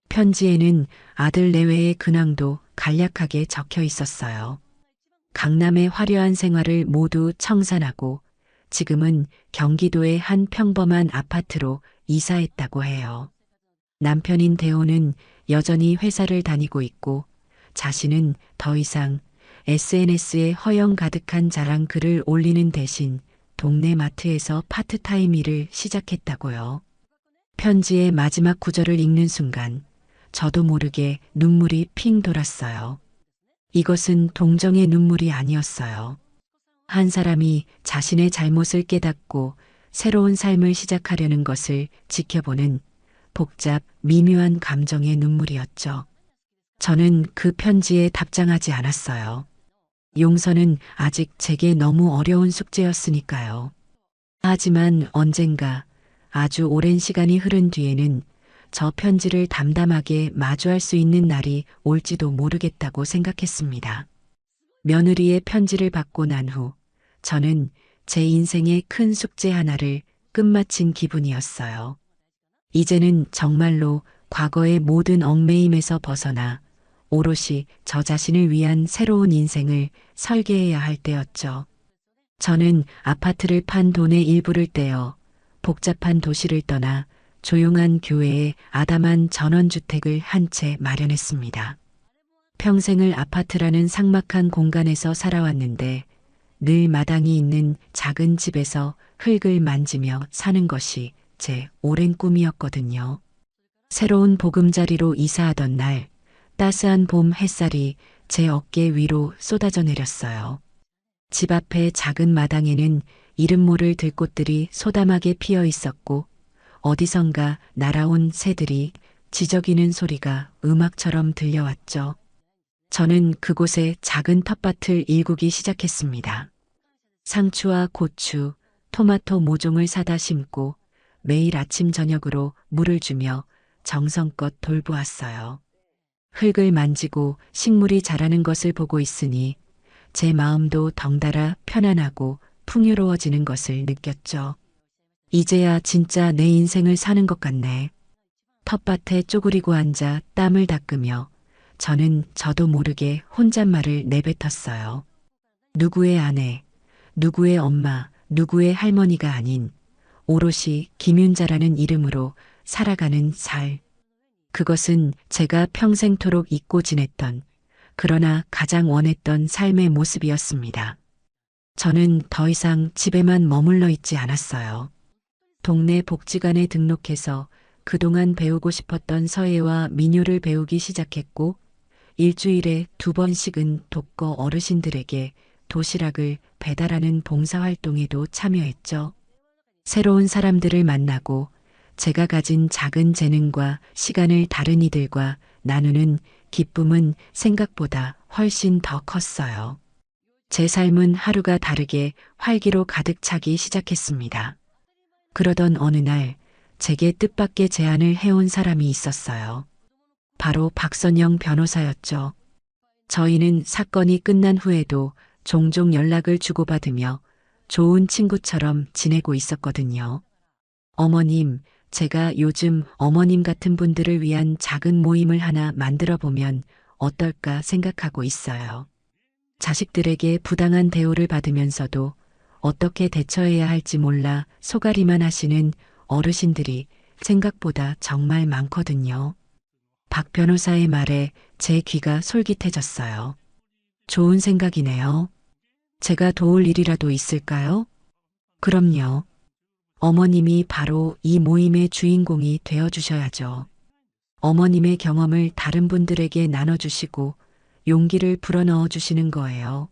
편지에는 아들 내외의 근황도 간략하게 적혀 있었어요. 강남의 화려한 생활을 모두 청산하고 지금은 경기도의 한 평범한 아파트로 이사했다고 해요. 남편인 대호는 여전히 회사를 다니고 있고 자신은 더 이상 SNS에 허영 가득한 자랑 글을 올리는 대신 동네 마트에서 파트타임 일을 시작했다고요. 편지의 마지막 구절을 읽는 순간 저도 모르게 눈물이 핑 돌았어요. 이것은 동정의 눈물이 아니었어요. 한 사람이 자신의 잘못을 깨닫고 새로운 삶을 시작하려는 것을 지켜보는 복잡, 미묘한 감정의 눈물이었죠. 저는 그 편지에 답장하지 않았어요. 용서는 아직 제게 너무 어려운 숙제였으니까요. 하지만 언젠가 아주 오랜 시간이 흐른 뒤에는 저 편지를 담담하게 마주할 수 있는 날이 올지도 모르겠다고 생각했습니다. 며느리의 편지를 받고 난 후 저는 제 인생의 큰 숙제 하나를 끝마친 기분이었어요. 이제는 정말로 과거의 모든 얽매임에서 벗어나 오롯이 저 자신을 위한 새로운 인생을 설계해야 할 때였죠. 저는 아파트를 판 돈의 일부를 떼어 복잡한 도시를 떠나 조용한 교외에 아담한 전원주택을 한 채 마련했습니다. 평생을 아파트라는 삭막한 공간에서 살아왔는데 늘 마당이 있는 작은 집에서 흙을 만지며 사는 것이 제 오랜 꿈이었거든요. 새로운 보금자리로 이사하던 날 따스한 봄 햇살이 제 어깨 위로 쏟아져 내렸어요. 집 앞의 작은 마당에는 이름 모를 들꽃들이 소담하게 피어 있었고 어디선가 날아온 새들이 지저귀는 소리가 음악처럼 들려왔죠. 저는 그곳에 작은 텃밭을 일구기 시작했습니다. 상추와 고추, 토마토 모종을 사다 심고 매일 아침 저녁으로 물을 주며 정성껏 돌보았어요. 흙을 만지고 식물이 자라는 것을 보고 있으니 제 마음도 덩달아 편안하고 풍요로워지는 것을 느꼈죠. 이제야 진짜 내 인생을 사는 것 같네. 텃밭에 쪼그리고 앉아 땀을 닦으며 저는 저도 모르게 혼잣말을 내뱉었어요. 누구의 아내, 누구의 엄마, 누구의 할머니가 아닌 오롯이 김윤자라는 이름으로 살아가는 살. 그것은 제가 평생토록 잊고 지냈던 그러나 가장 원했던 삶의 모습이었습니다. 저는 더 이상 집에만 머물러 있지 않았어요. 동네 복지관에 등록해서 그동안 배우고 싶었던 서예와 민요를 배우기 시작했고 일주일에 2번씩은 독거 어르신들에게 도시락을 배달하는 봉사활동에도 참여했죠. 새로운 사람들을 만나고 제가 가진 작은 재능과 시간을 다른 이들과 나누는 기쁨은 생각보다 훨씬 더 컸어요. 제 삶은 하루가 다르게 활기로 가득 차기 시작했습니다. 그러던 어느 날 제게 뜻밖의 제안을 해온 사람이 있었어요. 바로 박선영 변호사였죠. 저희는 사건이 끝난 후에도 종종 연락을 주고받으며 좋은 친구처럼 지내고 있었거든요. 어머님, 제가 요즘 어머님 같은 분들을 위한 작은 모임을 하나 만들어 보면 어떨까 생각하고 있어요. 자식들에게 부당한 대우를 받으면서도 어떻게 대처해야 할지 몰라 소가리만 하시는 어르신들이 생각보다 정말 많거든요. 박 변호사의 말에 제 귀가 솔깃해졌어요. 좋은 생각이네요. 제가 도울 일이라도 있을까요? 그럼요. 어머님이 바로 이 모임의 주인공이 되어주셔야죠. 어머님의 경험을 다른 분들에게 나눠주시고 용기를 불어넣어 주시는 거예요.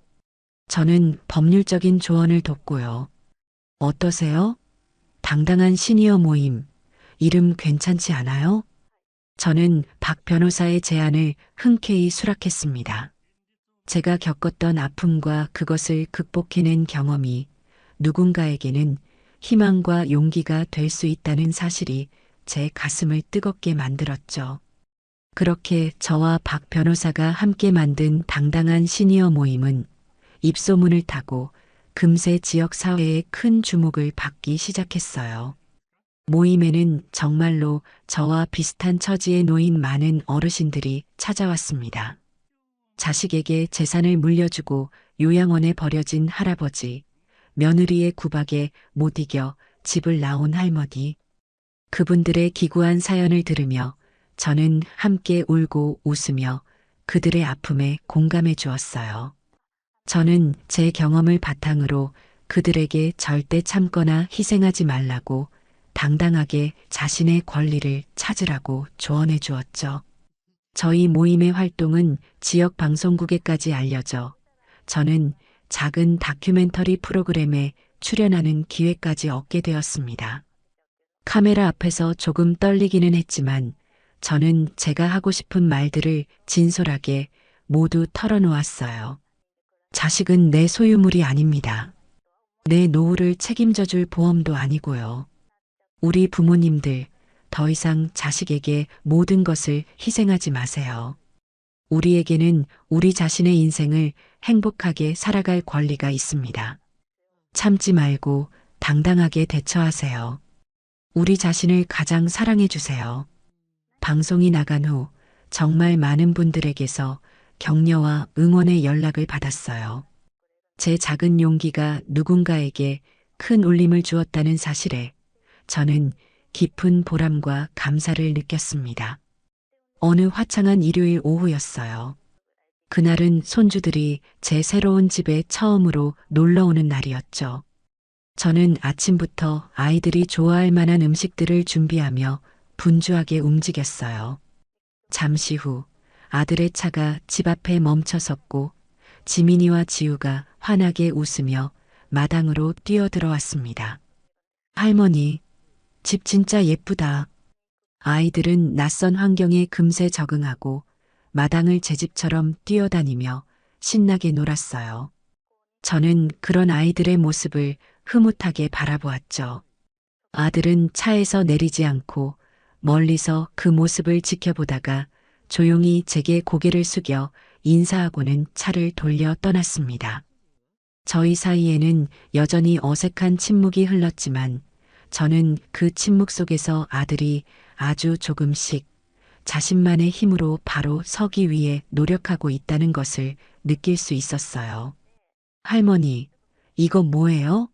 저는 법률적인 조언을 돕고요. 어떠세요? 당당한 시니어 모임. 이름 괜찮지 않아요? 저는 박 변호사의 제안을 흔쾌히 수락했습니다. 제가 겪었던 아픔과 그것을 극복해낸 경험이 누군가에게는 희망과 용기가 될 수 있다는 사실이 제 가슴을 뜨겁게 만들었죠. 그렇게 저와 박 변호사가 함께 만든 당당한 시니어 모임은 입소문을 타고 금세 지역 사회에 큰 주목을 받기 시작했어요. 모임에는 정말로 저와 비슷한 처지에 놓인 많은 어르신들이 찾아왔습니다. 자식에게 재산을 물려주고 요양원에 버려진 할아버지, 며느리의 구박에 못 이겨 집을 나온 할머니. 그분들의 기구한 사연을 들으며 저는 함께 울고 웃으며 그들의 아픔에 공감해 주었어요. 저는 제 경험을 바탕으로 그들에게 절대 참거나 희생하지 말라고 당당하게 자신의 권리를 찾으라고 조언해 주었죠. 저희 모임의 활동은 지역 방송국에까지 알려져 저는 작은 다큐멘터리 프로그램에 출연하는 기회까지 얻게 되었습니다. 카메라 앞에서 조금 떨리기는 했지만 저는 제가 하고 싶은 말들을 진솔하게 모두 털어놓았어요. 자식은 내 소유물이 아닙니다. 내 노후를 책임져 줄 보험도 아니고요. 우리 부모님들 더 이상 자식에게 모든 것을 희생하지 마세요. 우리에게는 우리 자신의 인생을 행복하게 살아갈 권리가 있습니다. 참지 말고 당당하게 대처하세요. 우리 자신을 가장 사랑해 주세요. 방송이 나간 후 정말 많은 분들에게서 격려와 응원의 연락을 받았어요. 제 작은 용기가 누군가에게 큰 울림을 주었다는 사실에 저는 깊은 보람과 감사를 느꼈습니다. 어느 화창한 일요일 오후였어요. 그날은 손주들이 제 새로운 집에 처음으로 놀러 오는 날이었죠. 저는 아침부터 아이들이 좋아할 만한 음식들을 준비하며 분주하게 움직였어요. 잠시 후 아들의 차가 집 앞에 멈춰 섰고 지민이와 지우가 환하게 웃으며 마당으로 뛰어들어왔습니다. 할머니, 집 진짜 예쁘다. 아이들은 낯선 환경에 금세 적응하고 마당을 제 집처럼 뛰어다니며 신나게 놀았어요. 저는 그런 아이들의 모습을 흐뭇하게 바라보았죠. 아들은 차에서 내리지 않고 멀리서 그 모습을 지켜보다가 조용히 제게 고개를 숙여 인사하고는 차를 돌려 떠났습니다. 저희 사이에는 여전히 어색한 침묵이 흘렀지만 저는 그 침묵 속에서 아들이 아주 조금씩 자신만의 힘으로 바로 서기 위해 노력하고 있다는 것을 느낄 수 있었어요. 할머니, 이거 뭐예요?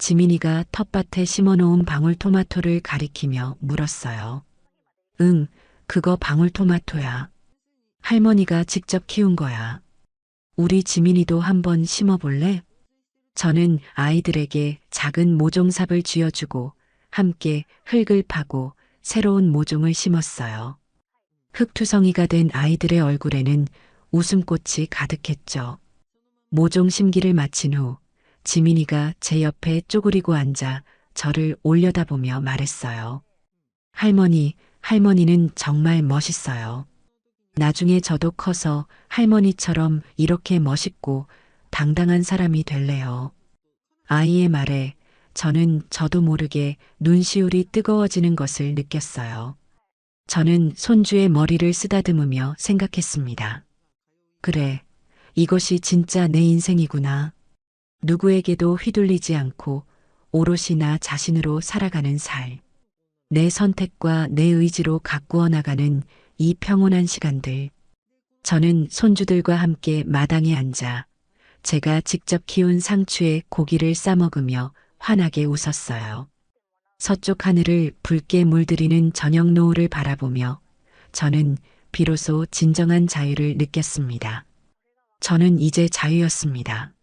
지민이가 텃밭에 심어놓은 방울토마토를 가리키며 물었어요. 응, 그거 방울토마토야. 할머니가 직접 키운 거야. 우리 지민이도 한번 심어볼래? 저는 아이들에게 작은 모종삽을 쥐어주고 함께 흙을 파고 새로운 모종을 심었어요. 흙투성이가 된 아이들의 얼굴에는 웃음꽃이 가득했죠. 모종 심기를 마친 후 지민이가 제 옆에 쪼그리고 앉아 저를 올려다보며 말했어요. 할머니, 할머니는 정말 멋있어요. 나중에 저도 커서 할머니처럼 이렇게 멋있고 당당한 사람이 될래요. 아이의 말에 저는 저도 모르게 눈시울이 뜨거워지는 것을 느꼈어요. 저는 손주의 머리를 쓰다듬으며 생각했습니다. 그래, 이것이 진짜 내 인생이구나. 누구에게도 휘둘리지 않고 오롯이 나 자신으로 살아가는 살. 내 선택과 내 의지로 가꾸어 나가는 이 평온한 시간들. 저는 손주들과 함께 마당에 앉아 제가 직접 키운 상추에 고기를 싸먹으며 환하게 웃었어요. 서쪽 하늘을 붉게 물들이는 저녁 노을을 바라보며 저는 비로소 진정한 자유를 느꼈습니다. 저는 이제 자유였습니다.